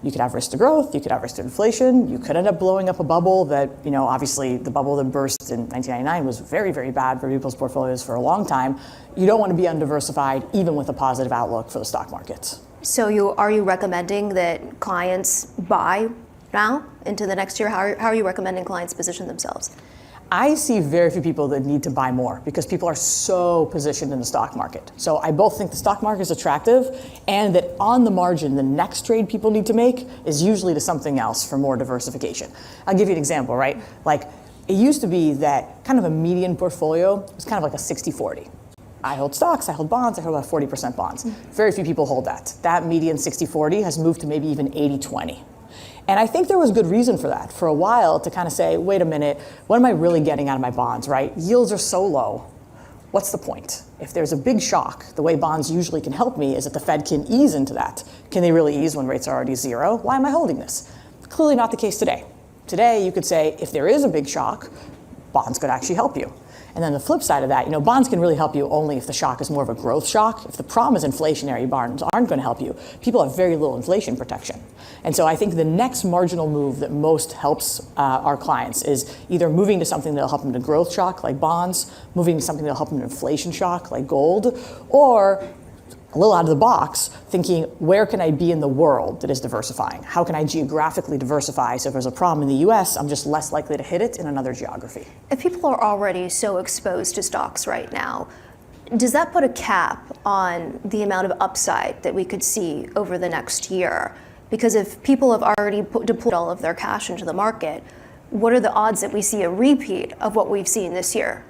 You could have risk to growth, you could have risk to inflation, you could end up blowing up a bubble that, obviously the bubble that burst in 1999 was very, very bad for people's portfolios for a long time. You don't want to be undiversified, even with a positive outlook for the stock markets. So are you recommending that clients buy now into the next year? How are you recommending clients position themselves? I see very few people that need to buy more because people are so positioned in the stock market. So I both think the stock market is attractive and that on the margin, the next trade people need to make is usually to something else for more diversification. I'll give you an example, right? It used to be that kind of a median portfolio was kind of like a 60-40. I hold stocks, I hold bonds, I hold about 40% bonds. Very few people hold that. That median 60-40 has moved to maybe even 80-20. And I think there was good reason for that, for a while, to kind of say, wait a minute, what am I really getting out of my bonds, right? Yields are so low. What's the point? If there's a big shock, the way bonds usually can help me is that the Fed can ease into that. Can they really ease when rates are already zero? Why am I holding this? Clearly not the case today. Today, you could say, if there is a big shock, bonds could actually help you. And then the flip side of that, bonds can really help you only if the shock is more of a growth shock. If the problem is inflationary, bonds aren't going to help you. People have very little inflation protection. And so I think the next marginal move that most helps our clients is either moving to something that'll help them to growth shock, like bonds, moving to something that'll help them to inflation shock, like gold, or a little out of the box, thinking, where can I be in the world that is diversifying? How can I geographically diversify? So if there's a problem in the US, I'm just less likely to hit it in another geography. If people are already so exposed to stocks right now, does that put a cap on the amount of upside that we could see over the next year? Because if people have already deployed all of their cash into the market, what are the odds that we see a repeat of what we've seen this year?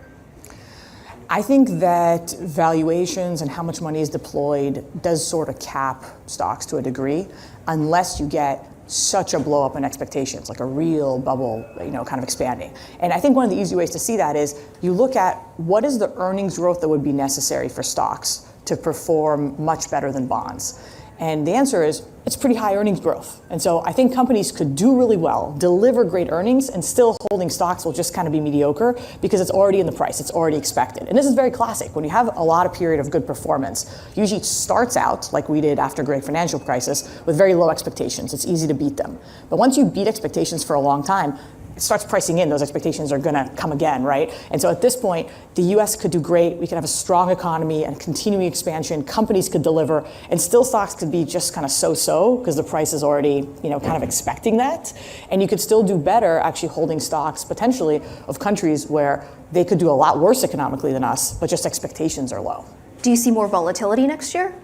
I think that valuations and how much money is deployed does sort of cap stocks to a degree, unless you get such a blow up in expectations, like a real bubble, kind of expanding. And I think one of the easy ways to see that is you look at what is the earnings growth that would be necessary for stocks to perform much better than bonds. And the answer is it's pretty high earnings growth. And so I think companies could do really well, deliver great earnings, and still holding stocks will just kind of be mediocre because it's already in the price, it's already expected. And this is very classic. When you have a lot of period of good performance, usually it starts out, like we did after great financial crisis, with very low expectations. It's easy to beat them. But once you beat expectations for a long time, it starts pricing in those expectations are going to come again, right? And so at this point, the US could do great. We could have a strong economy and continuing expansion. Companies could deliver, and still stocks could be just kind of so-so because the price is already, kind of expecting that. And you could still do better actually holding stocks potentially of countries where they could do a lot worse economically than us, but just expectations are low. Do you see more volatility next year?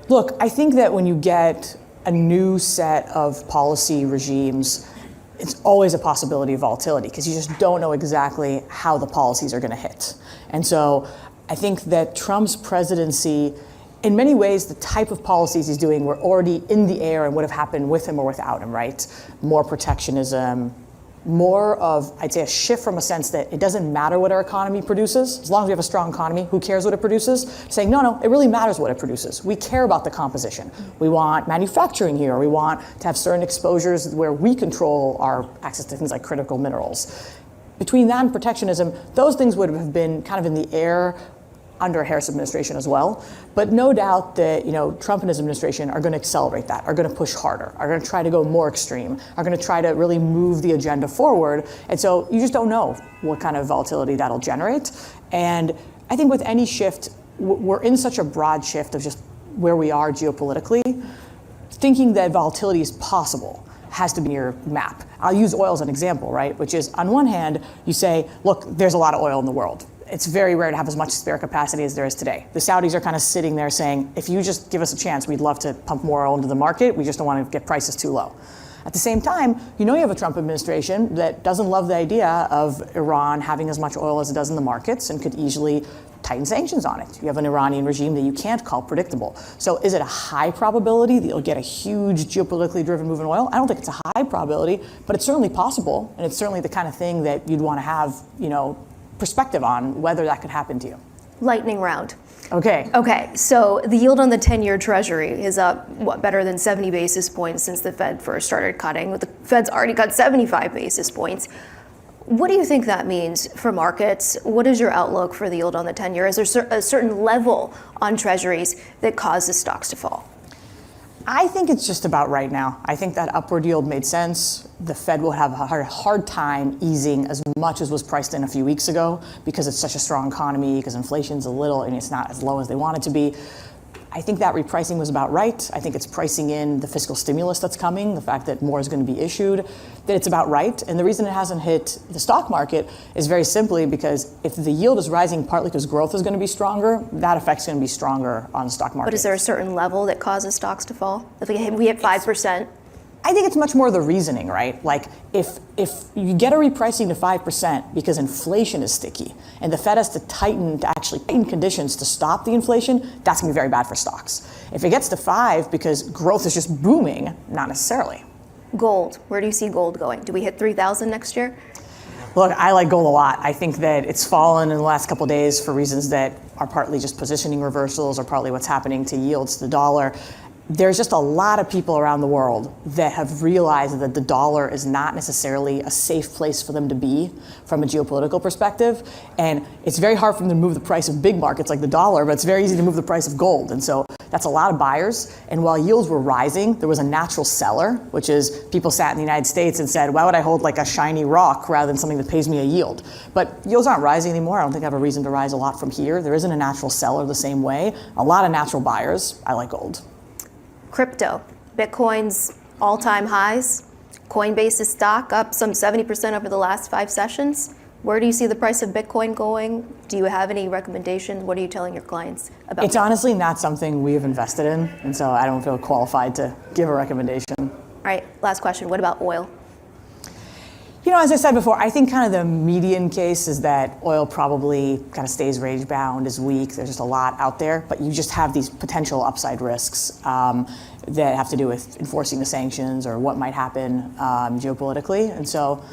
Look, I think that when you get a new set of policy regimes, it's always a possibility of volatility because you just don't know exactly how the policies are going to hit. And so I think that Trump's presidency, in many ways, the type of policies he's doing were already in the air and would have happened with him or without him, right? More protectionism, more of, I'd say, a shift from a sense that it doesn't matter what our economy produces. As long as we have a strong economy, who cares what it produces? Saying, no, it really matters what it produces. We care about the composition. We want manufacturing here. We want to have certain exposures where we control our access to things like critical minerals. Between that and protectionism, those things would have been kind of in the air under a Harris administration as well. But no doubt that Trump and his administration are going to accelerate that, are going to push harder, are going to try to go more extreme, are going to try to really move the agenda forward. And so you just don't know what kind of volatility that'll generate. And I think with any shift, we're in such a broad shift of just where we are geopolitically. Thinking that volatility is possible has to be your map. I'll use oil as an example, right? Which is, on one hand, you say, look, there's a lot of oil in the world. It's very rare to have as much spare capacity as there is today. The Saudis are kind of sitting there saying, if you just give us a chance, we'd love to pump more oil into the market. We just don't want to get prices too low. At the same time, you have a Trump administration that doesn't love the idea of Iran having as much oil as it does in the markets and could easily tighten sanctions on it. You have an Iranian regime that you can't call predictable. So is it a high probability that you'll get a huge geopolitically driven move in oil? I don't think it's a high probability, but it's certainly possible. And it's certainly the kind of thing that you'd want to have, perspective on whether that could happen to you. Lightning round. Okay, so the yield on the 10-year Treasury is up, better than 70 basis points since the Fed first started cutting. The Fed's already cut 75 basis points. What do you think that means for markets? What is your outlook for the yield on the 10-year? Is there a certain level on Treasuries that causes stocks to fall? I think it's just about right now. I think that upward yield made sense. The Fed will have a hard time easing as much as was priced in a few weeks ago because it's such a strong economy, because inflation's a little, and it's not as low as they want it to be. I think that repricing was about right. I think it's pricing in the fiscal stimulus that's coming, the fact that more is going to be issued, that it's about right. And the reason it hasn't hit the stock market is very simply because if the yield is rising partly because growth is going to be stronger, that effect's going to be stronger on the stock market. But is there a certain level that causes stocks to fall? If we hit 5%? I think it's much more the reasoning, right? Like if you get a repricing to 5% because inflation is sticky and the Fed has to actually tighten conditions to stop the inflation, that's going to be very bad for stocks. If it gets to 5 because growth is just booming, not necessarily. Gold. Where do you see gold going? Do we hit 3,000 next year? Look, I like gold a lot. I think that it's fallen in the last couple of days for reasons that are partly just positioning reversals or partly what's happening to yields to the dollar. There's just a lot of people around the world that have realized that the dollar is not necessarily a safe place for them to be from a geopolitical perspective. And it's very hard for them to move the price of big markets like the dollar, but it's very easy to move the price of gold. And so that's a lot of buyers. And while yields were rising, there was a natural seller, which is people sat in the United States and said, why would I hold like a shiny rock rather than something that pays me a yield? But yields aren't rising anymore. I don't think I have a reason to rise a lot from here. There isn't a natural seller the same way. A lot of natural buyers. I like gold. Crypto. Bitcoin's all-time highs. Coinbase's stock up some 70% over the last 5 sessions. Where do you see the price of Bitcoin going? Do you have any recommendations? What are you telling your clients about It's honestly not something we have invested in, and so I don't feel qualified to give a recommendation. All right, last question. What about oil? As I said before, I think kind of the median case is that oil probably kind of stays range bound, is weak. There's just a lot out there, but you just have these potential upside risks that have to do with enforcing the sanctions or what might happen geopolitically. And so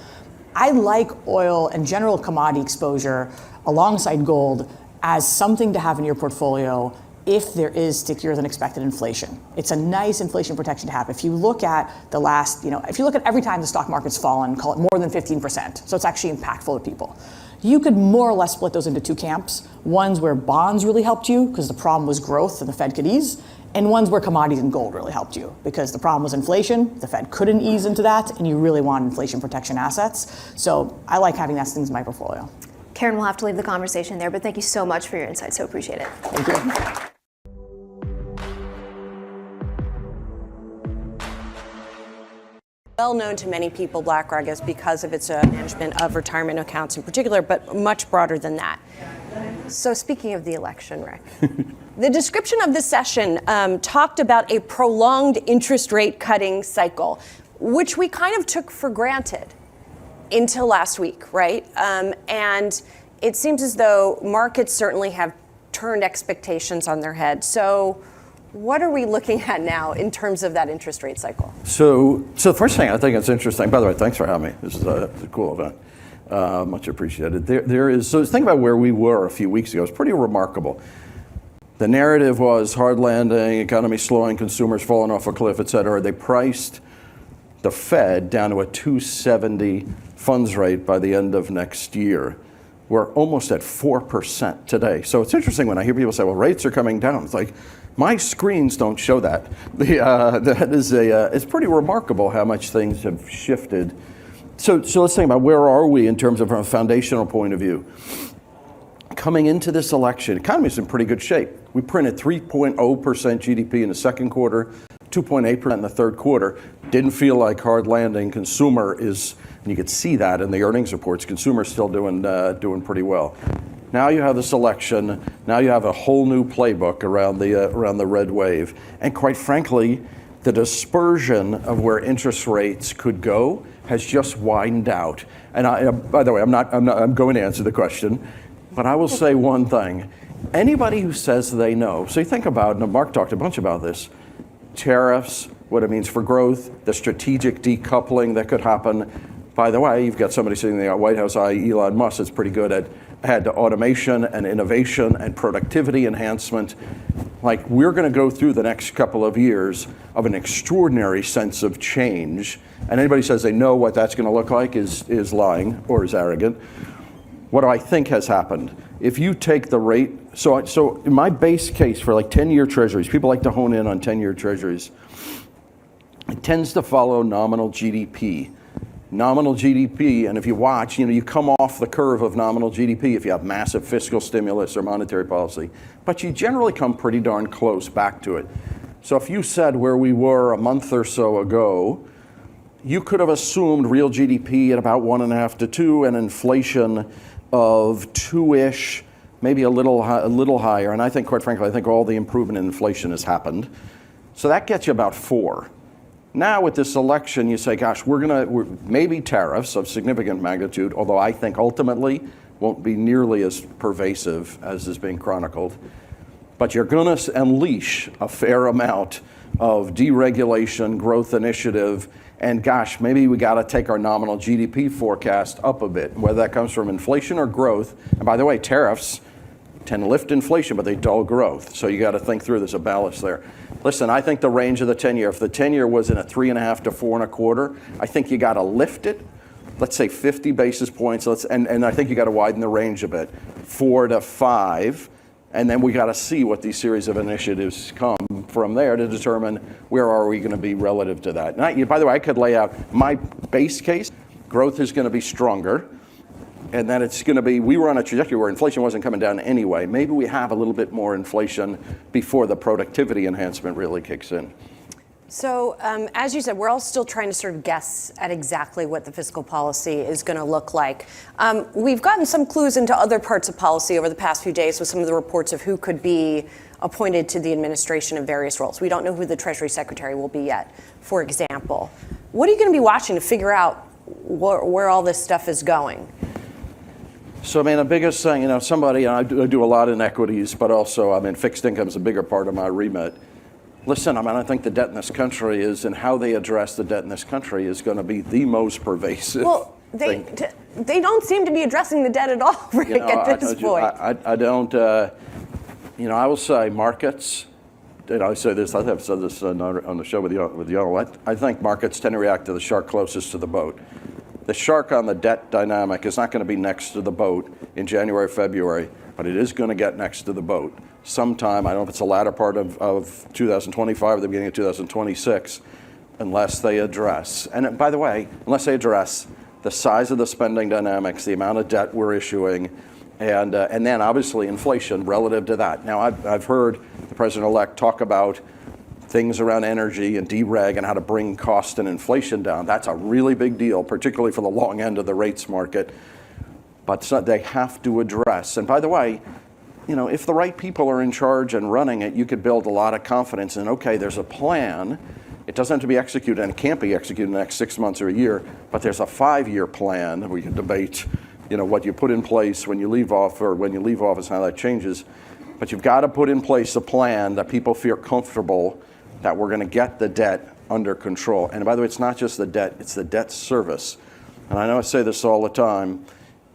I like oil and general commodity exposure alongside gold as something to have in your portfolio if there is stickier than expected inflation. It's a nice inflation protection to have. If you look at the last, if you look at every time the stock market's fallen, call it more than 15%, so it's actually impactful to people. You could more or less split those into two camps. Ones where bonds really helped you because the problem was growth and the Fed could ease, and ones where commodities and gold really helped you because the problem was inflation, the Fed couldn't ease into that, and you really wanted inflation protection assets. So I like having those things in my portfolio. Karen, we'll have to leave the conversation there, but thank you so much for your insights. So appreciate it. Thank you. Well known to many people, BlackRock, is because of its management of retirement accounts in particular, but much broader than that. So speaking of the election, Rick, the description of this session talked about a prolonged interest rate cutting cycle, which we kind of took for granted until last week, right? And it seems as though markets certainly have turned expectations on their head. So what are we looking at now in terms of that interest rate cycle? So the first thing I think it's interesting, by the way, thanks for having me. This is a cool event. Much appreciated. So think about where we were a few weeks ago. It's pretty remarkable. The narrative was hard landing, economy slowing, consumers falling off a cliff, et cetera. They priced the Fed down to a 270 funds rate by the end of next year. We're almost at 4% today. So it's interesting when I hear people say, well, rates are coming down. It's like, my screens don't show that. It's pretty remarkable how much things have shifted. So let's think about where are we in terms of from a foundational point of view. Coming into this election, the economy's in pretty good shape. We printed 3.0% GDP in the second quarter, 2.8% in the third quarter. Didn't feel like hard landing. Consumer is, and you could see that in the earnings reports, consumer's still doing pretty well. Now you have this election. Now you have a whole new playbook around the red wave, and quite frankly, the dispersion of where interest rates could go has just widened out. And by the way, I'm going to answer the question, but I will say one thing: anybody who says they know. So you think about, and Mark talked a bunch about this, tariffs, what it means for growth, the strategic decoupling that could happen. By the way, you've got somebody sitting in the White House, i.e. Elon Musk, that's pretty good at automation and innovation and productivity enhancement. Like, we're going to go through the next couple of years of an extraordinary sense of change. And anybody says they know what that's going to look like is lying or is arrogant. What do I think has happened? If you take the rate, so in my base case for like 10-year treasuries, people like to hone in on 10-year treasuries, it tends to follow nominal GDP. Nominal GDP, and if you watch, you come off the curve of nominal GDP if you have massive fiscal stimulus or monetary policy, but you generally come pretty darn close back to it. So if you said where we were a month or so ago, you could have assumed real GDP at about 1.5 to 2 and inflation of 2-ish, maybe a little higher. And I think, quite frankly, all the improvement in inflation has happened. So that gets you about 4. Now with this election, you say, gosh, we're maybe tariffs of significant magnitude, although I think ultimately won't be nearly as pervasive as is being chronicled. But you're going to unleash a fair amount of deregulation, growth initiative, and gosh, maybe we got to take our nominal GDP forecast up a bit, whether that comes from inflation or growth. And by the way, tariffs tend to lift inflation, but they dull growth. So you got to think through, there's a balance there. Listen, I think the range of the 10-year, if the 10-year was in a 3.5 to 4.25, I think you got to lift it. Let's say 50 basis points. And I think you got to widen the range a bit, 4 to 5. And then we got to see what these series of initiatives come from there to determine where are we going to be relative to that. And by the way, I could lay out my base case. Growth is going to be stronger. And then it's going to be, we were on a trajectory where inflation wasn't coming down anyway. Maybe we have a little bit more inflation before the productivity enhancement really kicks in. So as you said, we're all still trying to sort of guess at exactly what the fiscal policy is going to look like. We've gotten some clues into other parts of policy over the past few days with some of the reports of who could be appointed to the administration in various roles. We don't know who the Treasury Secretary will be yet, for example. What are you going to be watching to figure out where all this stuff is going? So, I mean, the biggest thing, you know, I do a lot in equities, but also, I mean, fixed income is a bigger part of my remit. Listen, I mean, I think the debt in this country and how they address the debt in this country is going to be the most pervasive. Well, they don't seem to be addressing the debt at all, Rick, at this point. I don't, you know, I will say markets, and I say this, I have said this on the show with y'all, I think markets tend to react to the shark closest to the boat. The shark on the debt dynamic is not going to be next to the boat in January, February, but it is going to get next to the boat sometime. I don't know if it's the latter part of 2025 or the beginning of 2026, unless they address, and by the way, unless they address the size of the spending dynamics, the amount of debt we're issuing, and then obviously inflation relative to that. Now, I've heard the president-elect talk about things around energy and dereg and how to bring cost and inflation down. That's a really big deal, particularly for the long end of the rates market. But they have to address. And by the way, you know, if the right people are in charge and running it, you could build a lot of confidence in, okay, there's a plan. It doesn't have to be executed, and it can't be executed in the next 6 months or a year, but there's a 5-year plan. We can debate, you know, what you put in place when you leave office, how that changes. But you've got to put in place a plan that people feel comfortable that we're going to get the debt under control. And by the way, it's not just the debt, it's the debt service. And I know I say this all the time.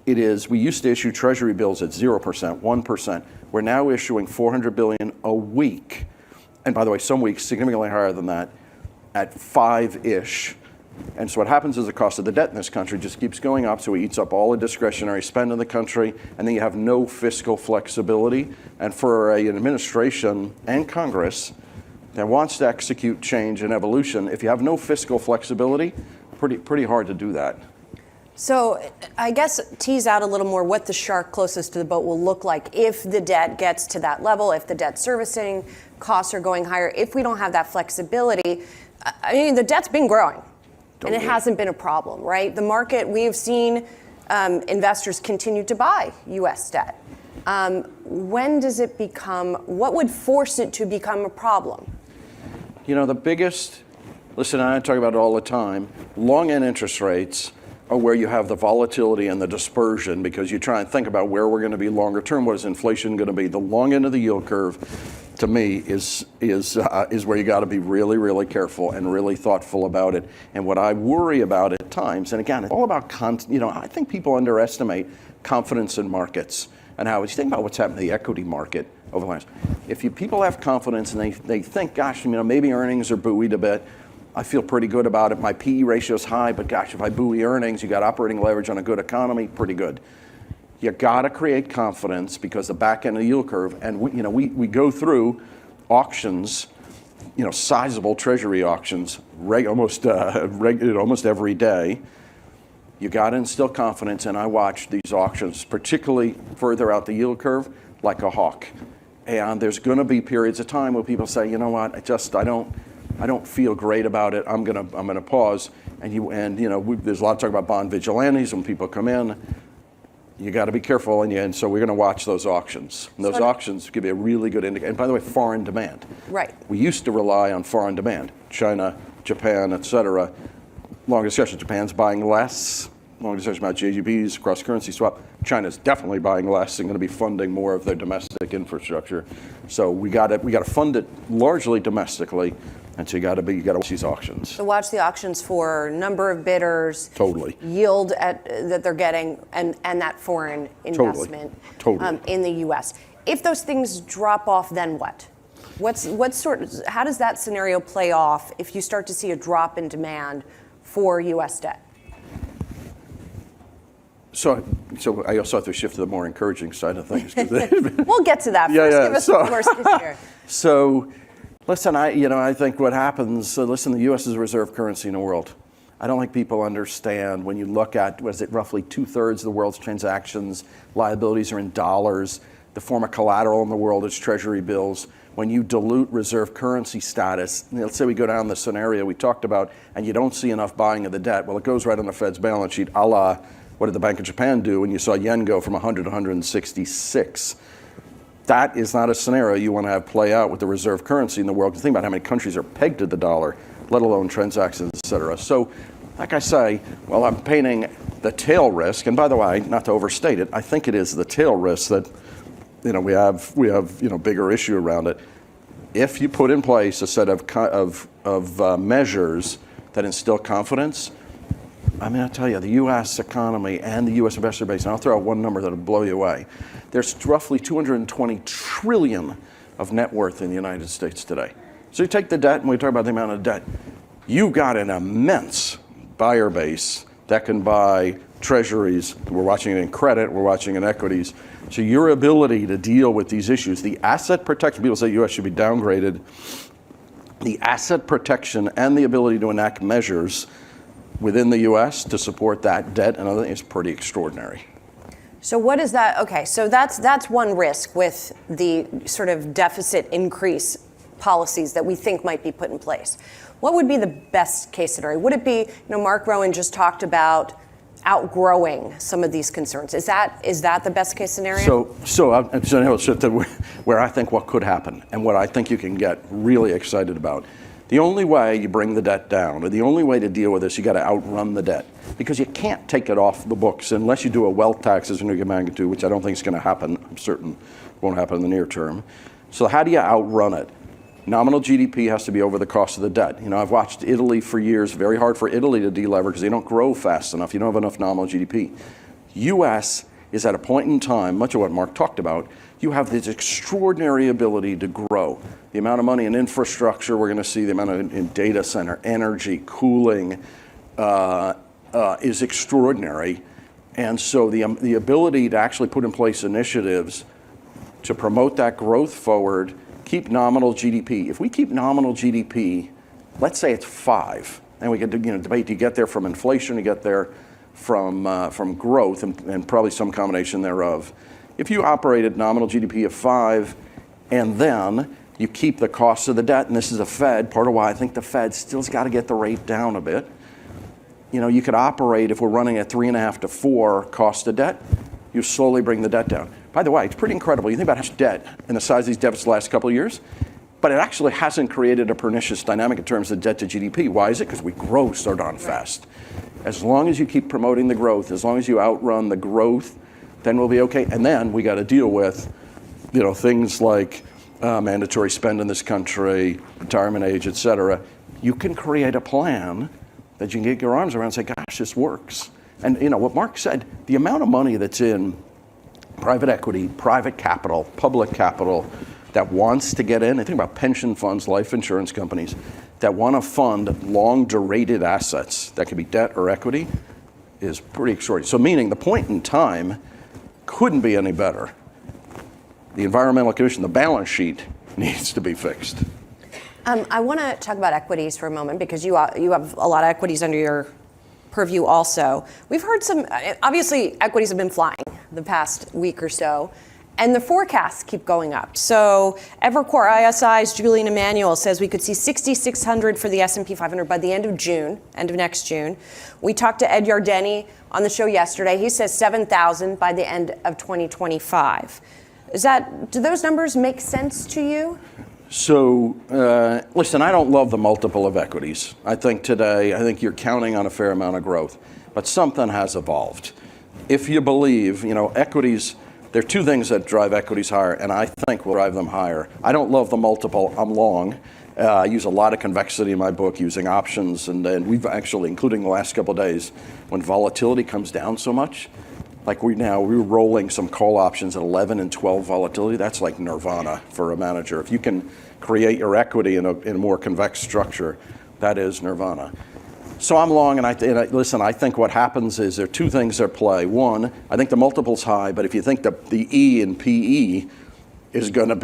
It is, we used to issue treasury bills at 0%, 1%. We're now issuing $400 billion a week. And by the way, some weeks significantly higher than that, at 5-ish. And so what happens is the cost of the debt in this country just keeps going up, so it eats up all the discretionary spend in the country, and then you have no fiscal flexibility. And for an administration and Congress that wants to execute change and evolution, if you have no fiscal flexibility, pretty hard to do that. So I guess tease out a little more what the shark closest to the boat will look like if the debt gets to that level, if the debt servicing costs are going higher, if we don't have that flexibility. I mean, the debt's been growing, and it hasn't been a problem, right? The market, we have seen investors continue to buy U.S. debt. When does it become, what would force it to become a problem? You know, the biggest, listen, I talk about it all the time, long end interest rates are where you have the volatility and the dispersion, because you try and think about where we're going to be longer term. What is inflation going to be? The long end of the yield curve, to me, is where you got to be really, really careful and really thoughtful about it. And what I worry about at times, and again, it's all about, you know, I think people underestimate confidence in markets and how, you think about what's happened to the equity market over the last, people have confidence and they think, gosh, you know, maybe earnings are buoyed a bit. I feel pretty good about it. My PE ratio is high, but gosh, if I buoy earnings, you got operating leverage on a good economy, pretty good. You got to create confidence, because the back end of the yield curve, and we go through auctions, you know, sizable treasury auctions almost every day. You got to instill confidence, and I watch these auctions, particularly further out the yield curve, like a hawk. And there's going to be periods of time where people say, you know what, I don't feel great about it. I'm gonna pause. And you know, there's a lot of talk about bond vigilantes when people come in. You got to be careful, and so we're going to watch those auctions. And those auctions give you a really good indicator. And by the way, foreign demand. Right. We used to rely on foreign demand, China, Japan, et cetera. Long discussion. Japan's buying less. Long discussion about JGBs, cross currency swap. China's definitely buying less and going to be funding more of their domestic infrastructure. So we got to fund it largely domestically. And so you got to watch these auctions. So watch the auctions for number of bidders, totally, yield that they're getting, and that foreign investment in the U.S. If those things drop off, then what? How does that scenario play off if you start to see a drop in demand for U.S. debt? So I also have to shift to the more encouraging side of things. We'll get to that. First, give us the worst case here. So. Listen, I think what happens, the U.S. is a reserve currency in the world. I don't think people understand when you look at, roughly 2/3 of the world's transactions, liabilities are in dollars. The form of collateral in the world is treasury bills. When you dilute reserve currency status, let's say we go down the scenario we talked about, and you don't see enough buying of the debt, well, it goes right on the Fed's balance sheet, a la, what did the Bank of Japan do when you saw yen go from 100 to 166? That is not a scenario you want to have play out with the reserve currency in the world. Think about how many countries are pegged to the dollar, let alone transactions, et cetera. So like I say, well, I'm painting the tail risk, and by the way, not to overstate it, I think it is the tail risk that, we have bigger issue around it. If you put in place a set of measures that instill confidence, I mean, I'll tell you, the U.S. economy and the U.S. investor base, and I'll throw out one number that'll blow you away. There's roughly 220 trillion of net worth in the United States today. So you take the debt, and we talk about the amount of debt. You got an immense buyer base that can buy treasuries. We're watching it in credit, we're watching it in equities. So your ability to deal with these issues, the asset protection, people say U.S. should be downgraded. The asset protection and the ability to enact measures within the U.S. to support that debt and other things is pretty extraordinary. So what is that? Okay, so that's one risk with the sort of deficit increase policies that we think might be put in place. What would be the best case scenario? Would it be, Mark Rowan just talked about outgrowing some of these concerns. Is that the best case scenario? So I'll shift to where I think what could happen and what I think you can get really excited about. The only way you bring the debt down, or the only way to deal with this, you got to outrun the debt, because you can't take it off the books unless you do a wealth tax of a magnitude, which I don't think is going to happen. I'm certain won't happen in the near term. So how do you outrun it? Nominal GDP has to be over the cost of the debt. I've watched Italy for years. Very hard for Italy to delever because they don't grow fast enough. You don't have enough nominal GDP. U.S. is at a point in time, much of what Mark talked about, you have this extraordinary ability to grow. The amount of money in infrastructure, we're going to see the amount in data center, energy, cooling is extraordinary. And so the ability to actually put in place initiatives to promote that growth forward, keep nominal GDP. If we keep nominal GDP, let's say it's 5, and we can debate, do you get there from inflation, you get there from growth, and probably some combination thereof. If you operate at nominal GDP of 5, and then you keep the cost of the debt, and this is a Fed, part of why I think the Fed still's got to get the rate down a bit. You could operate, if we're running at 3.5 to 4 cost of debt, you slowly bring the debt down. By the way, it's pretty incredible. You think about how much debt and the size of these deficits the last couple of years, but it actually hasn't created a pernicious dynamic in terms of debt to GDP. Why is it? Because we grow so darn fast. As long as you keep promoting the growth, as long as you outrun the growth, then we'll be okay. And then we got to deal with, things like mandatory spend in this country, retirement age, et cetera. You can create a plan that you can get your arms around and say, gosh, this works. And what Mark said, the amount of money that's in private equity, private capital, public capital that wants to get in, I think about pension funds, life insurance companies, that want to fund long-durated assets that could be debt or equity, is pretty extraordinary. So meaning the point in time couldn't be any better. The environmental condition, the balance sheet needs to be fixed. I want to talk about equities for a moment, because you have a lot of equities under your purview also. We've heard obviously equities have been flying the past week or so, and the forecasts keep going up. So Evercore ISI's Julian Emanuel says we could see 6,600 for the S&P 500 by the end of next June. We talked to Ed Yardeni on the show yesterday. He says 7,000 by the end of 2025. Do those numbers make sense to you? So, listen, I don't love the multiple of equities. I think you're counting on a fair amount of growth, but something has evolved. If you believe, equities, there are two things that drive equities higher, and I think will drive them higher. I don't love the multiple. I'm long. I use a lot of convexity in my book using options, and we've actually, including the last couple of days, when volatility comes down so much, like we're rolling some call options at 11 and 12 volatility. That's like nirvana for a manager. If you can create your equity in a more convex structure, that is nirvana. So I'm long, and listen, I think what happens is there are two things at play. One, I think the multiple's high, but if you think the E in PE is going to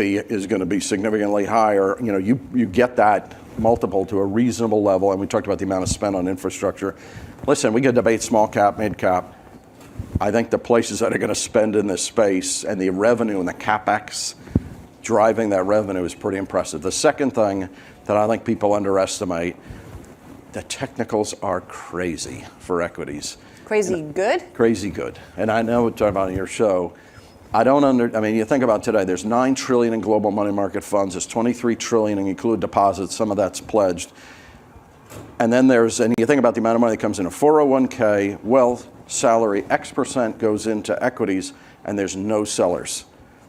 be significantly higher, you get that multiple to a reasonable level, and we talked about the amount of spend on infrastructure. Listen, we could debate small cap, mid cap. I think the places that are going to spend in this space and the revenue and the capex driving that revenue is pretty impressive. The second thing that I think people underestimate, the technicals are crazy for equities. Crazy good? Crazy good. And I know we're talking about in your show. You think about today, there's $9 trillion in global money market funds, there's $23 trillion in include deposits, some of that's pledged. And then and you think about the amount of money that comes in a 401k, wealth, salary, X% goes into equities, and there's no sellers.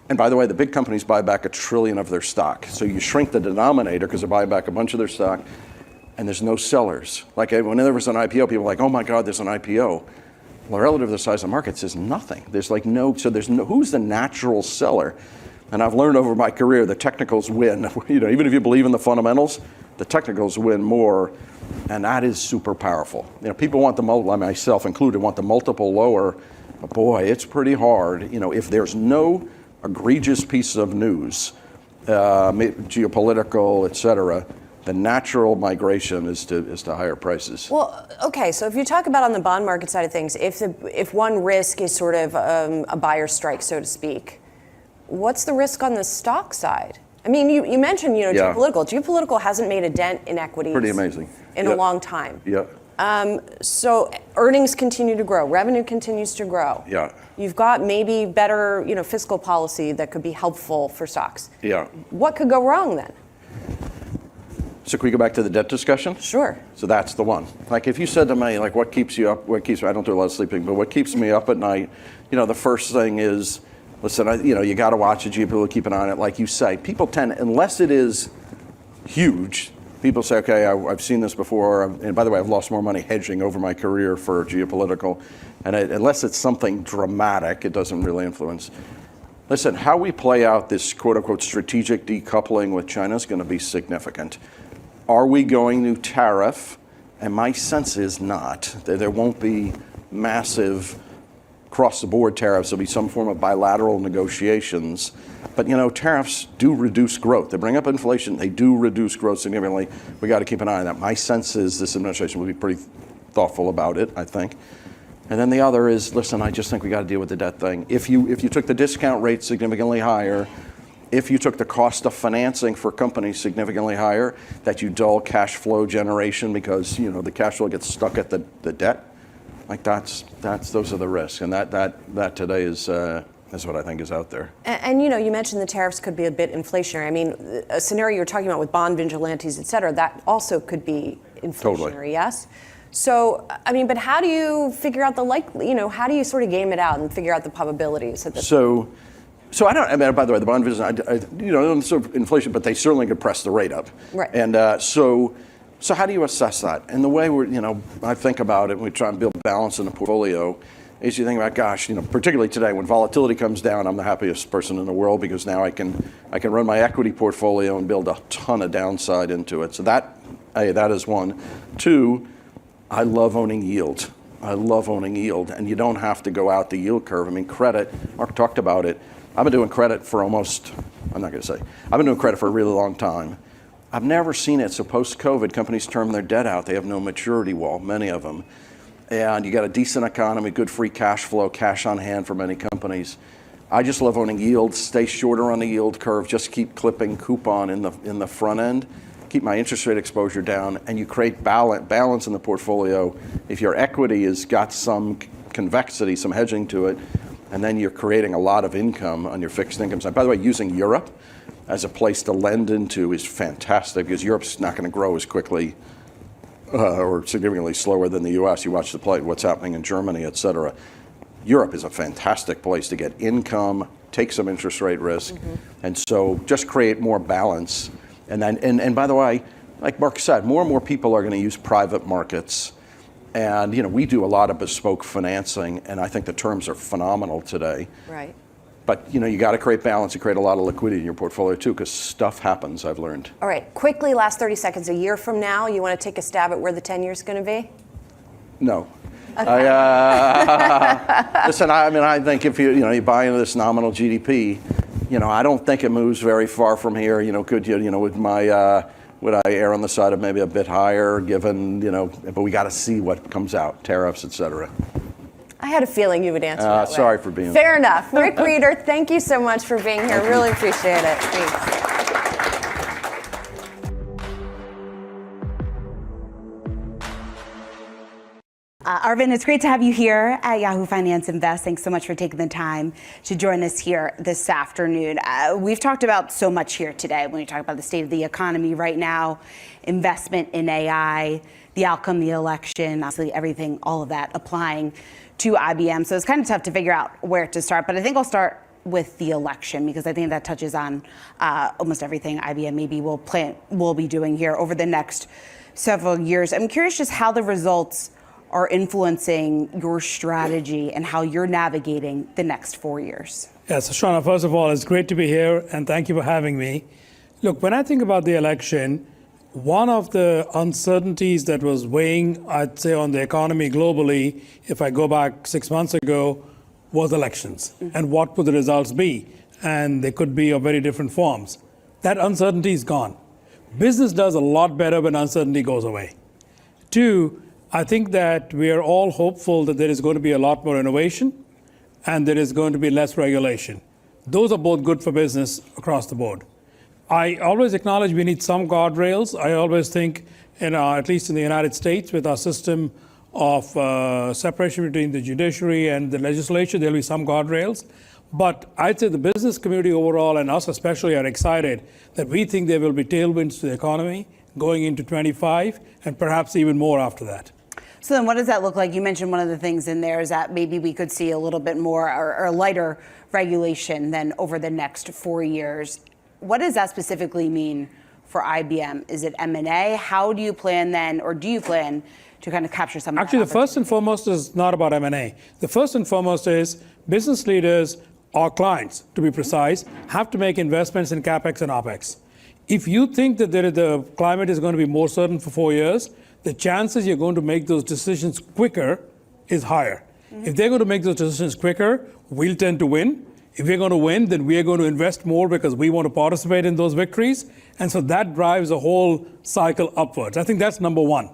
And by the way, the big companies buy back $1 trillion of their stock. So you shrink the denominator because they're buying back a bunch of their stock, and there's no sellers. Like when there was an IPO, people were like, oh my God, there's an IPO. Well, relative to the size of the markets, there's nothing. There's who's the natural seller? And I've learned over my career, the technicals win. Even if you believe in the fundamentals, the technicals win more, and that is super powerful. People want myself included, want the multiple lower, but boy, it's pretty hard. If there's no egregious piece of news, geopolitical, et cetera, the natural migration is to higher prices. Well, okay, so if you talk about on the bond market side of things, if one risk is sort of a buyer's strike, so to speak, what's the risk on the stock side? I mean, you mentioned, geopolitical. Geopolitical hasn't made a dent in equities. Pretty amazing. In a long time. Yeah. So earnings continue to grow. Revenue continues to grow. Yeah. You've got maybe better, fiscal policy that could be helpful for stocks. Yeah. What could go wrong then? So can we go back to the debt discussion? Sure. So that's the one. Like if you said to me, like what keeps you up, I don't do a lot of sleeping, but what keeps me up at night, the first thing is, listen, you got to watch the geopolitical, keep an eye on it. Like you say, people tend, unless it is huge, people say, okay, I've seen this before. And by the way, I've lost more money hedging over my career for geopolitical. And unless it's something dramatic, it doesn't really influence. Listen, how we play out this quote unquote strategic decoupling with China is going to be significant. Are we going to tariff? And my sense is not. There won't be massive across-the-board tariffs. There'll be some form of bilateral negotiations. But, tariffs do reduce growth. They bring up inflation. They do reduce growth significantly. We got to keep an eye on that. My sense is this administration will be pretty thoughtful about it, I think. And then the other is, listen, I just think we got to deal with the debt thing. If you took the discount rate significantly higher, if you took the cost of financing for companies significantly higher, that you dull cash flow generation because, the cash flow gets stuck at the debt, like those are the risks. And that today is what I think is out there. And you mentioned the tariffs could be a bit inflationary. I mean, a scenario you're talking about with bond vigilantes, et cetera, that also could be inflationary, totally. Yes? So, I mean, but how do you figure out how do you sort of game it out and figure out the probabilities at this point? So I don't. I mean, by the way, the bond vigilantes, sort of inflation, but they certainly could press the rate up. Right. And so how do you assess that? And the way I think about it, when we try and build balance in the portfolio, is you think about, gosh, particularly today when volatility comes down, I'm the happiest person in the world because now I can run my equity portfolio and build a ton of downside into it. So that is one. Two, I love owning yield. And you don't have to go out the yield curve. I mean, credit, Mark talked about it. I've been doing credit for I've been doing credit for a really long time. I've never seen it. So post-COVID, companies term their debt out. They have no maturity wall, many of them. And you got a decent economy, good free cash flow, cash on hand for many companies. I just love owning yields, stay shorter on the yield curve, just keep clipping coupon in the front end, keep my interest rate exposure down, and you create balance in the portfolio. If your equity has got some convexity, some hedging to it, and then you're creating a lot of income on your fixed income side. By the way, using Europe as a place to lend into is fantastic because Europe's not going to grow as quickly or significantly slower than the U.S. You watch what's happening in Germany, et cetera. Europe is a fantastic place to get income, take some interest rate risk, and so just create more balance. And by the way, like Mark said, more and more people are going to use private markets. And we do a lot of bespoke financing, and I think the terms are phenomenal today. Right. But you got to create balance and create a lot of liquidity in your portfolio too, because stuff happens, I've learned. All right, quickly, last 30 seconds. A year from now, you want to take a stab at where the 10 years is going to be? No. Okay. Listen, I think if you buy into this nominal GDP, I don't think it moves very far from here. With my would I err on the side of maybe a bit higher, given but we got to see what comes out, tariffs, et cetera. I had a feeling you would answer that way. Sorry for being. Fair enough. Rick Reeder, thank you so much for being here. Really appreciate it. Thanks. Arvind, it's great to have you here at Yahoo Finance Invest. Thanks so much for taking the time to join us here this afternoon. We've talked about so much here today when we talk about the state of the economy right now, investment in AI, the outcome of the election, obviously everything, all of that applying to IBM. So it's kind of tough to figure out where to start, but I think I'll start with the election because I think that touches on almost everything IBM maybe will be doing here over the next several years. I'm curious just how the results are influencing your strategy and how you're navigating the next 4 years. Yes, Shawna, first of all, it's great to be here and thank you for having me. Look, when I think about the election, one of the uncertainties that was weighing, I'd say, on the economy globally, if I go back 6 months ago, was elections. And what would the results be? And they could be of very different forms. That uncertainty is gone. Business does a lot better when uncertainty goes away. Two, I think that we are all hopeful that there is going to be a lot more innovation and there is going to be less regulation. Those are both good for business across the board. I always acknowledge we need some guardrails. I always think, at least in the United States, with our system of separation between the judiciary and the legislature, there'll be some guardrails. But I'd say the business community overall, and us especially, are excited that we think there will be tailwinds to the economy going into 25 and perhaps even more after that. So then what does that look like? You mentioned one of the things in there is that maybe we could see a little bit more or lighter regulation than over the next 4 years. What does that specifically mean for IBM? Is it M&A? How do you plan then, or do you plan to kind of capture some of that? Actually, the first and foremost is not about M&A. The first and foremost is business leaders, our clients, to be precise, have to make investments in CapEx and OpEx. If you think that the climate is going to be more certain for 4 years, the chances you're going to make those decisions quicker is higher. If they're going to make those decisions quicker, we'll tend to win. If we're going to win, then we are going to invest more because we want to participate in those victories. And so that drives the whole cycle upwards. I think that's number one.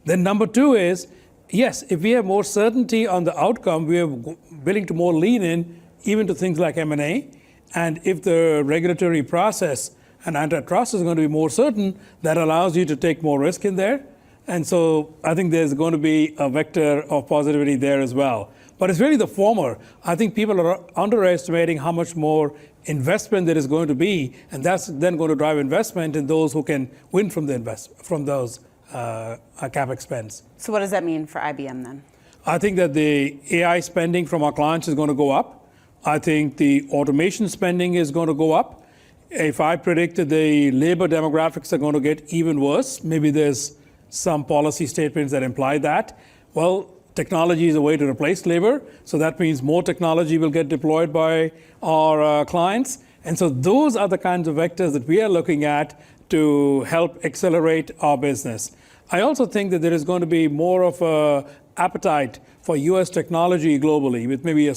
Then number two is, yes, if we have more certainty on the outcome, we are willing to more lean in even to things like M&A. And if the regulatory process and antitrust is going to be more certain, that allows you to take more risk in there. And so I think there's going to be a vector of positivity there as well. But it's really the former. I think people are underestimating how much more investment there is going to be, and that's then going to drive investment in those who can win from those CapEx spends. So what does that mean for IBM then? I think that the AI spending from our clients is going to go up. I think the automation spending is going to go up. If I predicted the labor demographics are going to get even worse, maybe there's some policy statements that imply that. Well, technology is a way to replace labor, so that means more technology will get deployed by our clients. And so those are the kinds of vectors that we are looking at to help accelerate our business. I also think that there is going to be more of an appetite for US technology globally, with maybe a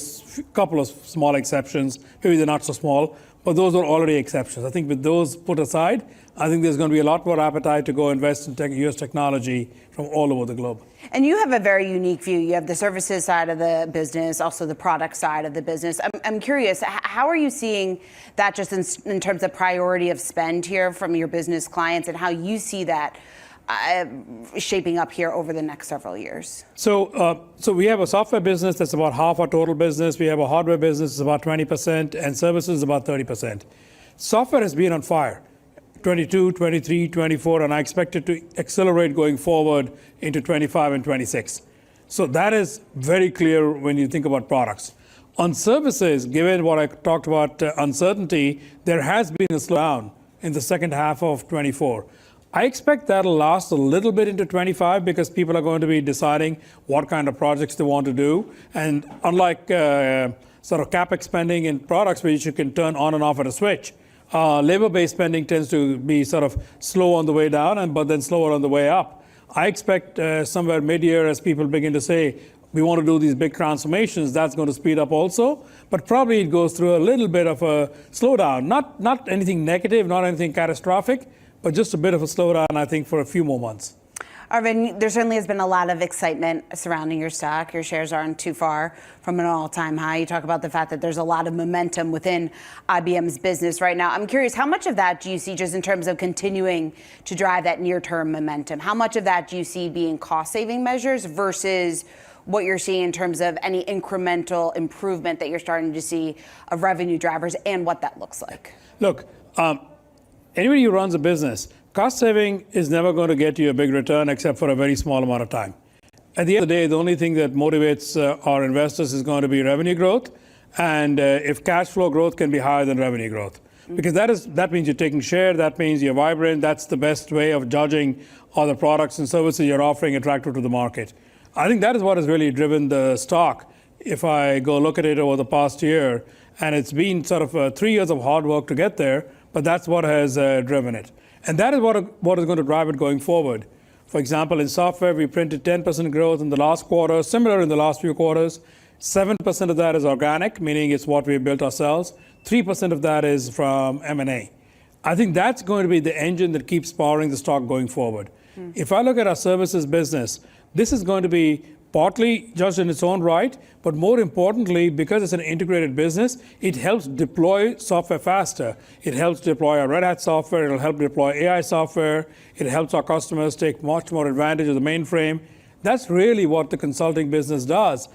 couple of small exceptions. Maybe they're not so small, but those are already exceptions. I think with those put aside, I think there's going to be a lot more appetite to go invest in US technology from all over the globe. And you have a very unique view. You have the services side of the business, also the product side of the business. I'm curious, how are you seeing that just in terms of priority of spend here from your business clients, and how you see that shaping up here over the next several years? So we have a software business that's about half our total business. We have a hardware business that's about 20%, and services about 30%. Software has been on fire. 22, 23, 24, and I expect it to accelerate going forward into 25 and 26. So that is very clear when you think about products. On services, given what I talked about uncertainty, there has been a slowdown in the second half of 24. I expect that'll last a little bit into 25 because people are going to be deciding what kind of projects they want to do. And unlike sort of CapEx spending in products which you can turn on and off at a switch, labor-based spending tends to be sort of slow on the way down, but then slower on the way up. I expect somewhere mid-year, as people begin to say, we want to do these big transformations, that's going to speed up also. But probably it goes through a little bit of a slowdown. Not anything negative, not anything catastrophic, but just a bit of a slowdown, I think, for a few more months. Arvind, there certainly has been a lot of excitement surrounding your stock. Your shares aren't too far from an all-time high. You talk about the fact that there's a lot of momentum within IBM's business right now. I'm curious, how much of that do you see just in terms of continuing to drive that near-term momentum? How much of that do you see being cost-saving measures versus what you're seeing in terms of any incremental improvement that you're starting to see of revenue drivers and what that looks like? Look, anybody who runs a business, cost saving is never going to get you a big return except for a very small amount of time. At the end of the day, the only thing that motivates our investors is going to be revenue growth, and if cash flow growth can be higher than revenue growth. Because that means you're taking share, that means you're vibrant, that's the best way of judging are the products and services you're offering attractive to the market. I think that is what has really driven the stock. If I go look at it over the past year, and it's been sort of 3 years of hard work to get there, but that's what has driven it. And that is what is going to drive it going forward. For example, in software, we printed 10% growth in the last quarter, similar in the last few quarters. 7% of that is organic, meaning it's what we built ourselves. 3% of that is from M&A. I think that's going to be the engine that keeps powering the stock going forward. If I look at our services business, this is going to be partly just in its own right, but more importantly, because it's an integrated business, it helps deploy software faster. It helps deploy our Red Hat software, it'll help deploy AI software, it helps our customers take much more advantage of the mainframe. That's really what the consulting business does.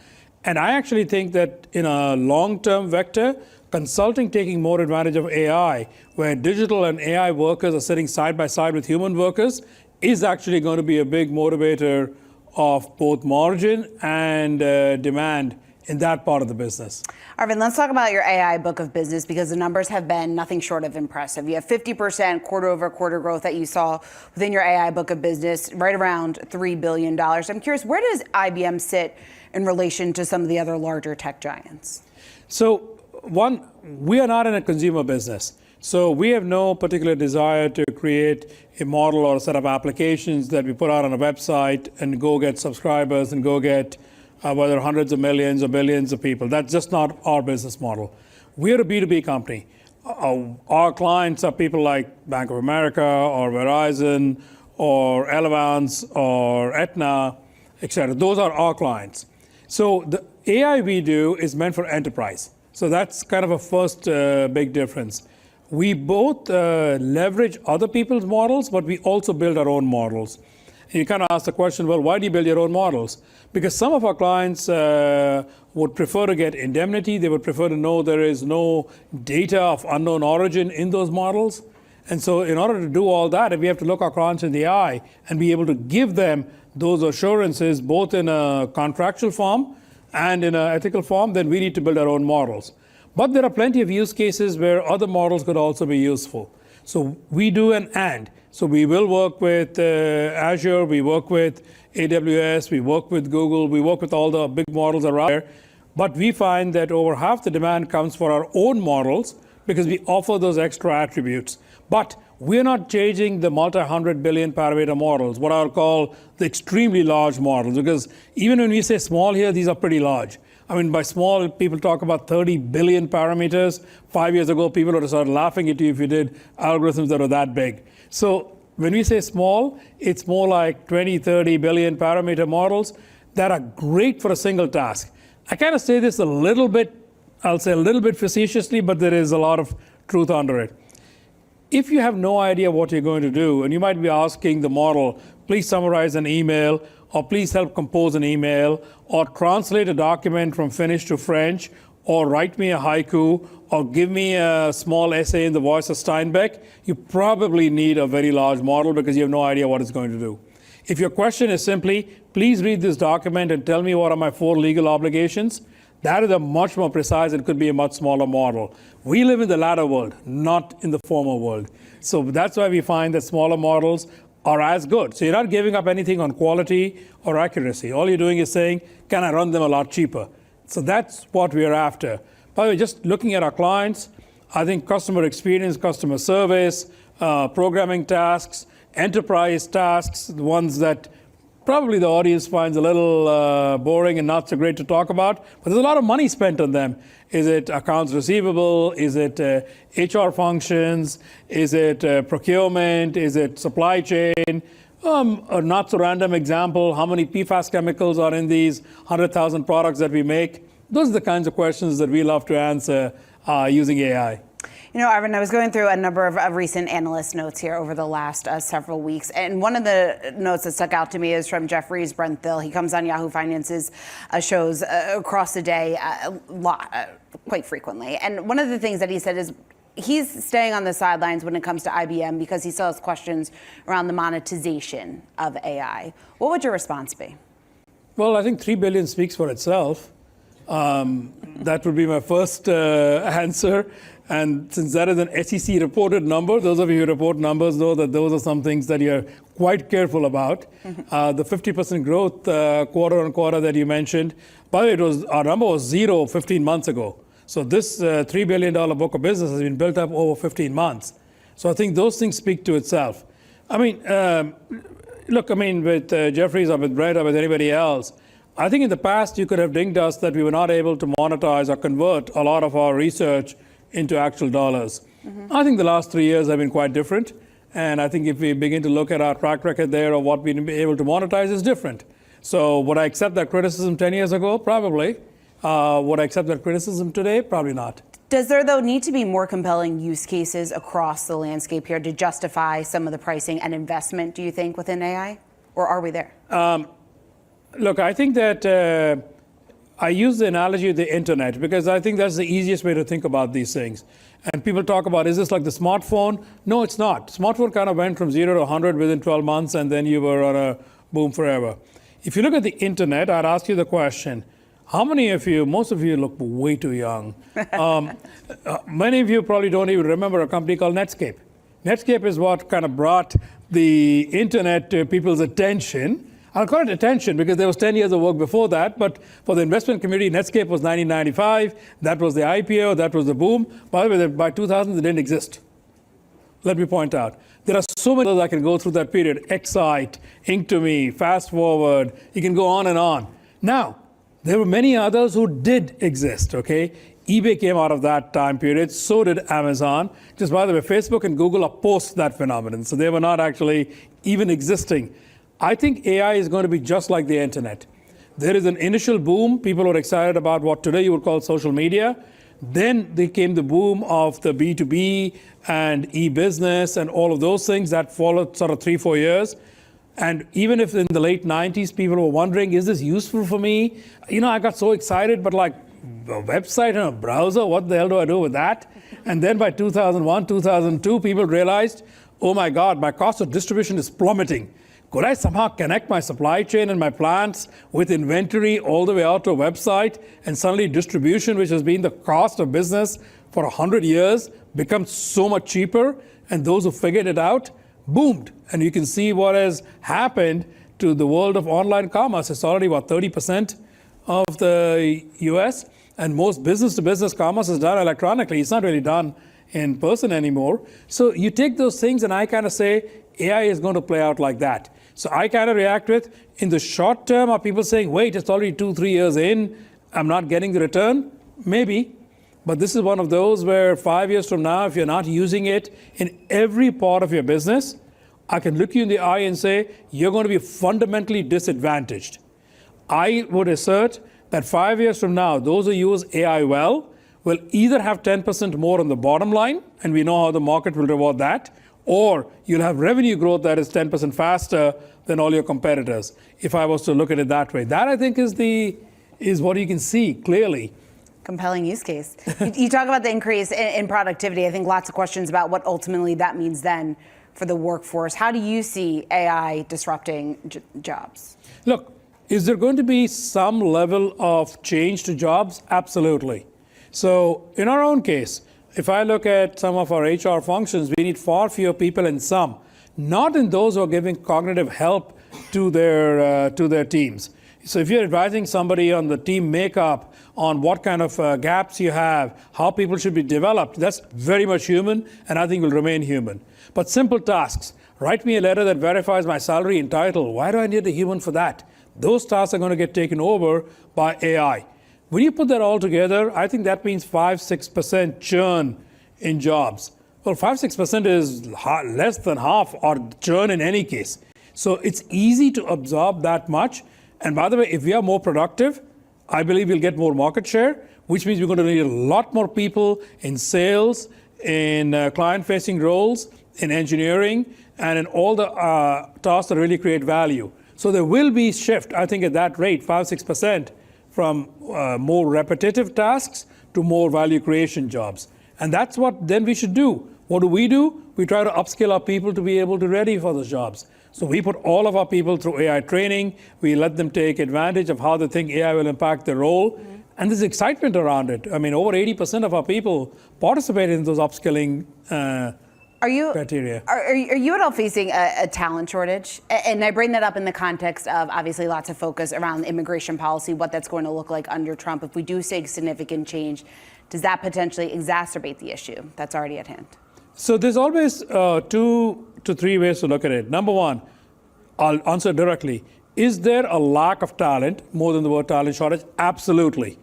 And I actually think that in a long-term vector, consulting taking more advantage of AI, where digital and AI workers are sitting side by side with human workers, is actually going to be a big motivator of both margin and demand in that part of the business. Arvind, let's talk about your AI book of business because the numbers have been nothing short of impressive. You have 50% quarter-over-quarter growth that you saw within your AI book of business, right around $3 billion. I'm curious, where does IBM sit in relation to some of the other larger tech giants? So, one, we are not in a consumer business. So we have no particular desire to create a model or a set of applications that we put out on a website and go get subscribers and go get whether hundreds of millions or billions of people. That's just not our business model. We're a B2B company. Our clients are people like Bank of America or Verizon or Elevance or Aetna, etc. Those are our clients. So the AI we do is meant for enterprise. So that's kind of a first big difference. We both leverage other people's models, but we also build our own models. And you kind of ask the question, well, why do you build your own models? Because some of our clients would prefer to get indemnity. They would prefer to know there is no data of unknown origin in those models. And so in order to do all that, we have to look our clients in the eye and be able to give them those assurances, both in a contractual form and in an ethical form. Then we need to build our own models. But there are plenty of use cases where other models could also be useful. So we do an and. So we will work with Azure, we work with AWS, we work with Google, we work with all the big models around there. But we find that over half the demand comes for our own models because we offer those extra attributes. But we're not changing the multi-100 billion parameter models, what I'll call the extremely large models. Because even when we say small here, these are pretty large. I mean, by small, people talk about 30 billion parameters. 5 years ago, people would have started laughing at you if you did algorithms that were that big. So when we say small, it's more like 20, 30 billion parameter models that are great for a single task. I kind of say this a little bit, I'll say a little bit facetiously, but there is a lot of truth under it. If you have no idea what you're going to do, and you might be asking the model, please summarize an email, or please help compose an email, or translate a document from Finnish to French, or write me a haiku, or give me a small essay in the voice of Steinbeck, you probably need a very large model because you have no idea what it's going to do. If your question is simply, please read this document and tell me what are my 4 legal obligations, that is a much more precise and could be a much smaller model. We live in the latter world, not in the former world. So that's why we find that smaller models are as good. So you're not giving up anything on quality or accuracy. All you're doing is saying, can I run them a lot cheaper? So that's what we're after. By the way, just looking at our clients, I think customer experience, customer service, programming tasks, enterprise tasks, the ones that probably the audience finds a little boring and not so great to talk about, but there's a lot of money spent on them. Is it accounts receivable? Is it HR functions? Is it procurement? Is it supply chain? A not so random example, how many PFAS chemicals are in these 100,000 products that we make? Those are the kinds of questions that we love to answer using AI. You know, Arvind, I was going through a number of recent analyst notes here over the last several weeks, and one of the notes that stuck out to me is from Jeffrey's Brent Thill. He comes on Yahoo Finance's shows across the day quite frequently. And one of the things that he said is he's staying on the sidelines when it comes to IBM because he still has questions around the monetization of AI. What would your response be? Well, I think 3 billion speaks for itself. That would be my first answer. And since that is an SEC reported number, those of you who report numbers know that those are some things that you're quite careful about. The 50% growth quarter on quarter that you mentioned, by the way, our number was 0 15 months ago. So this $3 billion book of business has been built up over 15 months. So I think those things speak to itself. I mean, look, I mean, with Jeffries or with Brett or with anybody else, I think in the past you could have dinged us that we were not able to monetize or convert a lot of our research into actual dollars. I think the last 3 years have been quite different. And I think if we begin to look at our track record there of what we've been able to monetize is different. So would I accept that criticism 10 years ago? Probably. Would I accept that criticism today? Probably not. Does there, though, need to be more compelling use cases across the landscape here to justify some of the pricing and investment, do you think, within AI? Or are we there? Look, I think that I use the analogy of the internet because I think that's the easiest way to think about these things. And people talk about, is this like the smartphone? No, it's not. Smartphone kind of went from 0 to 100 within 12 months, and then you were on a boom forever. If you look at the internet, I'd ask you the question, how many of you, most of you look way too young. Many of you probably don't even remember a company called Netscape. Netscape is what kind of brought the internet to people's attention. I'll call it attention because there was 10 years of work before that, but for the investment community, Netscape was 1995. That was the IPO, that was the boom. By the way, by 2000, it didn't exist. Let me point out. There are so many others I can go through that period. Excite, Inktomi, Fast Forward, you can go on and on. Now, there were many others who did exist, okay? eBay came out of that time period, so did Amazon. Just by the way, Facebook and Google are post that phenomenon, so they were not actually even existing. I think AI is going to be just like the internet. There is an initial boom. People were excited about what today you would call social media. Then there came the boom of the B2B and e-business and all of those things that followed sort of 3-4 years. And even if in the late 90s, people were wondering, is this useful for me? You know, I got so excited, but like a website and a browser, what the hell do I do with that? And then by 2001, 2002, people realized, oh my God, my cost of distribution is plummeting. Could I somehow connect my supply chain and my plants with inventory all the way out to a website, and suddenly distribution, which has been the cost of business for 100 years, becomes so much cheaper, and those who figured it out boomed. And you can see what has happened to the world of online commerce. It's already, 30% of the US, and most business-to-business commerce is done electronically. It's not really done in person anymore. So you take those things, and I kind of say, AI is going to play out like that. So I kind of react with, in the short term, are people saying, wait, it's already 2-3 years in, I'm not getting the return? Maybe. But this is one of those where 5 years from now, if you're not using it in every part of your business, I can look you in the eye and say, you're going to be fundamentally disadvantaged. I would assert that 5 years from now, those who use AI well will either have 10% more on the bottom line, and we know how the market will reward that, or you'll have revenue growth that is 10% faster than all your competitors, if I was to look at it that way. That, I think, is what you can see clearly. Compelling use case. You talk about the increase in productivity. I think lots of questions about what ultimately that means then for the workforce. How do you see AI disrupting jobs? Look, is there going to be some level of change to jobs? Absolutely. So in our own case, if I look at some of our HR functions, we need far fewer people in some, not in those who are giving cognitive help to their teams. So if you're advising somebody on the team makeup, on what kind of gaps you have, how people should be developed, that's very much human, and I think will remain human. But simple tasks, write me a letter that verifies my salary and title. Why do I need a human for that? Those tasks are going to get taken over by AI. When you put that all together, I think that means 5-6% churn in jobs. Well, 5-6% is less than half or churn in any case. So it's easy to absorb that much. And by the way, if we are more productive, I believe we'll get more market share, which means we're going to need a lot more people in sales, in client-facing roles, in engineering, and in all the tasks that really create value. So there will be shift, I think, at that rate, 5-6%, from more repetitive tasks to more value creation jobs. And that's what then we should do. What do? We try to upskill our people to be able to ready for those jobs. So we put all of our people through AI training. We let them take advantage of how they think AI will impact their role. And there's excitement around it. I mean, over 80% of our people participate in those upskilling criteria. Are you at all facing a talent shortage? And I bring that up in the context of obviously lots of focus around immigration policy, what that's going to look like under Trump. If we do see significant change, does that potentially exacerbate the issue that's already at hand? So there's always 2 to 3 ways to look at it. Number one, I'll answer directly. Is there a lack of talent, more than the word talent shortage? Absolutely.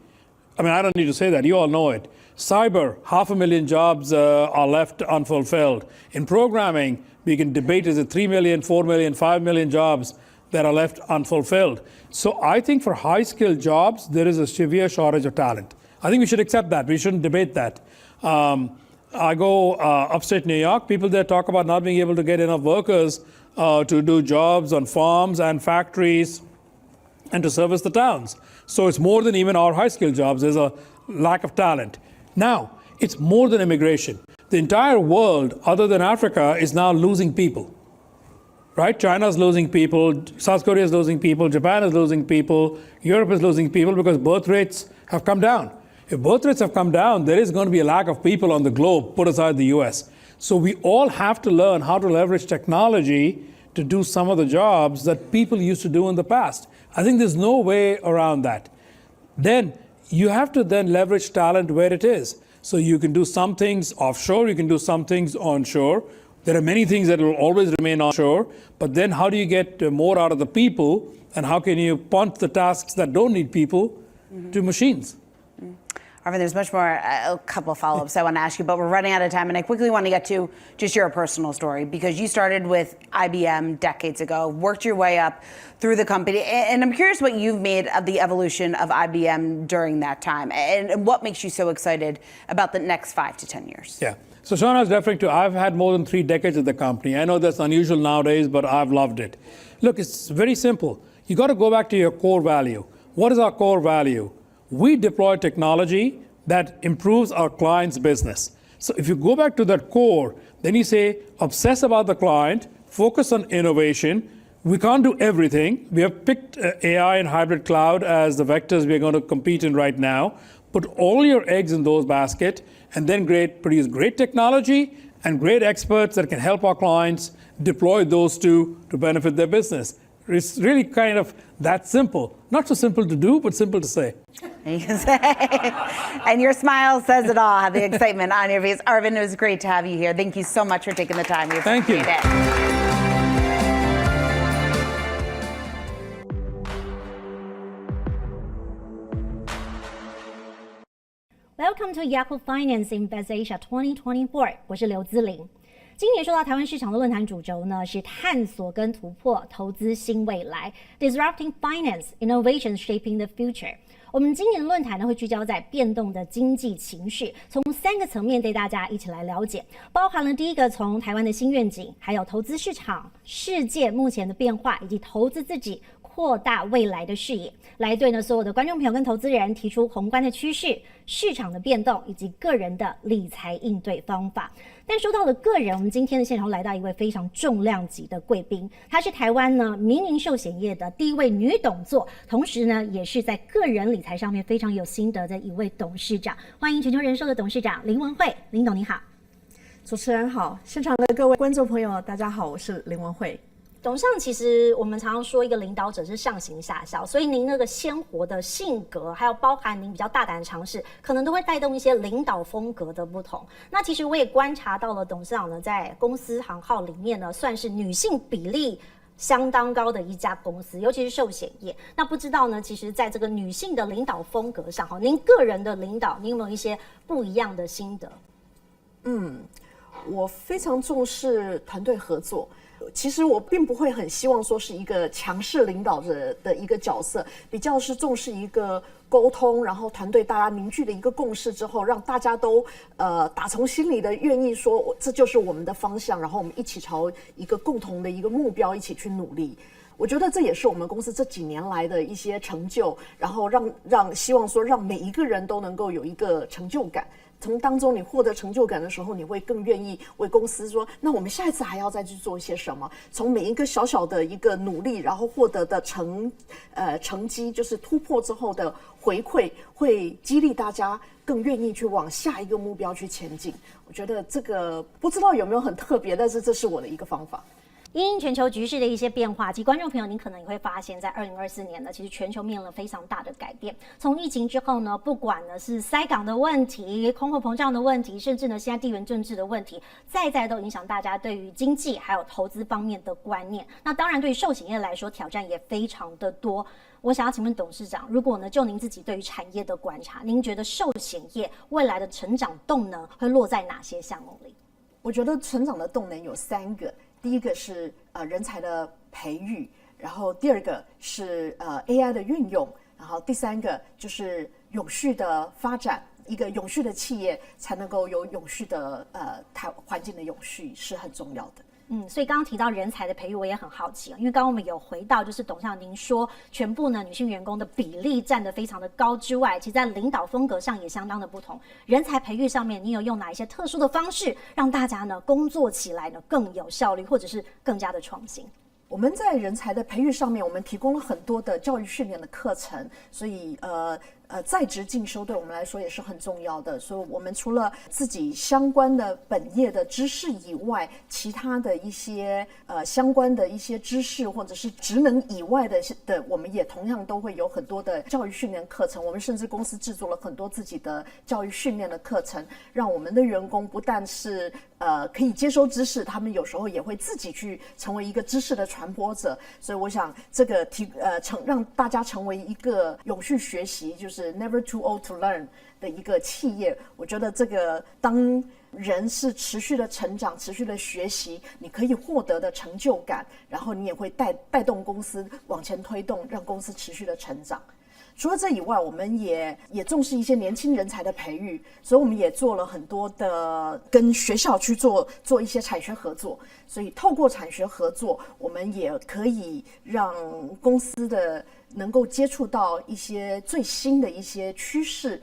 I mean, I don't need to say that. You all know it. Cyber, 500,000 jobs are left unfulfilled. In programming, we can debate, is it 3 million, 4 million, 5 million jobs that are left unfulfilled. So I think for high-skilled jobs, there is a severe shortage of talent. I think we should accept that. We shouldn't debate that. I go upstate New York. People there talk about not being able to get enough workers to do jobs on farms and factories and to service the towns. So it's more than even our high-skilled jobs. There's a lack of talent. Now, it's more than immigration. The entire world, other than Africa, is now losing people. Right? China's losing people, South Korea is losing people, Japan is losing people, Europe is losing people because birth rates have come down. If birth rates have come down, there is going to be a lack of people on the globe, put aside the US. So we all have to learn how to leverage technology to do some of the jobs that people used to do in the past. I think there's no way around that. Then you have to then leverage talent where it is. So you can do some things offshore, you can do some things onshore. There are many things that will always remain onshore, but then how do you get more out of the people, and how can you punt the tasks that don't need people to machines? Arvind, there's much more, a couple of follow-ups I want to ask you, but we're running out of time, and I quickly want to get to just your personal story, because you started with IBM decades ago, worked your way up through the company, and I'm curious what you've made of the evolution of IBM during that time, and what makes you so excited about the next 5 to 10 years? Yeah. So Sean, I was referring to, I've had more than 3 decades at the company. I know that's unusual nowadays, but I've loved it. Look, it's very simple. You got to go back to your core value. What is our core value? We deploy technology that improves our client's business. So if you go back to that core, then you say, obsess about the client, focus on innovation. We can't do everything. We have picked AI and hybrid cloud as the vectors we're going to compete in right now. Put all your eggs in those baskets, and then produce great technology and great experts that can help our clients deploy those two to benefit their business. It's really kind of that simple. Not so simple to do, but simple to say. You can say. And your smile says it all, the excitement on your face. Arvind, it was great to have you here. Thank you so much for taking the time. We appreciate it. Welcome to Yahoo Finance Invest Asia 2024， 我是刘姿玲。今年说到台湾市场的论坛主轴呢，是探索跟突破投资新未来 ，Disrupting Finance Innovation Shaping the Future。我们今年的论坛呢，会聚焦在变动的经济情绪，从3个层面带大家一起来了解，包含了第一个从台湾的新愿景，还有投资市场、世界目前的变化，以及投资自己扩大未来的视野，来对呢所有的观众朋友跟投资人提出宏观的趋势、市场的变动以及个人的理财应对方法。但说到了个人，我们今天的现场来到一位非常重量级的贵宾，她是台湾呢民营寿险业的第一位女董座，同时呢也是在个人理财上面非常有心得的一位董事长。欢迎全球人寿的董事长林文慧，林董你好。主持人好，现场的各位观众朋友大家好，我是林文慧。董事长，其实我们常常说一个领导者是上行下效，所以您那个鲜活的性格，还有包含您比较大胆的尝试，可能都会带动一些领导风格的不同。那其实我也观察到了，董事长呢在公司行号里面呢，算是女性比例相当高的一家公司，尤其是寿险业。那不知道呢，其实在这个女性的领导风格上，您个人的领导，您有没有一些不一样的心得？我非常重视团队合作。其实我并不会很希望说是一个强势领导者的一个角色，比较是重视一个沟通，然后团队大家凝聚的一个共识之后，让大家都打从心里的愿意说这就是我们的方向，然后我们一起朝一个共同的一个目标一起去努力。我觉得这也是我们公司这几年来的一些成就，然后希望说让每一个人都能够有一个成就感。从当中你获得成就感的时候，你会更愿意为公司说，那我们下一次还要再去做一些什么？从每一个小小的一个努力，然后获得的成绩，就是突破之后的回馈，会激励大家更愿意去往下一个目标去前进。我觉得这个不知道有没有很特别，但是这是我的一个方法。因应全球局势的一些变化，及观众朋友，您可能也会发现，在2024年呢，其实全球面临了非常大的改变。从疫情之后呢，不管呢是塞港的问题、通货膨胀的问题，甚至呢现在地缘政治的问题，在都影响大家对于经济还有投资方面的观念。那当然，对于寿险业来说，挑战也非常的多。我想要请问董事长，如果呢就您自己对于产业的观察，您觉得寿险业未来的成长动能会落在哪些项目里？我觉得成长的动能有3个。第一个是人才的培育，然后第二个是AI 的运用，然后第3个就是永续的发展。一个永续的企业才能够有永续的环境的永续是很重要的。所以刚刚提到人才的培育，我也很好奇，因为刚刚我们有回到，就是董事长您说，全部呢女性员工的比例占得非常的高之外，其实在领导风格上也相当的不同。人才培育上面，你有用哪一些特殊的方式，让大家呢工作起来呢更有效率，或者是更加的创新？我们在人才的培育上面，我们提供了很多的教育训练的课程，所以在职进修对我们来说也是很重要的。所以我们除了自己相关的本业的知识以外，其他的一些相关的一些知识或者是职能以外的，我们也同样都会有很多的教育训练课程。我们甚至公司制作了很多自己的教育训练的课程，让我们的员工不但是可以接收知识，他们有时候也会自己去成为一个知识的传播者。所以我想这个让大家成为一个永续学习，就是 never too old to learn 的一个企业。我觉得这个当人是持续的成长、持续的学习，你可以获得的成就感，然后你也会带动公司往前推动，让公司持续的成长。除了这以外，我们也重视一些年轻人才的培育，所以我们也做了很多的跟学校去做一些产学合作。所以透过产学合作，我们也可以让公司的能够接触到一些最新的一些趋势，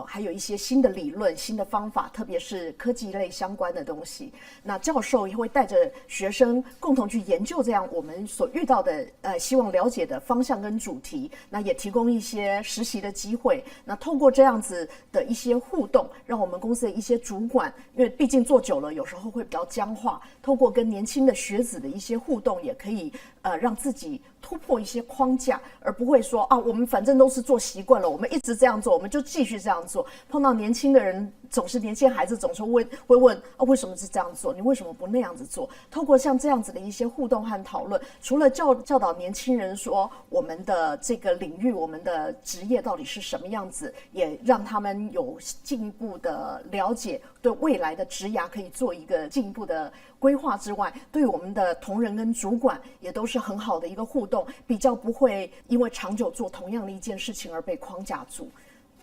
还有一些新的理论、新的方法，特别是科技类相关的东西。那教授也会带着学生共同去研究这样我们所遇到的希望了解的方向跟主题。那也提供一些实习的机会。那透过这样子的一些互动，让我们公司的一些主管，因为毕竟做久了，有时候会比较僵化，透过跟年轻的学子的一些互动，也可以让自己突破一些框架，而不会说我们反正都是做习惯了，我们一直这样做，我们就继续这样做。碰到年轻的人，年轻孩子总是会问为什么是这样做？你为什么不那样子做？透过像这样子的一些互动和讨论，除了教导年轻人说我们的这个领域、我们的职业到底是什么样子，也让他们有进一步的了解，对未来的职涯可以做一个进一步的规划之外，对我们的同仁跟主管也都是很好的一个互动，比较不会因为长久做同样的一件事情而被框架住。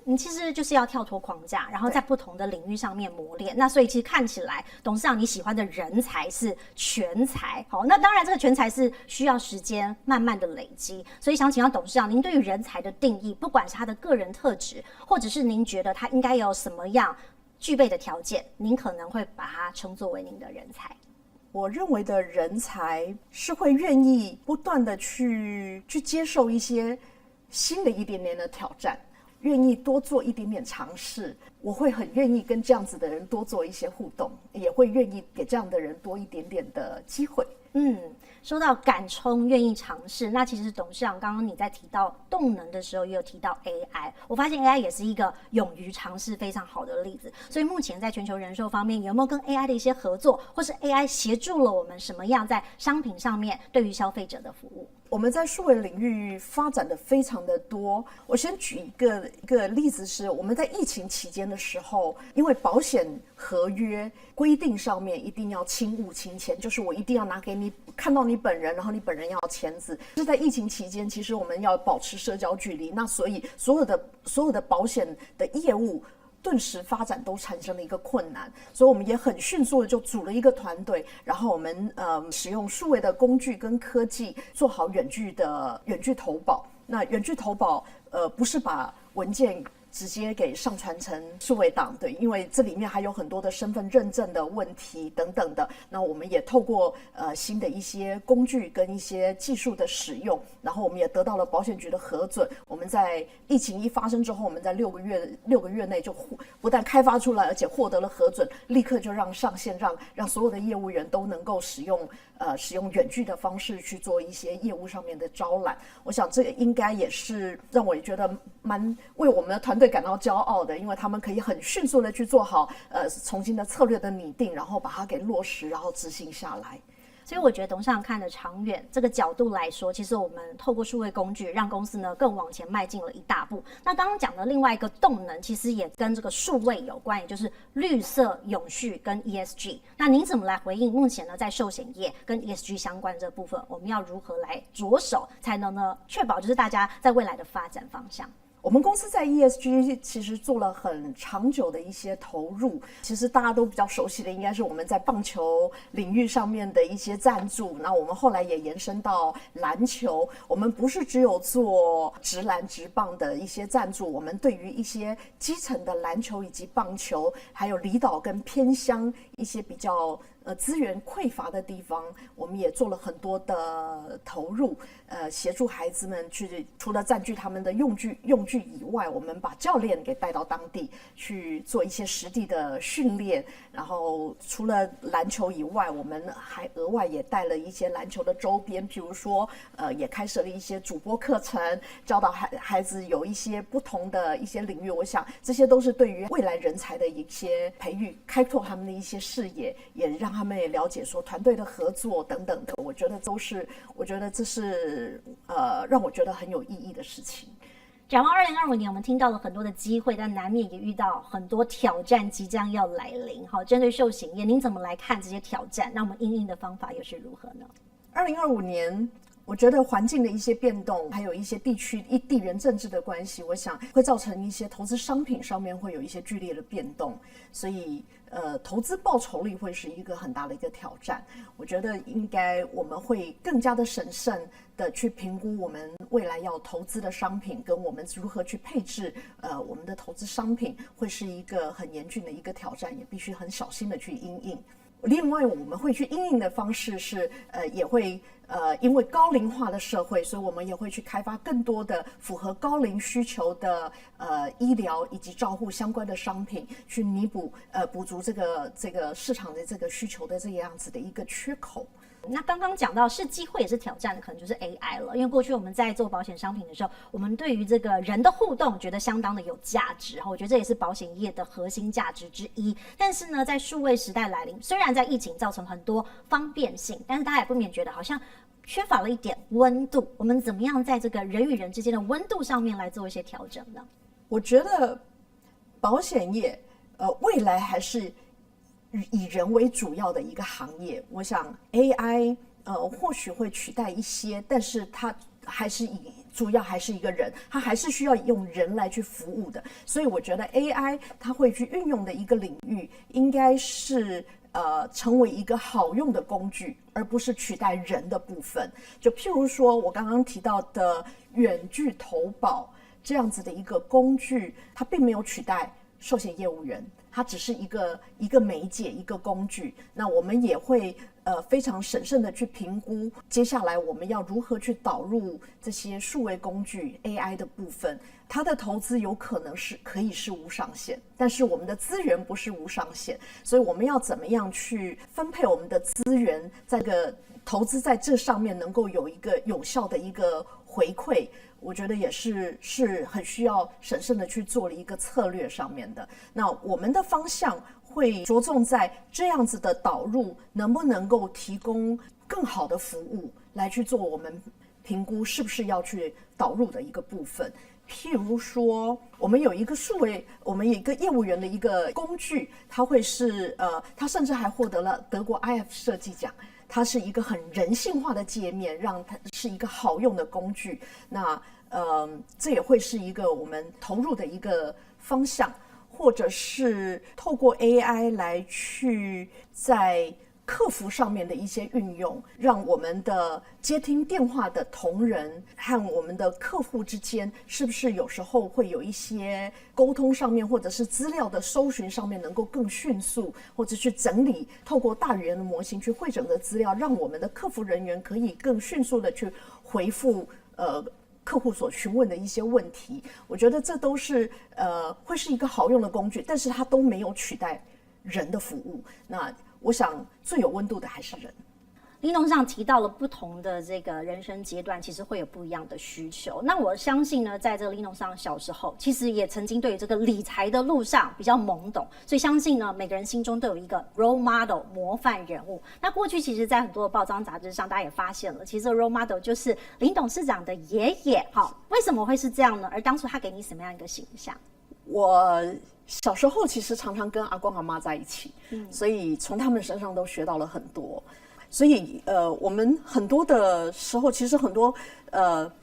你其实就是要跳脱框架，然后在不同的领域上面磨练。那所以其实看起来，董事长你喜欢的人才是全才。好，那当然这个全才是需要时间慢慢的累积。所以想请教董事长，您对于人才的定义，不管是他的个人特质，或者是您觉得他应该有什么样具备的条件，您可能会把它称作为您的人才。我认为的人才是会愿意不断的去接受一些新的一点点的挑战，愿意多做一点点尝试。我会很愿意跟这样子的人多做一些互动，也会愿意给这样的人多一点点的机会。说到敢冲、愿意尝试，那其实董事长刚刚你在提到动能的时候，也有提到 AI。我发现 AI 也是一个勇于尝试非常好的例子。所以目前在全球人寿方面，有没有跟 AI 的一些合作，或是 AI 协助了我们什么样在商品上面对于消费者的服务？我们在数位领域发展的非常的多。我先举一个例子，是我们在疫情期间的时候，因为保险合约规定上面一定要亲物亲签，就是我一定要拿给你看到你本人，然后你本人要签字。是在疫情期间，其实我们要保持社交距离，那所以所有的保险的业务顿时发展都产生了一个困难，所以我们也很迅速的就组了一个团队，然后我们使用数位的工具跟科技做好远距投保。那远距投保不是把文件直接给上传成数位档，对，因为这里面还有很多的身份认证的问题等等的。那我们也透过新的一些工具跟一些技术的使用，然后我们也得到了保险局的核准。我们在疫情一发生之后，我们在6个月内就不但开发出来，而且获得了核准，立刻就上线，让所有的业务员都能够使用远距的方式去做一些业务上面的招揽。我想这个应该也是让我觉得蛮为我们的团队感到骄傲的，因为他们可以很迅速的去做好重新的策略的拟定，然后把它给落实，然后执行下来。所以我觉得董事长看的长远这个角度来说，其实我们透过数位工具让公司呢更往前迈进了一大步。那刚刚讲的另外一个动能，其实也跟这个数位有关，也就是绿色、永续跟 ESG。那您怎么来回应目前呢在寿险业跟 ESG 相关这部分，我们要如何来着手，才能呢确保就是大家在未来的发展方向？我们公司在 ESG 其实做了很长久的一些投入，其实大家都比较熟悉的应该是我们在棒球领域上面的一些赞助，那我们后来也延伸到篮球，我们不是只有做直篮直棒的一些赞助，我们对于一些基层的篮球以及棒球，还有离岛跟偏乡一些比较资源匮乏的地方，我们也做了很多的投入，协助孩子们去除了占据他们的用具以外，我们把教练给带到当地去做一些实地的训练。然后除了篮球以外，我们还额外也带了一些篮球的周边，比如说也开设了一些主播课程，教导孩子有一些不同的一些领域。我想这些都是对于未来人才的一些培育，开拓他们的一些视野，也让他们也了解说团队的合作等等的。我觉得这是让我觉得很有意义的事情。展望2025年，我们听到了很多的机会，但难免也遇到很多挑战即将要来临。好，针对寿险业，您怎么来看这些挑战？那我们因应的方法又是如何呢？2025年，我觉得环境的一些变动，还有一些地缘政治的关系，我想会造成一些投资商品上面会有一些剧烈的变动，所以投资报酬率会是一个很大的一个挑战。我觉得应该我们会更加的审慎的去评估我们未来要投资的商品，跟我们如何去配置我们的投资商品，会是一个很严峻的一个挑战，也必须很小心的去因应。另外，我们会去因应的方式是，也会因为高龄化的社会，所以我们也会去开发更多的符合高龄需求的医疗以及照护相关的商品，去弥补补足这个市场的这个需求的这个样子的一个缺口。那刚刚讲到是机会也是挑战的，可能就是 AI 了。因为过去我们在做保险商品的时候，我们对于这个人的互动觉得相当的有价值，我觉得这也是保险业的核心价值之一。但是呢，在数位时代来临，虽然在疫情造成很多方便性，但是大家也不免觉得好像缺乏了一点温度。我们怎么样在这个人与人之间的温度上面来做一些调整呢？我觉得保险业未来还是以人为主要的一个行业。我想 AI 或许会取代一些，但是它还是主要还是一个人，它还是需要用人来去服务的。所以我觉得 AI 它会去运用的一个领域，应该是成为一个好用的工具，而不是取代人的部分。就譬如说我刚刚提到的远距投保这样子的一个工具，它并没有取代寿险业务员，它只是一个媒介，一个工具。那我们也会非常审慎的去评估，接下来我们要如何去导入这些数位工具 AI 的部分。它的投资有可能是可以是无上限，但是我们的资源不是无上限，所以我们要怎么样去分配我们的资源，在这个投资在这上面能够有一个有效的一个回馈，我觉得也是很需要审慎的去做了一个策略上面的。那我们的方向会着重在这样子的导入能不能够提供更好的服务，来去做我们评估是不是要去导入的一个部分。譬如说，我们有一个我们有一个业务员的一个工具，它会是它甚至还获得了德国 IF 设计奖。它是一个很人性化的界面，让它是一个好用的工具。那这也会是一个我们投入的一个方向，或者是透过 AI 来去在客服上面的一些运用，让我们的接听电话的同仁和我们的客户之间，是不是有时候会有一些沟通上面，或者是资料的搜寻上面能够更迅速，或者去整理，透过大语言的模型去汇整的资料，让我们的客服人员可以更迅速的去回复客户所询问的一些问题。我觉得这都是会是一个好用的工具，但是它都没有取代人的服务。那我想最有温度的还是人。林董事长提到了不同的这个人生阶段，其实会有不一样的需求。那我相信呢，在这个林董事长小时候，其实也曾经对于这个理财的路上比较懵懂，所以相信呢，每个人心中都有一个 role model 模范人物。那过去其实，在很多的报章杂志上，大家也发现了，其实这个 role model 就是林董事长的爷爷。好，为什么会是这样呢？而当初他给你什么样一个形象？我小时候其实常常跟阿公阿妈在一起，所以从他们身上都学到了很多。所以我们很多的时候，其实很多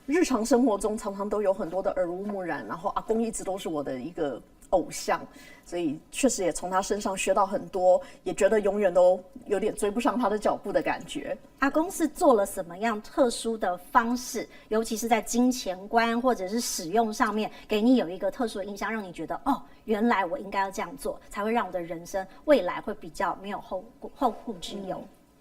日常生活中常常都有很多的耳濡目染，然后阿公一直都是我的一个偶像，所以确实也从他身上学到很多，也觉得永远都有点追不上他的脚步的感觉。阿公是做了什么样特殊的方式，尤其是在金钱观或者是使用上面，给你有一个特殊的印象，让你觉得哦，原来我应该要这样做，才会让我的人生未来会比较没有后顾之忧。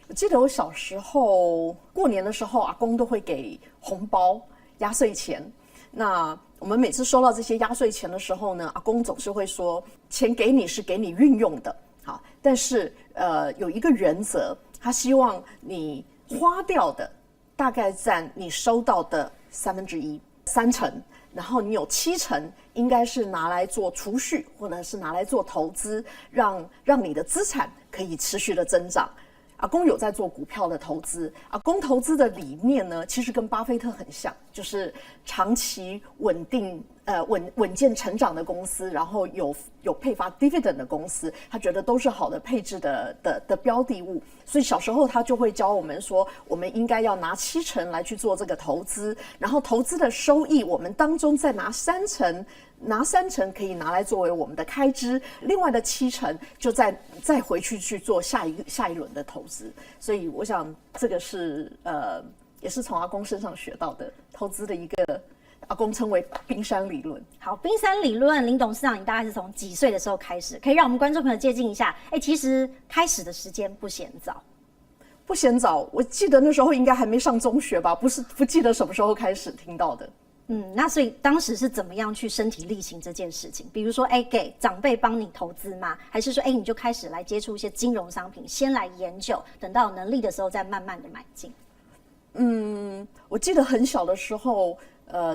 我记得我小时候过年的时候，阿公都会给红包、压岁钱。那我们每次收到这些压岁钱的时候呢，阿公总是会说，钱给你是给你运用的，好，但是有一个原则，他希望你花掉的大概占你收到的1/3，三成，然后你有7成应该是拿来做储蓄，或者是拿来做投资，让你的资产可以持续的增长。阿公有在做股票的投资，阿公投资的理念呢，其实跟巴菲特很像，就是长期稳定、稳健成长的公司，然后有配发 dividend 的公司，他觉得都是好的配置的标的物。所以小时候他就会教我们说，我们应该要拿7成来去做这个投资，然后投资的收益，我们当中再拿3成可以拿来作为我们的开支，另外的7成就再回去做下一轮的投资。所以我想这个是也是从阿公身上学到的投资的一个，阿公称为冰山理论。好，冰山理论，林董事长，你大概是从几岁的时候开始？可以让我们观众朋友借鉴一下。其实开始的时间不嫌早。不嫌早，我记得那时候应该还没上中学吧，不记得什么时候开始听到的。那所以当时是怎么样去身体力行这件事情？比如说，给长辈帮你投资吗？还是说，你就开始来接触一些金融商品，先来研究，等到有能力的时候再慢慢的买进？我记得很小的时候，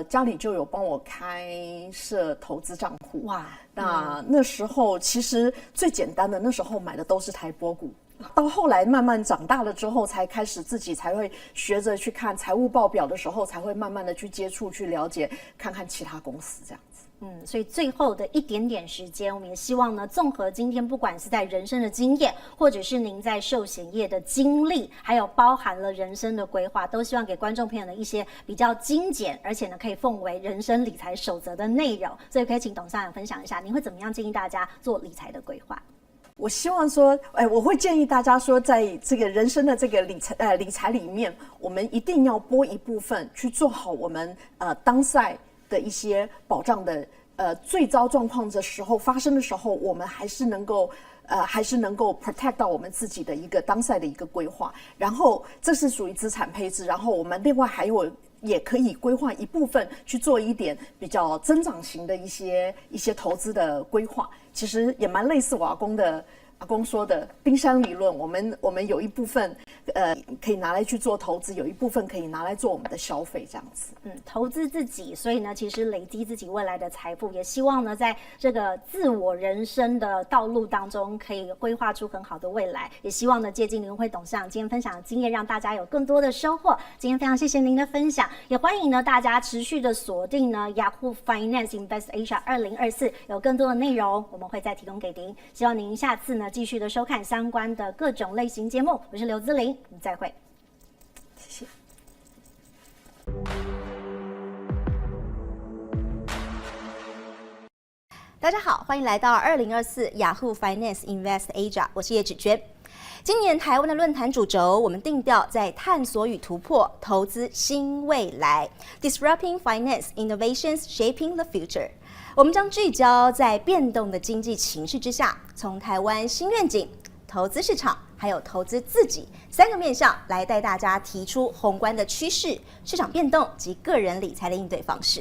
家里就有帮我开设投资账户。哇，那时候其实最简单的，那时候买的都是台波股。到后来慢慢长大了之后，才开始自己才会学着去看财务报表的时候，才会慢慢的去接触、去了解、看看其他公司这样子。所以最后的一点点时间，我们也希望呢，综合今天不管是在人生的经验，或者是您在寿险业的经历，还有包含了人生的规划，都希望给观众朋友的一些比较精简，而且呢可以奉为人生理财守则的内容。所以可以请董事长分享一下，您会怎么样建议大家做理财的规划？我希望说，我会建议大家说，在这个人生的这个理财里面，我们一定要拨一部分去做好我们当赛的一些保障的最糟状况的时候发生的时候，我们还是能够 protect 到我们自己的一个当赛的一个规划。然后这是属于资产配置，然后我们另外还有也可以规划一部分去做一点比较增长型的一些投资的规划。其实也蛮类似我阿公说的冰山理论，我们有一部分可以拿来去做投资，有一部分可以拿来做我们的消费，这样子。投资自己，所以呢，其实累积自己未来的财富，也希望呢，在这个自我人生的道路当中，可以规划出很好的未来。也希望呢，借鉴联会董事长今天分享的经验，让大家有更多的收获。今天非常谢谢您的分享，也欢迎呢大家持续的锁定呢 Yahoo Finance Invest Asia 2024，有更多的内容我们会再提供给您。希望您下次呢继续的收看相关的各种类型节目。我是刘姿玲，我们再会。谢谢。大家好，欢迎来到2024 Yahoo Finance Invest Asia， 我是叶芷娟。今年台湾的论坛主轴，我们定调在探索与突破，投资新未来 ，Disrupting Finance Innovations Shaping the Future。我们将聚焦在变动的经济情势之下，从台湾新愿景、投资市场，还有投资自己3个面向来带大家提出宏观的趋势、市场变动及个人理财的应对方式。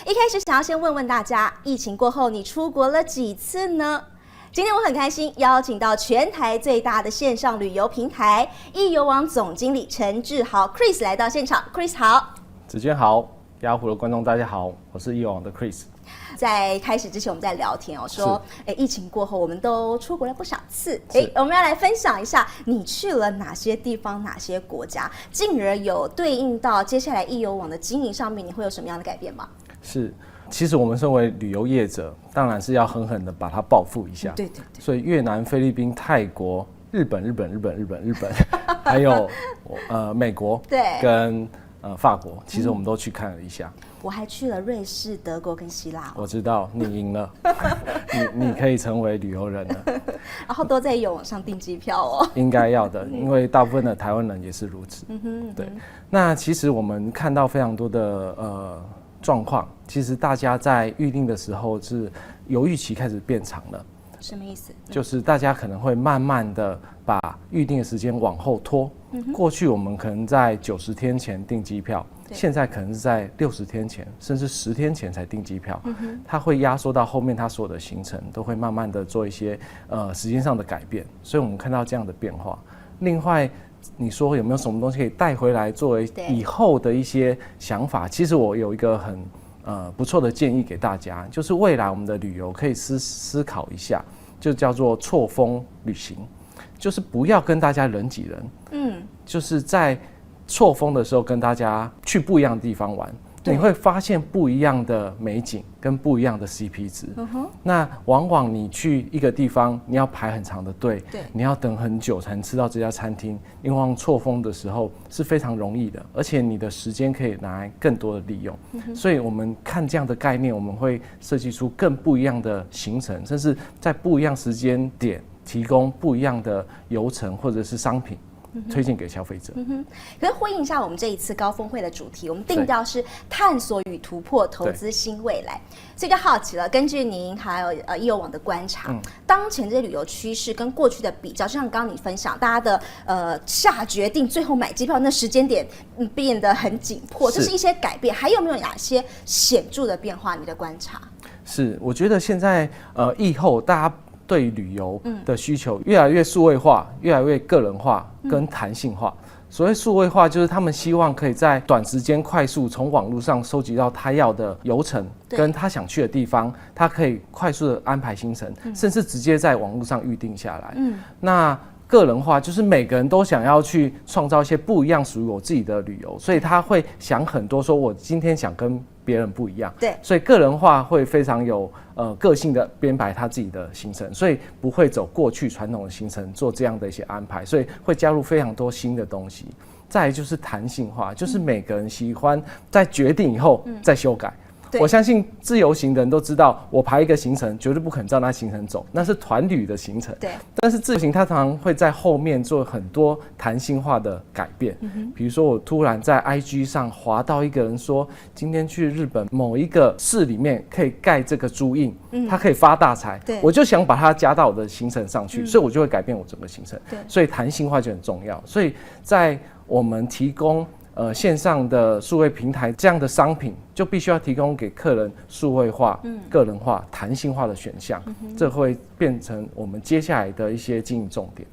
一开始想要先问问大家，疫情过后你出国了几次呢？今天我很开心邀请到全台最大的线上旅游平台易游网总经理陈志豪 Chris 来到现场。Chris 好。子娟好，雅虎的观众大家好，我是易游网的 Chris。在开始之前我们在聊天说疫情过后我们都出国了不少次，我们要来分享一下你去了哪些地方哪些国家，进而有对应到接下来易游网的经营上面你会有什么样的改变吗？是，其实我们身为旅游业者，当然是要狠狠的把它报复一下。对，所以越南、菲律宾、泰国、日本，还有美国，跟法国，其实我们都去看了一下。我还去了瑞士、德国跟希腊。我知道你赢了，你可以成为旅游人了。然后都在易游网上订机票哦。应该要的，因为大部分的台湾人也是如此。对。那其实我们看到非常多的状况，其实大家在预定的时候是犹豫期开始变长了。什么意思？就是大家可能会慢慢的把预定的时间往后拖。过去我们可能在90天前订机票，现在可能是在60天前，甚至10天前才订机票。它会压缩到后面，它所有的行程都会慢慢的做一些时间上的改变，所以我们看到这样的变化。另外，你说有没有什么东西可以带回来作为以后的一些想法？其实我有一个很不错的建议给大家，就是未来我们的旅游可以思考一下，就叫做错峰旅行，就是不要跟大家人挤人，就是在错峰的时候跟大家去不一样的地方玩。你会发现不一样的美景跟不一样的 CP 值。那往往你去一个地方，你要排很长的队，你要等很久才能吃到这家餐厅。因为错峰的时候是非常容易的，而且你的时间可以拿来更多的利用。所以我们看这样的概念，我们会设计出更不一样的行程，甚至在不一样时间点提供不一样的游程或者是商品。推荐给消费者。可是呼应一下我们这一次高峰会的主题，我们定调是探索与突破，投资新未来。所以就好奇了，根据您还有易游网的观察，当前这些旅游趋势跟过去的比较，就像刚刚你分享，大家的下决定最后买机票那时间点变得很紧迫，这是一些改变。还有没有哪些显著的变化？你的观察？是，我觉得现在疫后大家对旅游的需求越来越数位化，越来越个人化跟弹性化。所谓数位化，就是他们希望可以在短时间快速从网络上收集到他要的游程跟他想去的地方，他可以快速的安排行程，甚至直接在网络上预定下来。那个人化就是每个人都想要去创造一些不一样属于我自己的旅游，所以他会想很多，说我今天想跟别人不一样。所以个人化会非常有个性的编排他自己的行程，所以不会走过去传统的行程做这样的一些安排，所以会加入非常多新的东西。再来就是弹性化，就是每个人喜欢在决定以后再修改。我相信自由行的人都知道，我排一个行程绝对不可能照那行程走，那是团旅的行程。但是自由行它常常会在后面做很多弹性化的改变。比如说我突然在 IG 上滑到一个人说，今天去日本某一个市里面可以盖这个租印，他可以发大财，我就想把它加到我的行程上去，所以我就会改变我整个行程。所以弹性化就很重要。所以在我们提供线上的数位平台这样的商品，就必须要提供给客人数位化、个人化、弹性化的选项，这会变成我们接下来的一些经营重点。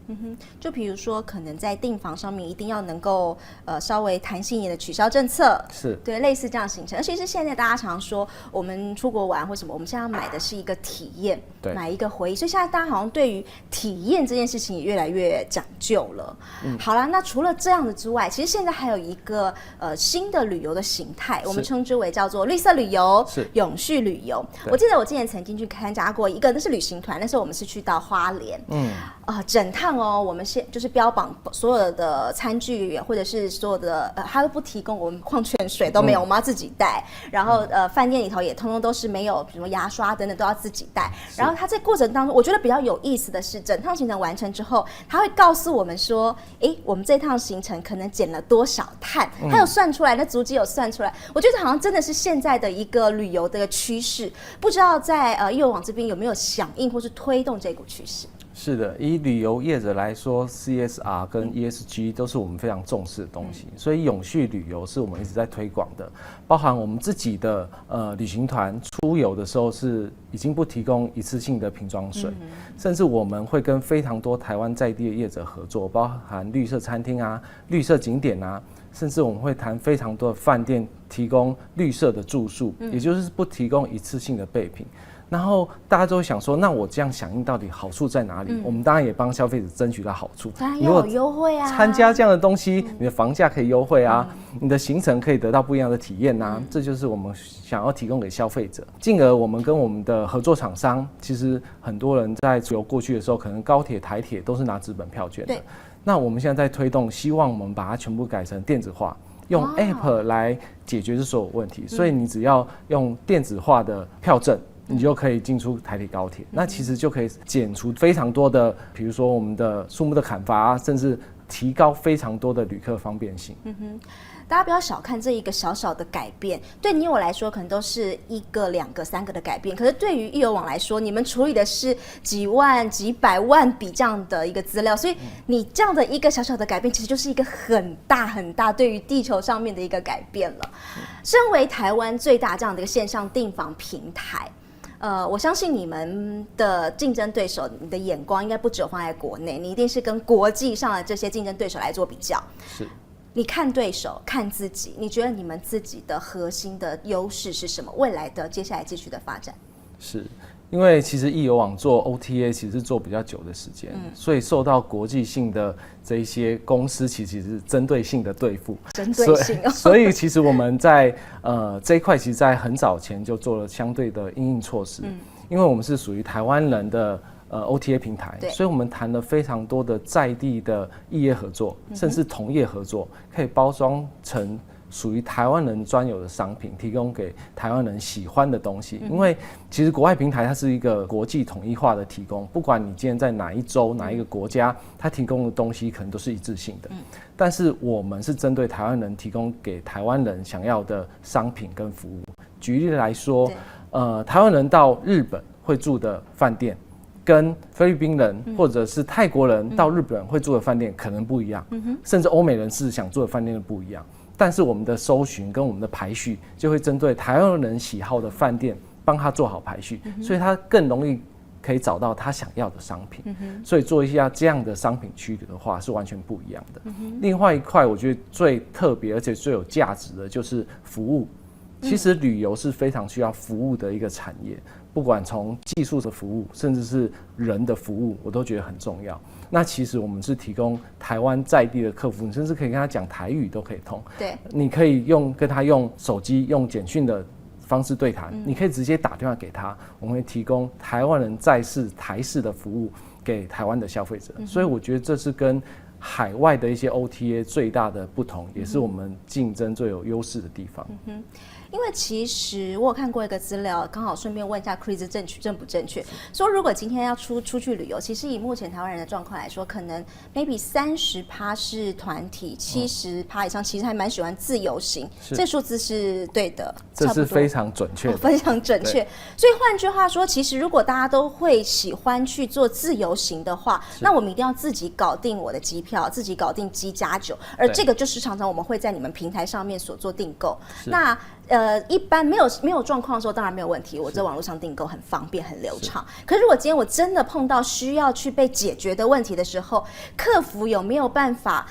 就比如说，可能在订房上面一定要能够稍微弹性一点的取消政策，是对类似这样的行程。而且是现在大家常说，我们出国玩或什么，我们现在要买的是一个体验，买一个回忆。所以现在大家好像对于体验这件事情也越来越讲究了。好啦，那除了这样的之外，其实现在还有一个新的旅游的形态，我们称之为叫做绿色旅游、永续旅游。我记得我之前曾经去参加过一个，那是旅行团，那时候我们是去到花莲，整趟我们就是标榜所有的餐具或者是所有的他都不提供，我们矿泉水都没有，我们要自己带。然后饭店里头也通通都是没有什么牙刷等等都要自己带。然后他在过程当中，我觉得比较有意思的是，整趟行程完成之后，他会告诉我们说，我们这趟行程可能减了多少碳，他有算出来，那足迹有算出来。我觉得好像真的是现在的一个旅游的趋势，不知道在易游网这边有没有响应或是推动这股趋势？是的，以旅游业者来说 ，CSR 跟 ESG 都是我们非常重视的东西，所以永续旅游是我们一直在推广的，包含我们自己的旅行团出游的时候是已经不提供一次性的瓶装水，甚至我们会跟非常多台湾在地的业者合作，包含绿色餐厅啊、绿色景点啊，甚至我们会谈非常多的饭店提供绿色的住宿，也就是不提供一次性的备品。然后大家都会想说，那我这样响应到底好处在哪里？我们当然也帮消费者争取到好处，当然要有优惠啊！参加这样的东西，你的房价可以优惠啊，你的行程可以得到不一样的体验啊，这就是我们想要提供给消费者。进而我们跟我们的合作厂商，其实很多人在出游过去的时候，可能高铁、台铁都是拿纸本票券的。那我们现在在推动，希望我们把它全部改成电子化，用 App 来解决这所有问题。所以你只要用电子化的票证，你就可以进出台铁高铁，那其实就可以减除非常多的，比如说我们的数目的砍伐，甚至提高非常多的旅客方便性。大家不要小看这一个小小的改变，对你我来说可能都是1个、2个、3个的改变，可是对于易游网来说，你们处理的是几万、几百万笔这样的一个资料，所以你这样的一个小小的改变，其实就是一个很大很大对于地球上面的一个改变了。身为台湾最大这样的一个线上订房平台，我相信你们的竞争对手，你的眼光应该不只有放在国内，你一定是跟国际上的这些竞争对手来做比较。是。你看对手，看自己，你觉得你们自己的核心的优势是什么？未来的接下来继续的发展？是因为其实易游网做 OTA 其实是做比较久的时间，所以受到国际性的这一些公司其实是针对性的对付，针对性所以其实我们在这一块，其实在很早前就做了相对的因应措施，因为我们是属于台湾人的OTA 平台，所以我们谈了非常多的在地的异业合作，甚至同业合作，可以包装成属于台湾人专有的商品，提供给台湾人喜欢的东西。因为其实国外平台它是一个国际统一化的提供，不管你今天在哪一州、哪一个国家，它提供的东西可能都是一致性的。但是我们是针对台湾人提供给台湾人想要的商品跟服务。举例来说，台湾人到日本会住的饭店，跟菲律宾人或者是泰国人到日本会住的饭店可能不一样，甚至欧美人士想住的饭店都不一样。但是我们的搜寻跟我们的排序就会针对台湾人喜好的饭店帮他做好排序，所以他更容易可以找到他想要的商品。所以做一下这样的商品区隔的话是完全不一样的。另外一块我觉得最特别而且最有价值的就是服务。其实旅游是非常需要服务的一个产业，不管从技术的服务甚至是人的服务，我都觉得很重要。那其实我们是提供台湾在地的客服，你甚至可以跟他讲台语都可以通。对，你可以跟他用手机用简讯的方式对谈，你可以直接打电话给他，我们会提供台湾人在世台式的服务给台湾的消费者。所以我觉得这是跟海外的一些 OTA 最大的不同，也是我们竞争最有优势的地方。因为其实我有看过一个资料，刚好顺便问一下 Chris 正不正确？说如果今天要出去旅游，其实以目前台湾人的状况来说，可能 maybe 30% 是团体，70% 以上其实还蛮喜欢自由行，这数字是对的，这是非常准确的，非常准确。所以换句话说，其实如果大家都会喜欢去做自由行的话，那我们一定要自己搞定我的机票，自己搞定机加酒，而这个就是常常我们会在你们平台上面所做订购。那一般没有状况的时候，当然没有问题，我在网络上订购很方便很流畅。可是如果今天我真的碰到需要去被解决的问题的时候，客服有没有办法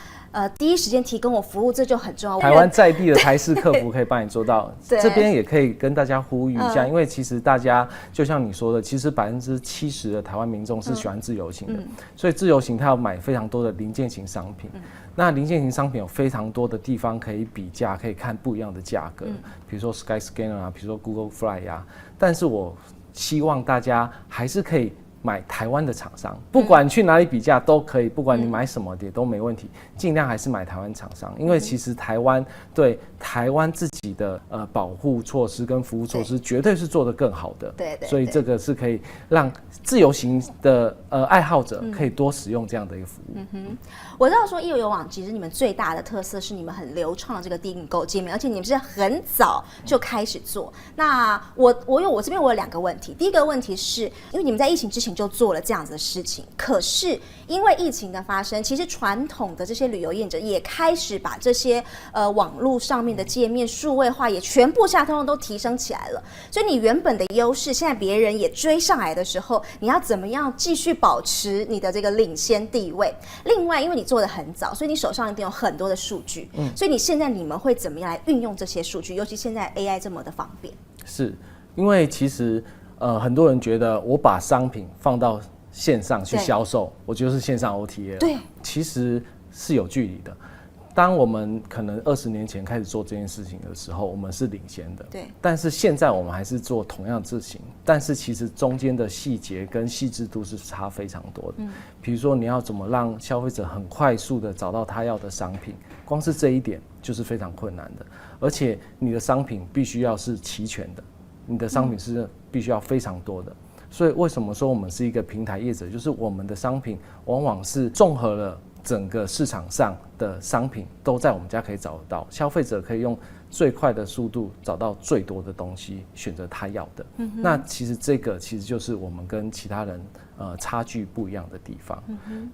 第一时间提供我服务，这就很重要。台湾在地的台式客服可以帮你做到。这边也可以跟大家呼吁一下，因为其实大家就像你说的，其实70%的台湾民众是喜欢自由行的，所以自由行他要买非常多的零件型商品。那零件型商品有非常多的地方可以比价，可以看不一样的价格，比如说 Skyscanner 啊，比如说 Google Fly 啊。但是我希望大家还是可以买台湾的厂商，不管去哪里比价都可以，不管你买什么也都没问题，尽量还是买台湾厂商，因为其实台湾对台湾自己的保护措施跟服务措施绝对是做得更好的，对，所以这个是可以让自由行的爱好者可以多使用这样的一个服务。我知道说易游网其实你们最大的特色是你们很流畅的这个订购界面，而且你们是很早就开始做。那我这边我有2个问题，第一个问题是因为你们在疫情之前就做了这样子的事情，可是因为疫情的发生，其实传统的这些旅游业者也开始把这些网络上面的界面数位化，也全部通通都提升起来了。所以你原本的优势，现在别人也追上来的时候，你要怎么样继续保持你的这个领先地位？另外，因为你做得很早，所以你手上一定有很多的数据，所以你们会怎么样来运用这些数据？尤其现在 AI 这么的方便，是因为其实很多人觉得我把商品放到线上去销售，我就是线上 OTA 了。对，其实是有距离的。当我们可能20年前开始做这件事情的时候，我们是领先的。对，但是现在我们还是做同样的事情，但是其实中间的细节跟细致度是差非常多的。比如说你要怎么让消费者很快速的找到他要的商品，光是这一点就是非常困难的。而且你的商品必须要是齐全的，你的商品是必须要非常多的。所以为什么说我们是一个平台业者，就是我们的商品往往是综合了整个市场上的商品都在我们家可以找得到，消费者可以用最快的速度找到最多的东西，选择他要的。那其实这个其实就是我们跟其他人差距不一样的地方。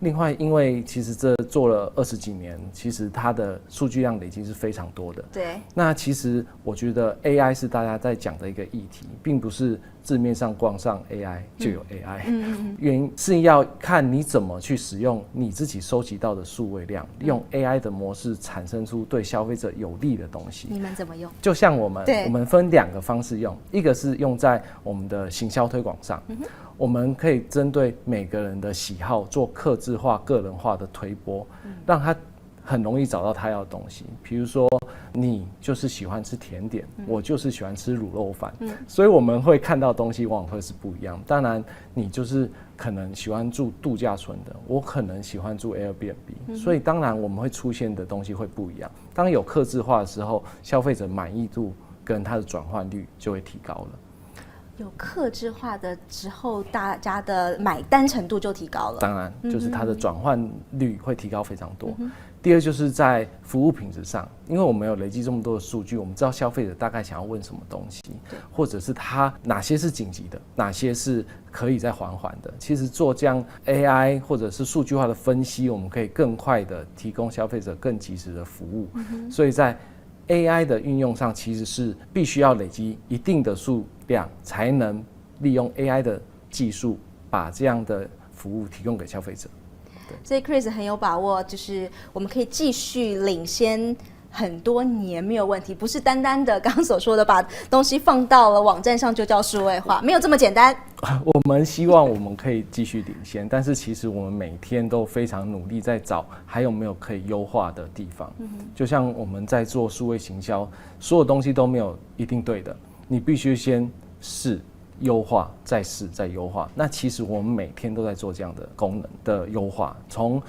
另外，因为其实这做了20几年，其实它的数据量累积是非常多的。对。那其实我觉得 AI 是大家在讲的一个议题，并不是字面上冠上 AI 就有 AI。原因是要看你怎么去使用你自己收集到的数位量，用 AI 的模式产生出对消费者有利的东西。你们怎么用？就像我们分2个方式用，一个是用在我们的行销推广上。我们可以针对每个人的喜好做客制化、个人化的推播，让他很容易找到他要的东西。比如说，你就是喜欢吃甜点，我就是喜欢吃卤肉饭，所以我们会看到东西往往会是不一样。当然，你就是可能喜欢住度假村的，我可能喜欢住 Airbnb，所以当然我们会出现的东西会不一样。当有客制化的时候，消费者满意度跟它的转换率就会提高了。有客制化的之后，大家的买单程度就提高了。当然，就是它的转换率会提高非常多。第二就是在服务品质上，因为我们有累积这么多的数据，我们知道消费者大概想要问什么东西，或者是他哪些是紧急的，哪些是可以再缓缓的。其实做这样 AI 或者是数据化的分析，我们可以更快的提供消费者更及时的服务。所以在AI 的运用上，其实是必须要累积一定的数量，才能利用 AI 的技术把这样的服务提供给消费者。所以 Chris 很有把握，就是我们可以继续领先很多年没有问题，不是单单的刚刚所说的把东西放到了网站上就叫数位化，没有这么简单。我们希望我们可以继续领先，但是其实我们每天都非常努力在找还有没有可以优化的地方。就像我们在做数位行销，所有东西都没有一定对的，你必须先试优化，再试再优化。那其实我们每天都在做这样的功能的优化，从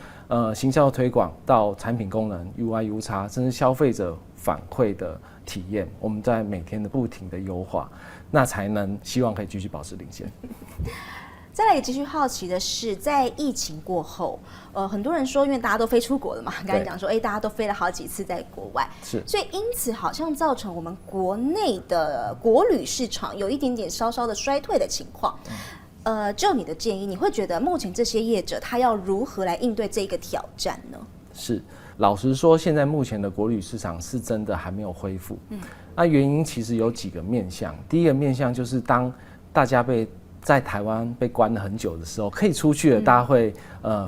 行销的推广到产品功能 UI、UX， 甚至消费者反馈的体验，我们在每天的不停的优化，那才能希望可以继续保持领先。再来也继续好奇的是，在疫情过后，很多人说，因为大家都飞出国了嘛，刚才讲说，大家都飞了好几次在国外，所以因此好像造成我们国内的国旅市场有一点点稍稍的衰退的情况。就你的建议，你会觉得目前这些业者他要如何来应对这个挑战呢？是，老实说，现在目前的国旅市场是真的还没有恢复。那原因其实有几个面向，第一个面向就是当大家在台湾被关了很久的时候，可以出去了，大家会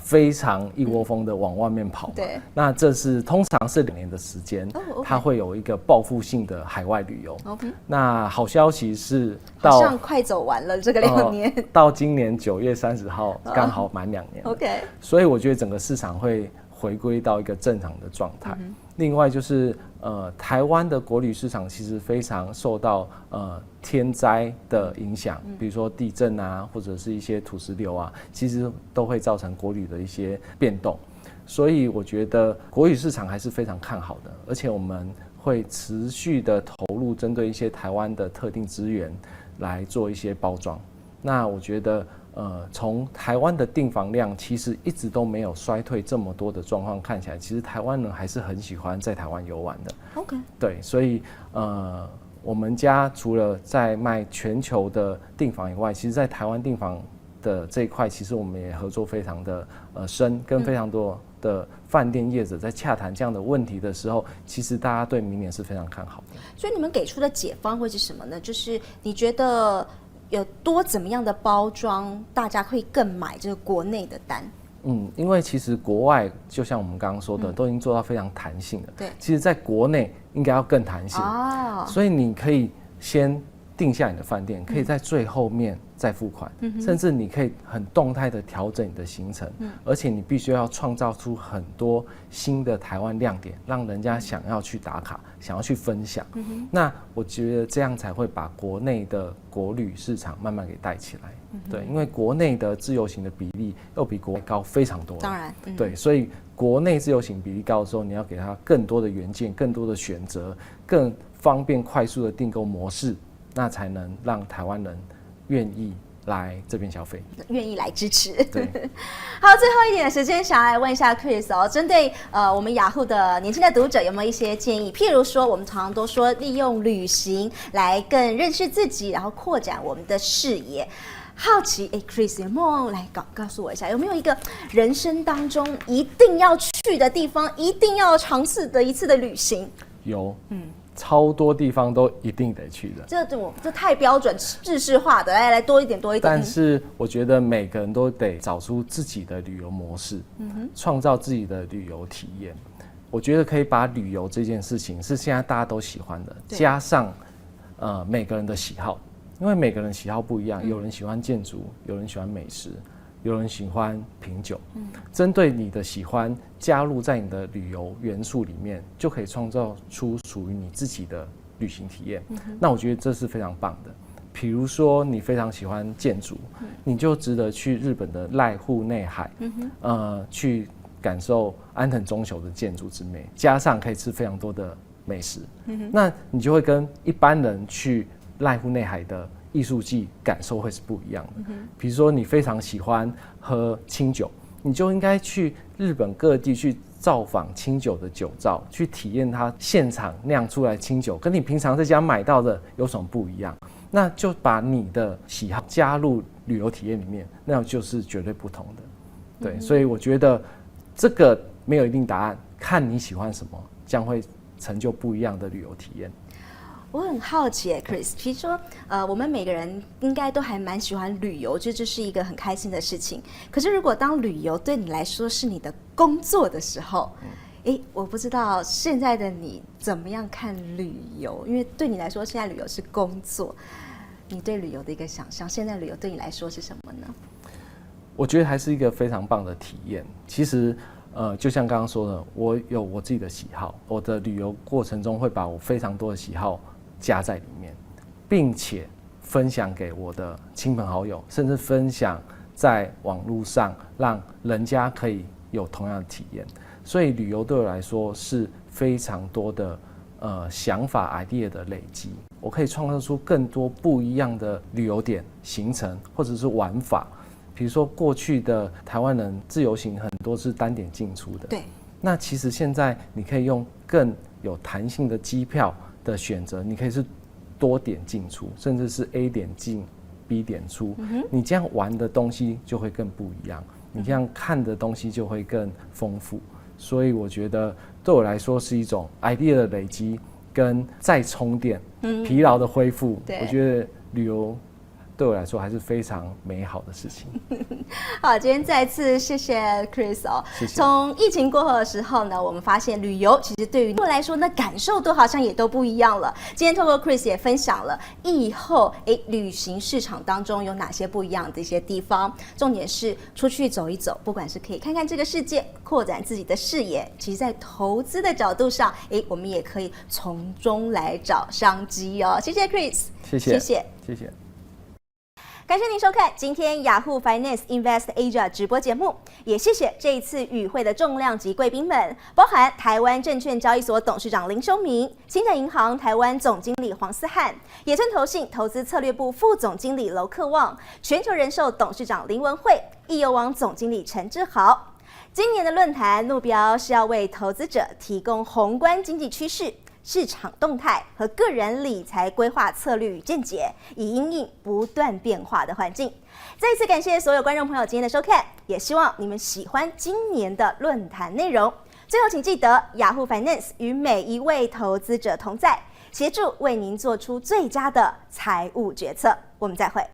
非常一窝蜂的往外面跑嘛。对。那这是通常是2年的时间，它会有一个报复性的海外旅游。那好消息是好像快走完了这个2年，到今年9月30号刚好满2年。OK。所以我觉得整个市场会回归到一个正常的状态。另外就是台湾的国旅市场其实非常受到天灾的影响，比如说地震啊，或者是一些土石流啊，其实都会造成国旅的一些变动。所以我觉得国旅市场还是非常看好的，而且我们会持续的投入针对一些台湾的特定资源来做一些包装。那我觉得从台湾的订房量其实一直都没有衰退这么多的状况看起来，其实台湾人还是很喜欢在台湾游玩的。OK。对，所以我们家除了在卖全球的订房以外，其实在台湾订房的这一块，其实我们也合作非常的深，跟非常多的饭店业者在洽谈这样的问题的时候，其实大家对明年是非常看好的。所以你们给出的解方会是什么呢？就是你觉得有多怎么样的包装，大家会更买这个国内的单？因为其实国外就像我们刚刚说的，都已经做到非常弹性了。对，其实在国内应该要更弹性。所以你可以先定下你的饭店，可以在最后面再付款，甚至你可以很动态的调整你的行程，而且你必须要创造出很多新的台湾亮点，让人家想要去打卡，想要去分享。那我觉得这样才会把国内的国旅市场慢慢给带起来。对，因为国内的自由行的比例又比国外高非常多。当然，对，所以国内自由行比例高的时候，你要给他更多的元件、更多的选择、更方便快速的订购模式，那才能让台湾人愿意来这边消费，愿意来支持。对。好，最后一点的时间，想要来问一下 Chris 哦，针对我们雅虎的年轻的读者，有没有一些建议？譬如说，我们常常都说利用旅行来更认识自己，然后扩展我们的视野。好奇，Chris 有没有来告诉我一下，有没有一个人生当中一定要去的地方，一定要尝试的一次的旅行？有，超多地方都一定得去的。这太标准制式化的，来多一点。但是我觉得每个人都得找出自己的旅游模式，创造自己的旅游体验。我觉得可以把旅游这件事情是现在大家都喜欢的，加上每个人的喜好。因为每个人喜好不一样，有人喜欢建筑，有人喜欢美食，有人喜欢品酒。针对你的喜欢加入在你的旅游元素里面，就可以创造出属于你自己的旅行体验。那我觉得这是非常棒的。比如说你非常喜欢建筑，你就值得去日本的濑户内海，去感受安藤忠雄的建筑之美，加上可以吃非常多的美食。那你就会跟一般人去濑户内海的艺术季感受会是不一样的。比如说你非常喜欢喝清酒，你就应该去日本各地去造访清酒的酒造，去体验它现场酿出来清酒，跟你平常在家买到的有什么不一样。那就把你的喜好加入旅游体验里面，那就是绝对不同的。对，所以我觉得这个没有一定答案，看你喜欢什么，将会成就不一样的旅游体验。我很好奇，Chris， 其实说，我们每个人应该都还蛮喜欢旅游，这是一个很开心的事情。可是，如果当旅游对你来说是你的工作的时候，我不知道现在的你怎么样看旅游，因为对你来说，现在旅游是工作。你对旅游的一个想象，现在旅游对你来说是什么呢？我觉得还是一个非常棒的体验。其实，就像刚刚说的，我有我自己的喜好，我的旅游过程中会把我非常多的喜好加在里面，并且分享给我的亲朋好友，甚至分享在网络上，让人家可以有同样的体验。所以旅游对我来说是非常多的想法 idea 的累积，我可以创造出更多不一样的旅游点、行程或者是玩法。比如说过去的台湾人自由行很多是单点进出的，对。那其实现在你可以用更有弹性的机票的选择，你可以是多点进出，甚至是 A 点进 B 点出，你这样玩的东西就会更不一样，你这样看的东西就会更丰富。所以我觉得对我来说是一种 idea 的累积，跟再充电、疲劳的恢复，我觉得旅游对我来说还是非常美好的事情。好，今天再次谢谢 Chris 哦。谢谢。从疫情过后的时候呢，我们发现旅游其实对于我来说呢，感受都好像也都不一样了。今天透过 Chris 也分享了疫后旅行市场当中有哪些不一样的一些地方。重点是出去走一走，不管是可以看看这个世界，扩展自己的视野，其实在投资的角度上，我们也可以从中来找商机哦。谢谢 Chris， 谢谢，谢谢。感谢您收看今天Yahoo Finance Invest Asia 直播节目，也谢谢这一次与会的重量级贵宾们，包含台湾证券交易所董事长林修明、星展银行台湾总经理黄思翰、野村投信投资策略部副总经理娄克旺、全球人寿董事长林文慧、易游网总经理陈志豪。今年的论坛目标是要为投资者提供宏观经济趋势、市场动态和个人理财规划策略与见解，以因应不断变化的环境。再一次感谢所有观众朋友今天的收看，也希望你们喜欢今年的论坛内容。最后请记得Yahoo Finance与每一位投资者同在，协助为您做出最佳的财务决策。我们再会。